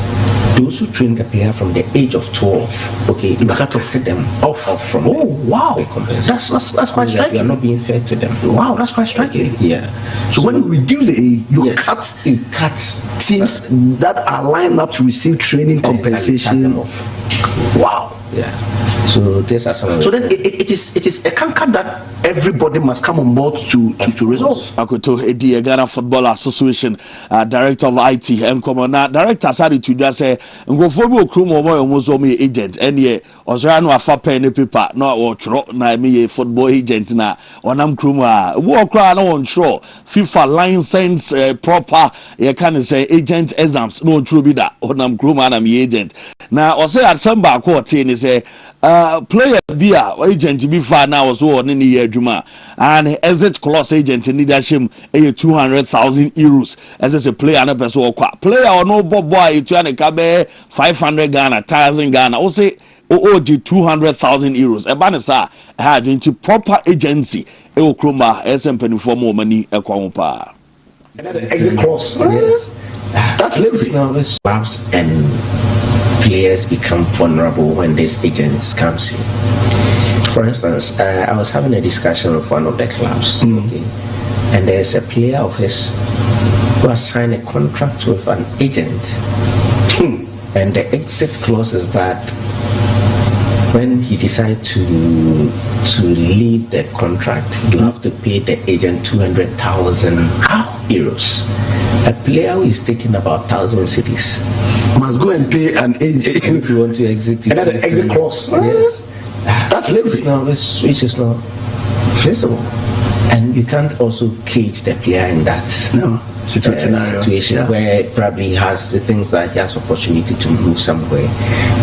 Those who train the player from the age of 12, okay, you got to set them off from the compensation. That's quite striking. You are not being fair to them. Wow, that's quite striking. Okay, yeah. So when you reduce the age, you cut teams that are lined up to receive training compensation. Them off. Wow. Yeah. So these are some. So then it is a canker that everybody must come on board to resolve. Akoto Edi Ghana Football Association Director of IT Nkomona Director Sari to just say ngofo bi okrum omo yomozo me agent ene osra no afa pen ne paper no o tro na me football agent na onam krum a wo okra na won tro FIFA license proper you can say agent exams no tro bi da onam krum na me agent na o say December ko te ni say player bia agent bi fa na was wo ne ye adwuma and exit clause agent need ashim 200,000 euros as a player na person okwa player or no boy etu an ka be 500 Ghana 1000 Ghana o say o di 200,000 euros e ba ne sa had into proper agency e okroma SMP for more money e kwa pa exit clause. Yes. That's slavery. Now clubs and players become vulnerable when these agents come in. For instance, I was having a discussion with one of the clubs, okay, and there's a player of his who has signed a contract with an agent, and the exit clause is that when he decides to leave the contract, you have to pay the agent 200,000 euros. A player who is taking about 1,000 cities must go and pay an agent if you want to exit. Another exit clause. Yes. That's slavery. Which is not feasible. And you can't also cage the player in that situation where probably he has the things that he has opportunity to move somewhere,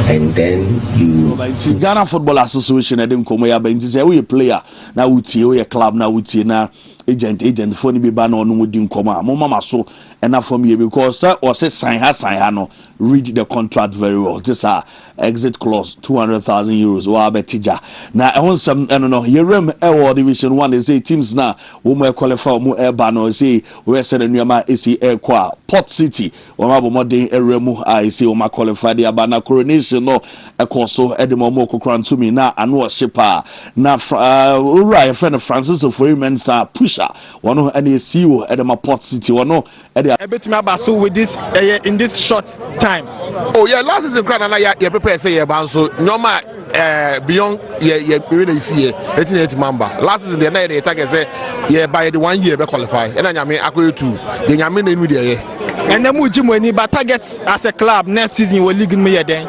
and then you. Ghana Football Association, I didn't come here, but say we a player now, we a club now, we now agent for be ban on within comma. Mama so enough for me because or say sign no read the contract very well. This exit clause 200,000 euros or betija. Now I want some I don't know you remember Division 1 they say teams now who may qualify more air ban or say we said new ma AC air qua Port City or more than eremu I see o ma qualify the abana coronation no a course edemo mo Wontumi na anu shipa na ura friend Francis of Women's pusher one and a CEO edema Port City one Ebetumi abaso with this in this short time. Oh yeah, last season crowd na ya prepare say ya ban so normal beyond we dey see here 1880 member. Last season the na dey target say yeah by the 1 year be qualify. And nyame akoye 2. The nyame na nu dey here. And then muji money but target as a club next season we league me then.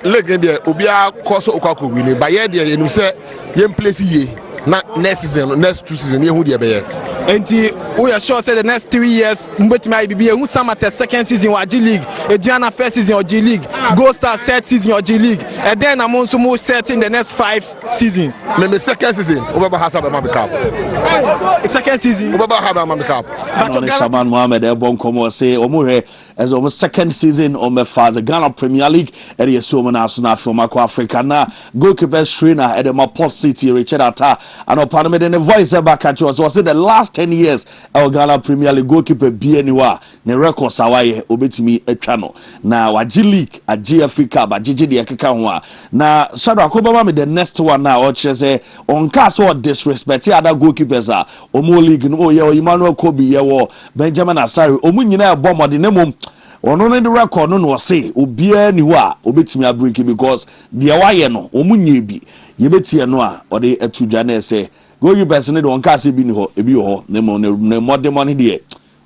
League there obi a course okwa ko win. But here there you say yem place here. na next season next 2 seasons ye hu de be ye Enti we are sure say the next 3 years mbetimi IBB who some at the second season or G League, Adriana first season or G League, Gold Stars third season or G League, and then I'm also more set in the next 5 seasons. Me second season over Hassan Mambi Cup. Second season over Mambi Cup. But Shaban Mohamed Ebon Komo say Omuhe as almost second season on my father Ghana Premier League and the Sumo National from Africa na goalkeeper trainer at the Port City Richard Atta and upon me the voice back at you so say the last 10 years our Ghana Premier League goalkeeper be anywhere ne record sawaye obetimi etwa na waji league aji Africa ba jiji de ekeka ho na shadow akobama me the next one na o kire say on cast or disrespect other goalkeepers a omo league no ye Emmanuel Kobe ye wo Benjamin Asare omu nyina ebo mode ne mom ono ne the record no say obia ni ho a obetimi abreak because de waye no omu nya bi ye betie no a ode atudwa na say goalkeepers ne de on cast bi ni ho ebi ho ne mo ne mode money de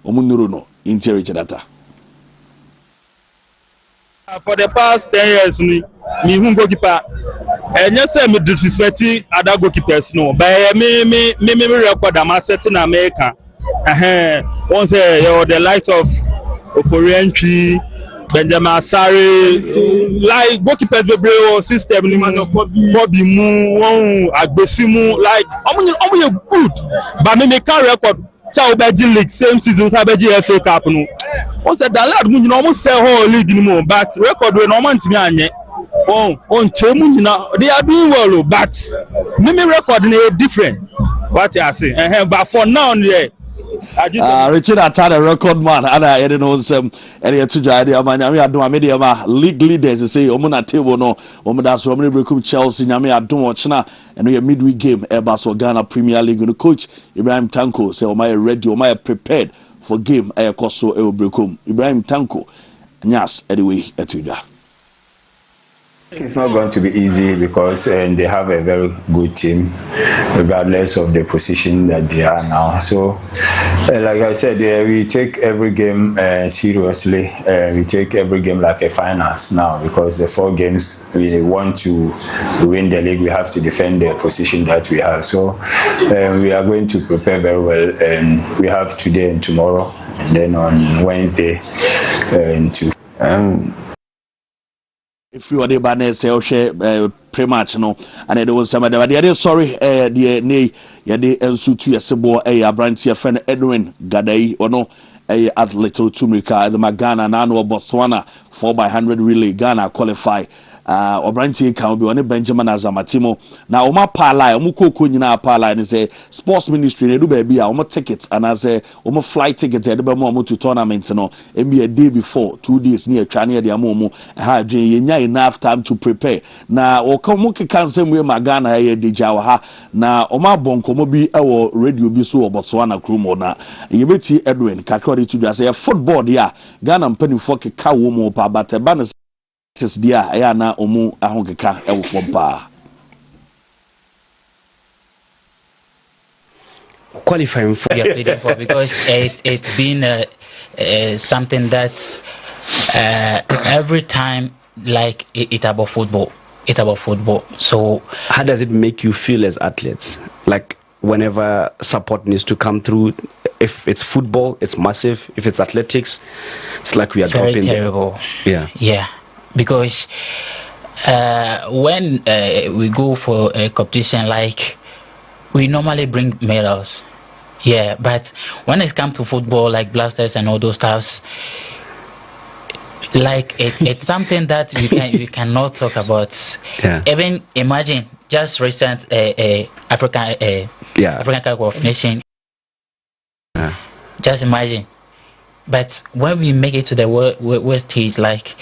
omu nuru no interior data. For the past 10 years, me who goalkeeper, and yes, me disrespecting other goalkeepers. No, but me record am set in America. Once the likes of Oforientry, Benjamin Asare, like goalkeepers be system ni Kobe Mu, Agbesimu, like I'm good, but me can record. So Belgian league same season so Belgian FA Cup no. On said that lad you almost say whole league ni mo but record we no man timi anye. On chemu nyina they are doing well but me record na different. What you say? But for now there Richard Atta the record man and I don't know some area to jade amanya me adom media ma league leaders say omo na table no omo da so omo brekum Chelsea nyame adom ochna and we midweek game eba so Ghana Premier League no coach Ibrahim Tanko say omo ready omo prepared for game koso e brekum Ibrahim Tanko nyas anyway etudwa. It's not going to be easy because they have a very good team, regardless of the position that they are now. So, like I said, we take every game seriously. We take every game like a finals now because the 4 games we want to win the league. We have to defend the position that we have. So, we are going to prepare very well. And we have today and tomorrow, and then on Wednesday if you are the banner say share pre-match no and there was some they sorry the ne ya de ensu tu yesebo abrantie friend Edwin Gadai ono athlete Tumrika the Magana na no Botswana 4x100 relay Ghana qualify obrantie can be on Benjamin Azamatimo na oma pala omo koko nyina pala ni say sports ministry ne do ba bia omo tickets and as omo flight tickets e de ba mo to tournament no e be a day before 2 days near atwa ne de amomo ha dwen yenya enough time to prepare na o komo keka nsem we Magana ye deja wa ha na omo abonkomo bi e wo radio bi so Botswana krumo na ye beti Edwin kakori to just say football dia Ghana mpanifo keka wo mo pa bateba no dia aya na omu ahokeka e wo fom pa qualifying for your pleading for because it's been something that's every time like it's about football. It's about football. So how does it make you feel as athletes? Like whenever support needs to come through, if it's football, it's massive. If it's athletics, it's like we are very dropping terrible. Yeah. Because when we go for a competition, like we normally bring medals, but when it comes to football, like blasters and all those stuffs, like it's something that we cannot talk about. Even imagine just recent African Cup of Nations. Just imagine. But when we make it to the world stage, like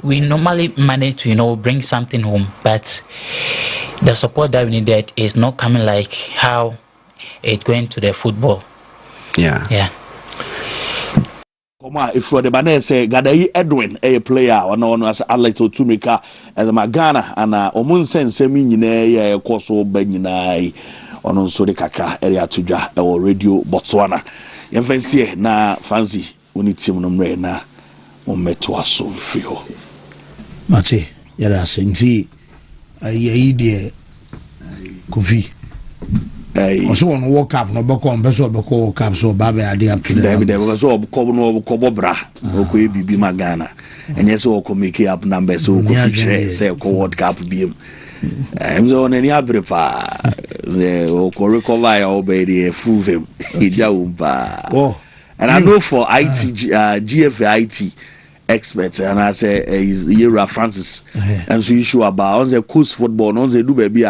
we normally manage to bring something home, but the support that we needed is not coming like how it's going to the football. Koma if for the banner say Gadai Edwin a player ono as athlete Tumrika as Magana and omunsense mi nyina ya ekoso ba nyinai ono nso de kakra area tudwa e radio Botswana yemfansie na fancy woni team no mre na ometo aso free ho mate yara senzi ayi de Kofi also on World Cup no boko on beso boko World Cup so babe ade up to there because so ko no ko bobra ko e bibi magana enye so ko make up numbers so ko feature say ko World Cup biem I'm so on any abrepa the ko recover your baby full him oh and I know for IT GFIT experts and I say Yera Francis and so issue about on the coast football on the do baby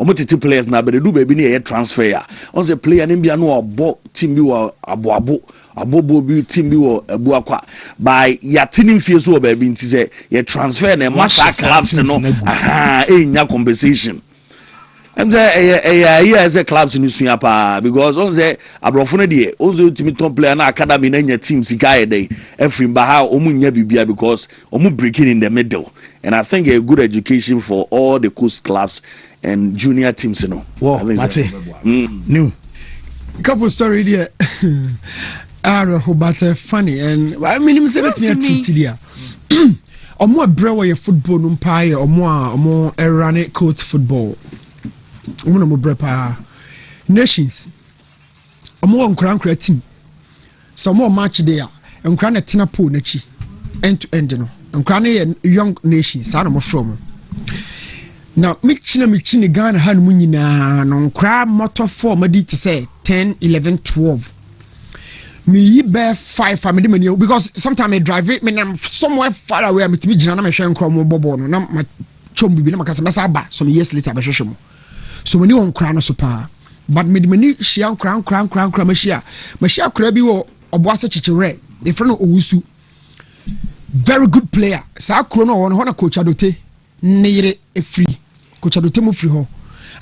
omotiti players na be do baby na transfer ya on the player na bia no abo team bi wo abobo bi team bi wo abu akwa by yatini fie so baby nti say ye transfer na master clubs no enya compensation and there as a clubs in Suya pa because on the abrofo no de on the ultimate top player na academy na nya team sika e dey every baha omunya bibia because omu breaking in the middle and I think a good education for all the coast clubs and junior teams, you know. Wow, Mate. New. Couple story there. But funny and I mean, say that me a treat there. Or more brewer football umpire or more run court football. One more brepa nations. Or more on crown team. Some more match there and crown a tina pool nechi end to end, you know. And crown a young nation, son of from. Now, Michina Ghana had munina non crab motor for Madrid to say 10, 11, 12. Me bear 5 family money because sometimes I drive it, I'm somewhere far away. I'm to be Jana Machine Crom Bobo, no, my chum be no Casabasaba, some years later, Basham. So many on crown of super. But made many shian crown, Machia. Machia Crabby or Bossa Chichare, the friend of Owusu. Very good player. Sa Chrono on Hona Coach Adote, near a free. Coach Adotemo free ho.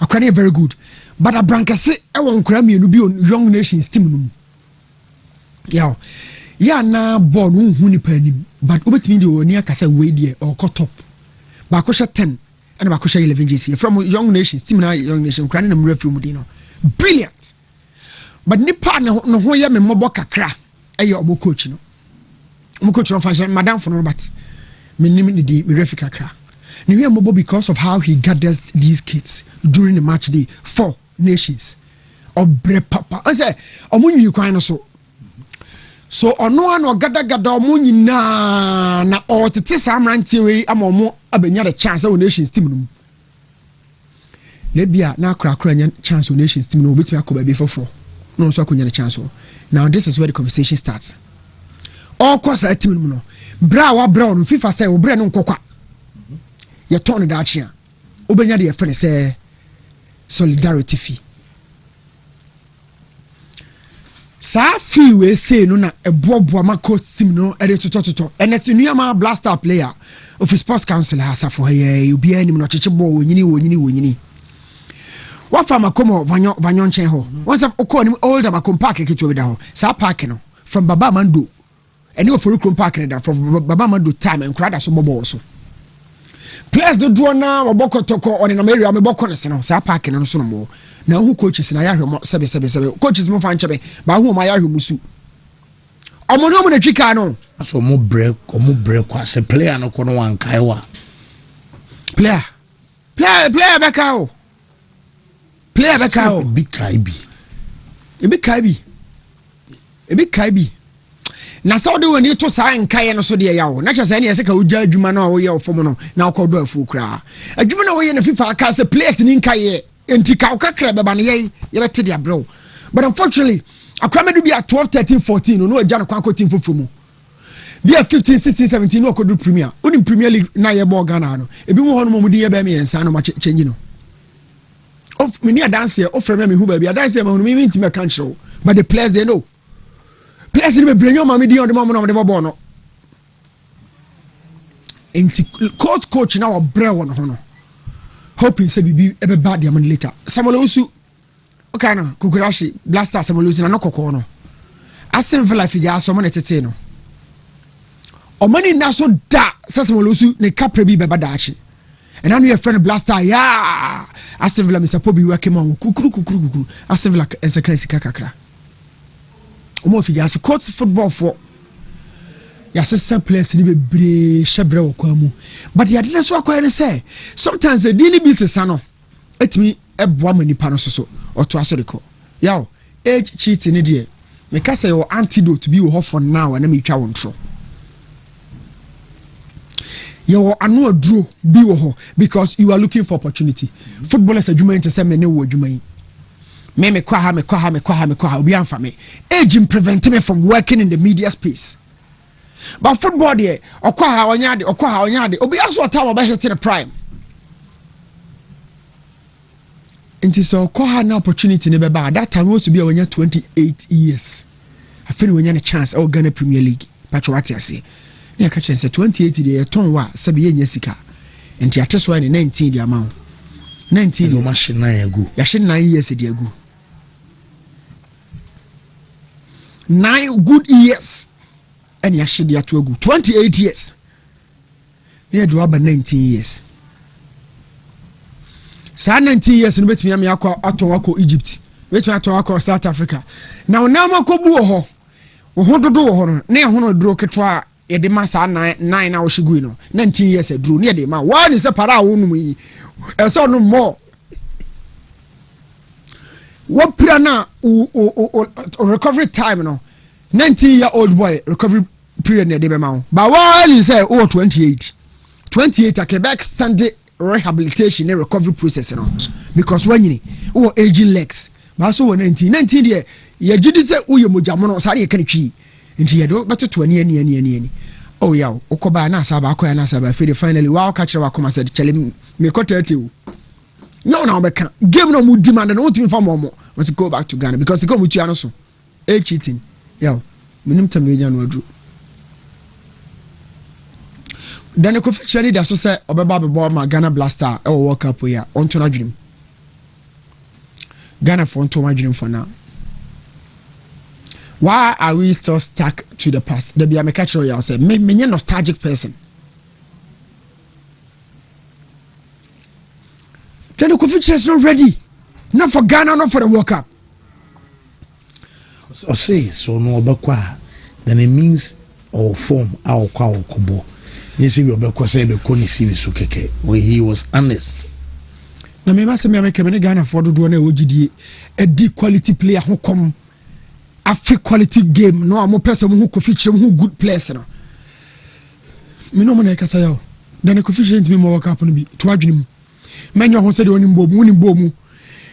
Akrani very good. But a brankase e won kra me no bi on young nations team no. Ya na ball no hu ni panim. But obetimi de oni akasa we die or cut top. Ba ko 10 and ba ko 11 JC from young nations team na young nation kra na mra film di no. Brilliant. But nipa no ho ye me mobo kakra e ye omo coach no. Omo coach no function madam for no but me nim ni di me refi kakra. Because of how he gathers these kids during the match day for nations or bre papa I say omunyi you kind so ono ano gada omunyi na or tete samrantie we amomo abenya the chance of nations team no lebia na akra nya chance of nations team no obetimi akoba be for no so akonya the chance. Now this is where the conversation starts. All course a team no bra wa bra no FIFA say obre no nkokwa you turn that here. Obenya de friend say solidarity fee. Sa fee we say no na ebobo ma coach team no e de toto. And as new ma blaster player of sports council has for here you be any no cheche ball wonyini. What farm akomo vanyon chen ho. Once up okọ ni older ma park ke to be da ho. Sa park no from Baba Mando. And you for Rukun Park from Baba Mando time and crowd so bobo also. Players do draw now or boko toko on in America me boko no sa park no so no mo na who coaches na ya hwemo sebe coaches mo fan chebe ba who ma ya hwemu su omo no mo na twika no so mo break kwa se player no ko no wan kai wa player beka o big kai bi na so de woni to sa nkae no so de yawo na kyese na yese ka ugya adwuma na wo ye ofom no na akodo afu kra adwuma na wo ye na FIFA aka se place ni nkae enti ka okakra beba na ye bete de abro but unfortunately akramedu bi a 12 13 14 no agya no kwa team fofumu bi a 15 16 17 no akodo premier uni premier league na ye bo Ghana no ebi mo hono mo di ye ba me yensa no ma change no of me ni dance offer me hu ba bi dance me hono me intimate country but the players they know. Players in the brain, your mommy, the moment of the bono. Coach now a brew on honor. Hoping say be ever bad yaman later. Samolusu, okay, no, Kukurashi, blaster, Samolusu, and no cocono. I send for life, ya someone at Teteno. Or money naso da, Samolusu, ne capre be babadachi. And I'm your friend blaster, ya. I send for Mr. Poby working on Kukuru. I send like as a case kakakra. As a coach football for yes, some players in the brave shabre kwamu. But you didn't so quite say sometimes the daily business, etimi eboa mani pa no so oto aso de ko yaw age cheating ne de me ka say your antidote bi wo for now na me twa won tro your anu aduro bi wo because you are looking for opportunity footballers adwuma ente say me ne wo adwuma yi me kwa ha obi amfa me age prevent me from working in the media space but football there okwa ha onyade obi aso tawo be hit the prime nti so okwa ha na opportunity ne be ba that time was to be when 28 years I feel when you a chance or Ghana Premier League patcho what say na ka chance 28 dey ton wa sabe ye nya sika nti ateso na 19 dey amount 19 no machine na ago ya she 9 years dey ago 9 good years and ya she dey ago 28 years na do about 19 years sa 19 years no betimi am yakọ aton akọ Egypt betimi aton akọ South Africa na onam akọbu ho ho dodo ho no na ho no duro ketwa e de ma sa 9 na wo shigui no 19 years duro ne de ma wa ni se para wo num yi e so no mo what pira na recovery time no 19-year-old boy recovery period ne de be ma ba wa ni se o 28 a Quebec Sunday rehabilitation and recovery process no because when you o aging legs but so 19 there ye gidi say o ye mojamono sare ye kan twi nti ye do beto to ani oh yeah okoba na asaba akoya na asaba fe finally wa ka kire wa koma said chele me kotete o no na obeka game no mu demand no timi fa mo must go back to Ghana because go mu tua no so e cheating yeah minim tameja no adu then the coffee cherry that so say obeba bebo ma Ghana Blaster e World Cup ya onto na dwunim Ghana for onto ma dwunim for now. Why are we still stuck to the past? The be a catch you say me nostalgic person. Then the coffee cherry is not ready. Not for Ghana, not for the World Cup. So say so no obekwa then it means our form our kwa okobo. Yes, he was honest. Na me must say me Ghana for do na ogidi a deep quality player who come a quality game no am person who could feature who good players no. Me no man kasa yaw. Then the coefficient me World Cup no bi to adwenem. Man you say the onim bomu.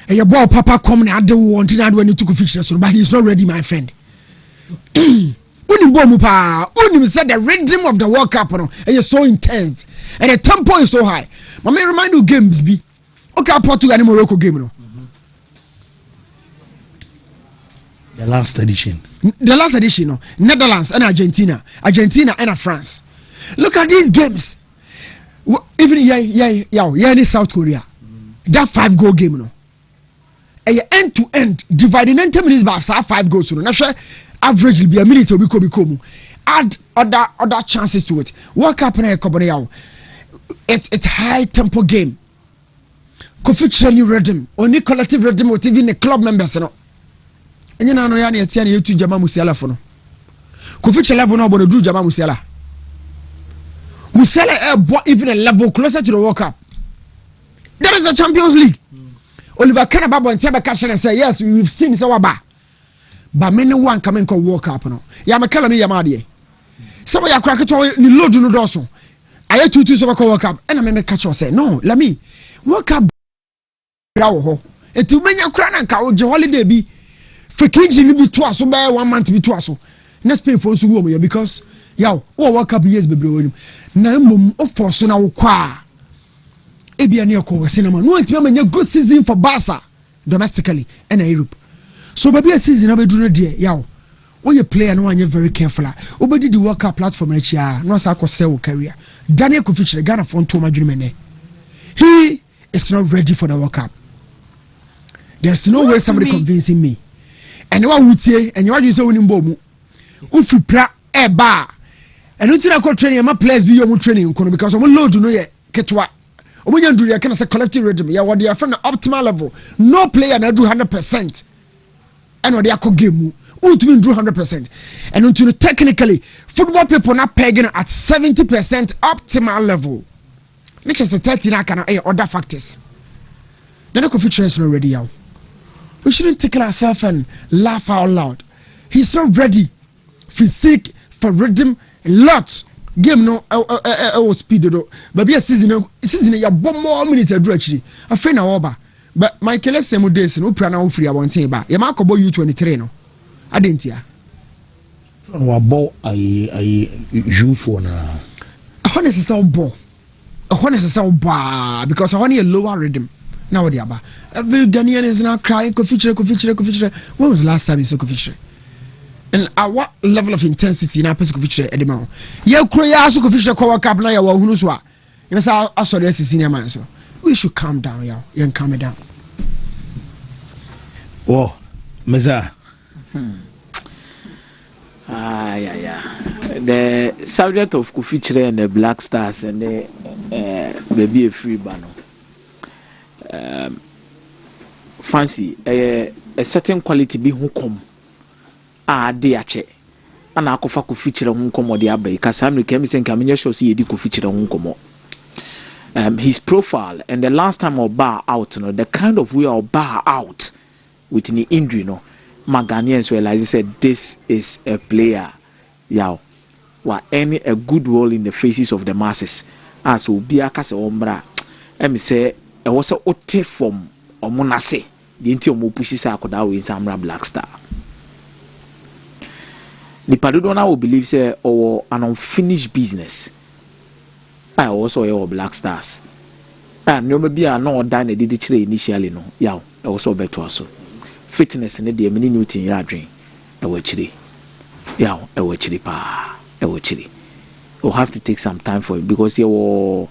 E your ball papa come na ade wo nti na ade wani to coefficient so but he is not ready my friend. Unim said the rhythm of the World Cup is so intense and the tempo is so high. But me remind you games be okay Portugal and Morocco game no. The last edition no Netherlands and Argentina and France. Look at these games. Even in South Korea. That 5-goal game no. End to end dividing 90 minutes by 5 goals no. Na average will be a minute will be add other chances to it. World Cup na it's high tempo game. Coefficient rhythm only collective rhythm with even the club members no. And you know ya na etia na yetu Jama Musiala for no. Coefficient level no do Jama Musiala. Musiala even a level closer to the World Cup. That is the Champions League. Oliver Kenababo and Tiaba Kashan and say yes we've seen Sawaba. But many one coming called World Cup no. Ya makala me yamade. Some ya crack to ni load no doso. Aye tutu so call World Cup. And I me catch say no, let me. World Cup rawo ho. Etu menya kra na nka oje holiday bi. Fekiji ni bi to aso be 1 month bi to aso. Next pay for so wo mo because yaw World Cup years bebre wonim. Na mom of force na wo kwa. Ebia ne ko cinema. No antima menya good season for Barca domestically and Europe. So baby a season abedu no de yaw when you player no anya very careful obedi the World Cup platform na chia no asa akosel career Daniel Kofichire Ghana for nto madwene he is not ready for the World Cup. There's no way somebody convincing me and what wutie and you say woni mbo mu ufi pra e ba and until I training my players be your training kono because I'm load no ye ketwa omunya nduru ya kana say collective rhythm ya what they are from the optimal level no player na do 100% and what they are game ultimately drew 100% and until technically football people not pegging at 70% optimal level which is a 30 na kana other factors Then Kofi Chere is not ready out. We shouldn't tickle ourselves and laugh out loud. He's not ready. Physique for rhythm, lots. Game no speed do. But be a season ya bomb more minutes a actually. I feel now over. But Michael Semu days no plan now free I want say ba. Ya ma kobo U23 no. I didn't ya. No ball I you for na. A honest is ball. A honest is ball because I want a lower rhythm. Now what aba. Every Ghanaian is now crying Kofi Chere. When was the last time you saw Kofi Chere? And at what level of intensity na person Kofi Chere edema? Ye kure ya so Kofi Chere kwa cup na ya wa hunu so a. You say asori senior man so. We should calm down ya. You calm it down. Oh, Meza. The subject of Kofi Chere and the Black Stars and the baby a free banner. Fancy a certain quality be who come. Dear che. And I could feature on come or the abbey, because I'm saying Camino show see a feature on come. His profile and the last time I'll bar out, you know, the kind of way I'll bar out with any injury, you know, my Ghanaians realize said this is a player, yow, what any a good role in the faces of the masses. As will be a case ombra. Me say I was a ote from Omonase, the intio pushes akoda in Samra Black Star. The Padudona will believe say or an unfinished business. I also have Black Stars. And no maybe I know dine did it initially no. Yaw, I also bet also. Fitness in the mini Newton yardring. A witchery. Yaw, a witchery pa. A witchery. We'll have to take some time for it because your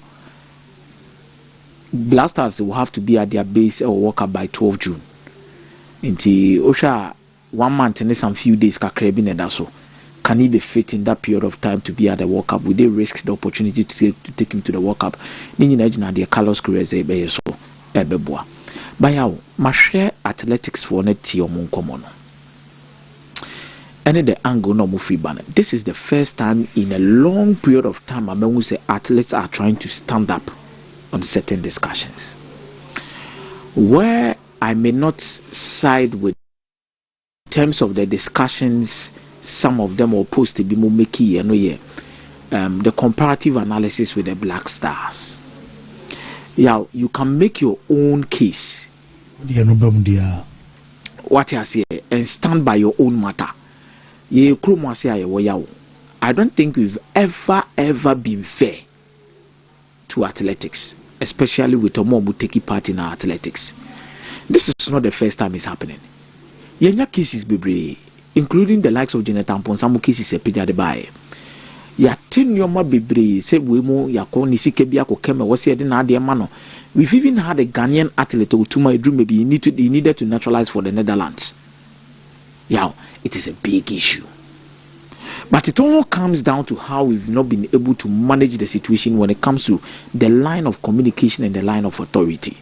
Black Stars will have to be at their base or walk up by 12 June. Inti Osha 1 month and some few days ka crabin and so. Can he be fit in that period of time to be at the World Cup? Would they risk the opportunity to take him to the World Cup? Nini na the Carlos Cruz be so ebeboa. Bayawo, ma share athletics for net ti omo nkomo no. Any the angle no mo free banner. This is the first time in a long period of time I say athletes are trying to stand up on certain discussions. Where I may not side with in terms of the discussions. Some of them are supposed to be more making the comparative analysis with the Black Stars. Yeah, you can make your own case. What you say and stand by your own matter. I don't think we've ever been fair to athletics, especially with Omo taking part in our athletics. This is not the first time it's happening. Yenya cases be including the likes of Jonathan Ponsamu cases a pija de bae. Ya tenyoma bebre se wemo ya ko nisike bia ko kema wose de na de mano. We've even had a Ghanaian athlete Utuma Idru maybe he needed to naturalize for the Netherlands. Yeah, it is a big issue. But it all comes down to how we've not been able to manage the situation when it comes to the line of communication and the line of authority.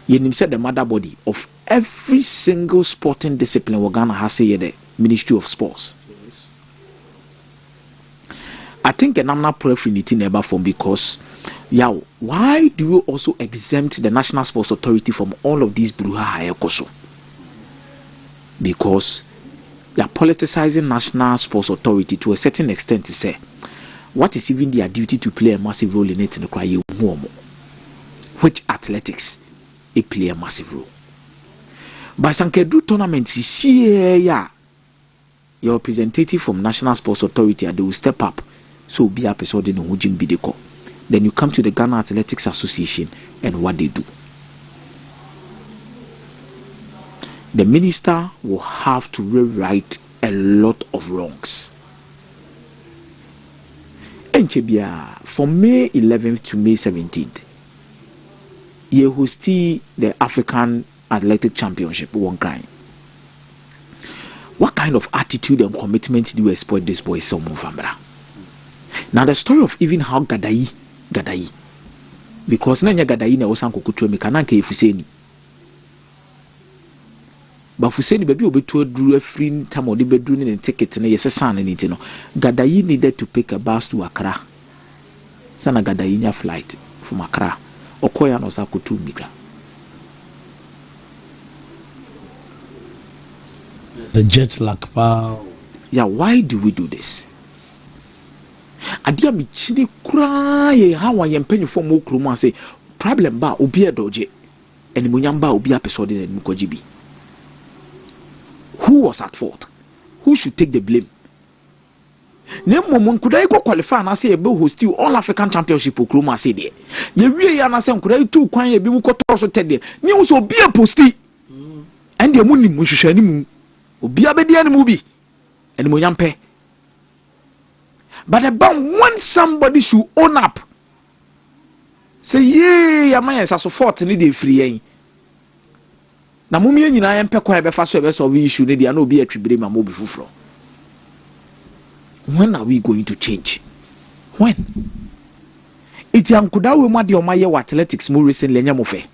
You said the mother body of every single sporting discipline we're Ghana has say the Ministry of Sports. I think a number preference never form because why do you also exempt the National Sports Authority from all of these brouhaha koso? Because they are politicizing National Sports Authority to a certain extent to say what is even their duty to play a massive role in it in the cry which athletics it play a massive role. By Sankedu tournaments, you see your representative from National Sports Authority, they will step up. So be a episode in Ujim Bideko. Then you come to the Ghana Athletics Association and what they do. The minister will have to rewrite a lot of wrongs. From May 11th to May 17th, you host the African Athletic Championship one kind. What kind of attitude and commitment do you expect this boy so Mufambra? Now the story of even how Gadai because Nanya Gadai na wasanko kutuwe mikananke Fuseni. But Fuseni baby obi to drew a free time or the bedroom and ticket and yes son and it no. Gadai needed to pick a bus to Accra. Sana Gadai flight from Accra. Okoya no sa kutu migra. The jet lag power. Yeah, why do we do this? Adia mi chini kura ye how I am penny for more kruma say problem ba obi a doje and munyamba obi a episode in mukojibi. Who was at fault? Who should take the blame? Nemo could I go qualify and I say a bill who still all African Championship kruma say there. Ye really and I say could I too quiet be also tell there. News will be a postie and the moon mushani obi a bedi and movie and munyampe. But about when somebody should own up, say, yeah, your man is so fort need a free. Na mummy and I am pequo be fast service of issue, need no be a tribute my mobile floor. When are we going to change? When? It's young Kuda we mad your my athletics more recently, Yamofe.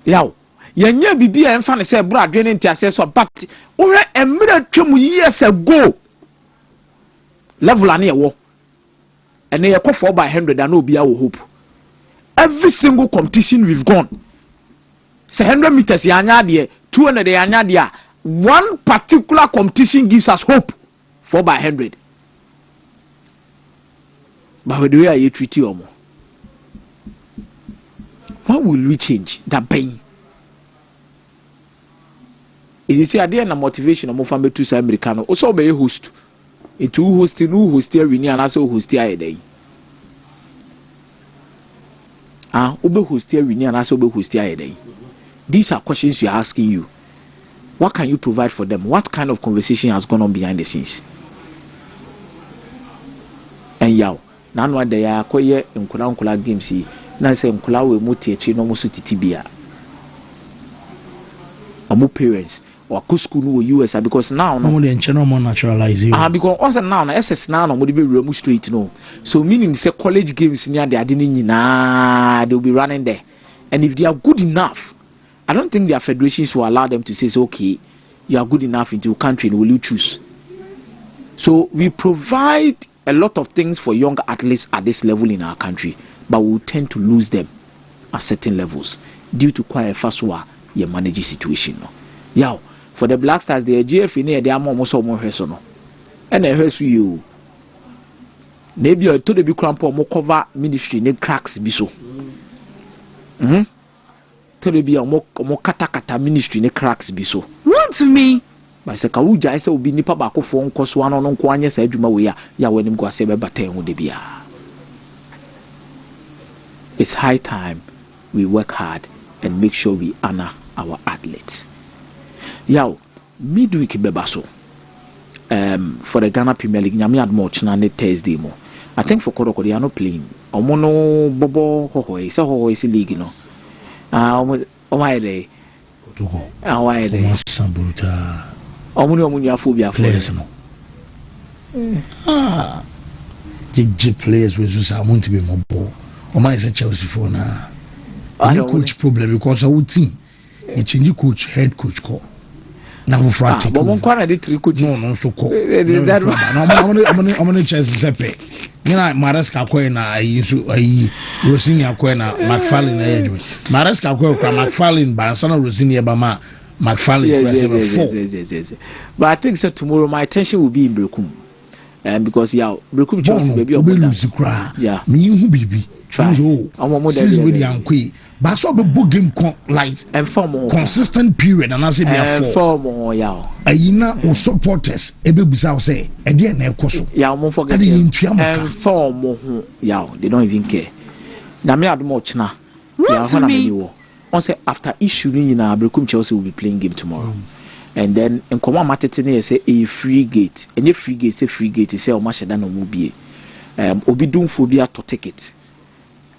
Yow. Yenya bibi a emfa ne say bro adwene ntiase so but ore emira twem years ago level ane ewo ene ye kɔ 4x100 and obi a wo hope every single competition we've gone say 100 meters yanya de 200 yanya de one particular competition gives us hope 4x100 but the way I treat you omo when will we change that pain? You see, I didn't motivation of family to say Americano. Also, be a host. It two host, no host here, and also host here a day. Ube host here, and also be host here a day. These are questions we are asking you. What can you provide for them? What kind of conversation has gone on behind the scenes? And yaw, now one day I acquire in Kula games. Now say Kula we motivate no more titibia. Or parents. Or school no US because now no more naturalize you. Because also now na SS now no be real straight no. So meaning say college games near they are they'll be running there. And if they are good enough, I don't think their federations will allow them to say okay, you are good enough into your country and will you choose. So we provide a lot of things for young athletes at this level in our country, but we tend to lose them at certain levels due to quite a fast war your managing situation no. Yeah. For the Black Stars, the GF in there are almost more no. And I heard you. Maybe I told the big crampo more cover ministry, ne cracks be so. Told the be a more kata ministry, ne cracks be so. Run to me. By Sakauja, I said, will be nipa bako phone cost one on Kwanya said, ya when him go a sebe batten would be. It's high time we work hard and make sure we honor our athletes. Yaw, midweek bebaso. For the Ghana Premier League, nyame admoch na ne Thursday mo. I think for Koroko they are not playing. Omono bobo hoho, say hoho is league no. Why they? Why they? Sambuta. Omono afobia players no. The players we just I want to be more ball. Oma is a Chelsea for na. Any coach problem because our team. You change coach, head coach call. Now we try to. But one corner did 3 coaches. No, so call. I'm gonna Chelsea sepe. You know, Maresca na Rosini na McFarlane Maresca McFarlane Bansana Rosini Bama McFarlane. Yes. But I think that tomorrow my attention will be in Brekum. Because Brekum Chelsea baby yeah. Me who baby. Season with the uncle, but so be book game like and form consistent period and I say and form yaw. Ayina or supporters ebe bisa say e dey na ekoso. Yeah, mo forget and form yaw. They don't even care. Na me admoch na. Yeah, on say after issue ni na Brekum Chelsea will be playing game tomorrow. And then in Koma Matete say a free gate. And if free gate say free gate say o ma sheda no mo bie. Obi dum phobia to ticket.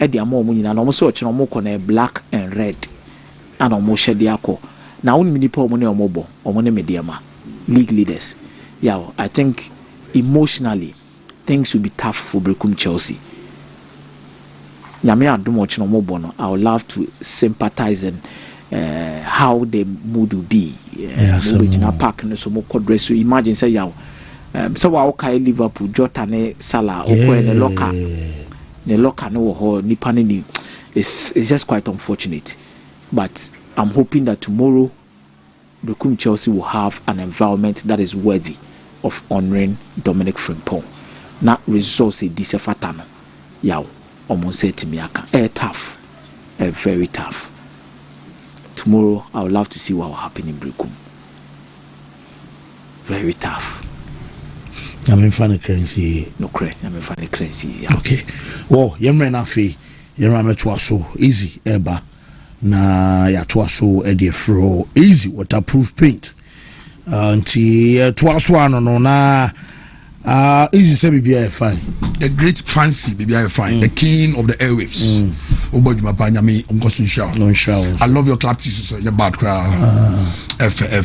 Edi amo mu nyina no mo so oche no mo ko na black and red and omo hye de akọ na won mini pa omo ne omo bo omo ne mediama league leaders. Yeah, I think emotionally things will be tough for Brekum Chelsea. Nyame adom oche no mo bo no I would love to sympathize and how the mood will be. Original park no so mo ko dress. So imagine say yaw so wa okay Liverpool Jota ne Salah okọ ne locker the locker no ho nipa ni it's just quite unfortunate, but I'm hoping that tomorrow Bekum Chelsea will have an environment that is worthy of honoring Dominic Frimpong. Not resource disafatano. Yaw, almost say to me, tough, very tough. Tomorrow, I would love to see what will happen in Bekum. Very tough. I mean, funny currency. No credit. I mean, funny currency. Yeah. Okay. Well, Yemre Nafi, Yemre Tuaso, easy, Eba. Na ya Tuaso, Eddie Fro, easy, waterproof paint. Until Tuaso, no, na. Easy say BBI fine. The great fancy BBI fine. The king of the airwaves. I love your clap. It's a bad crowd.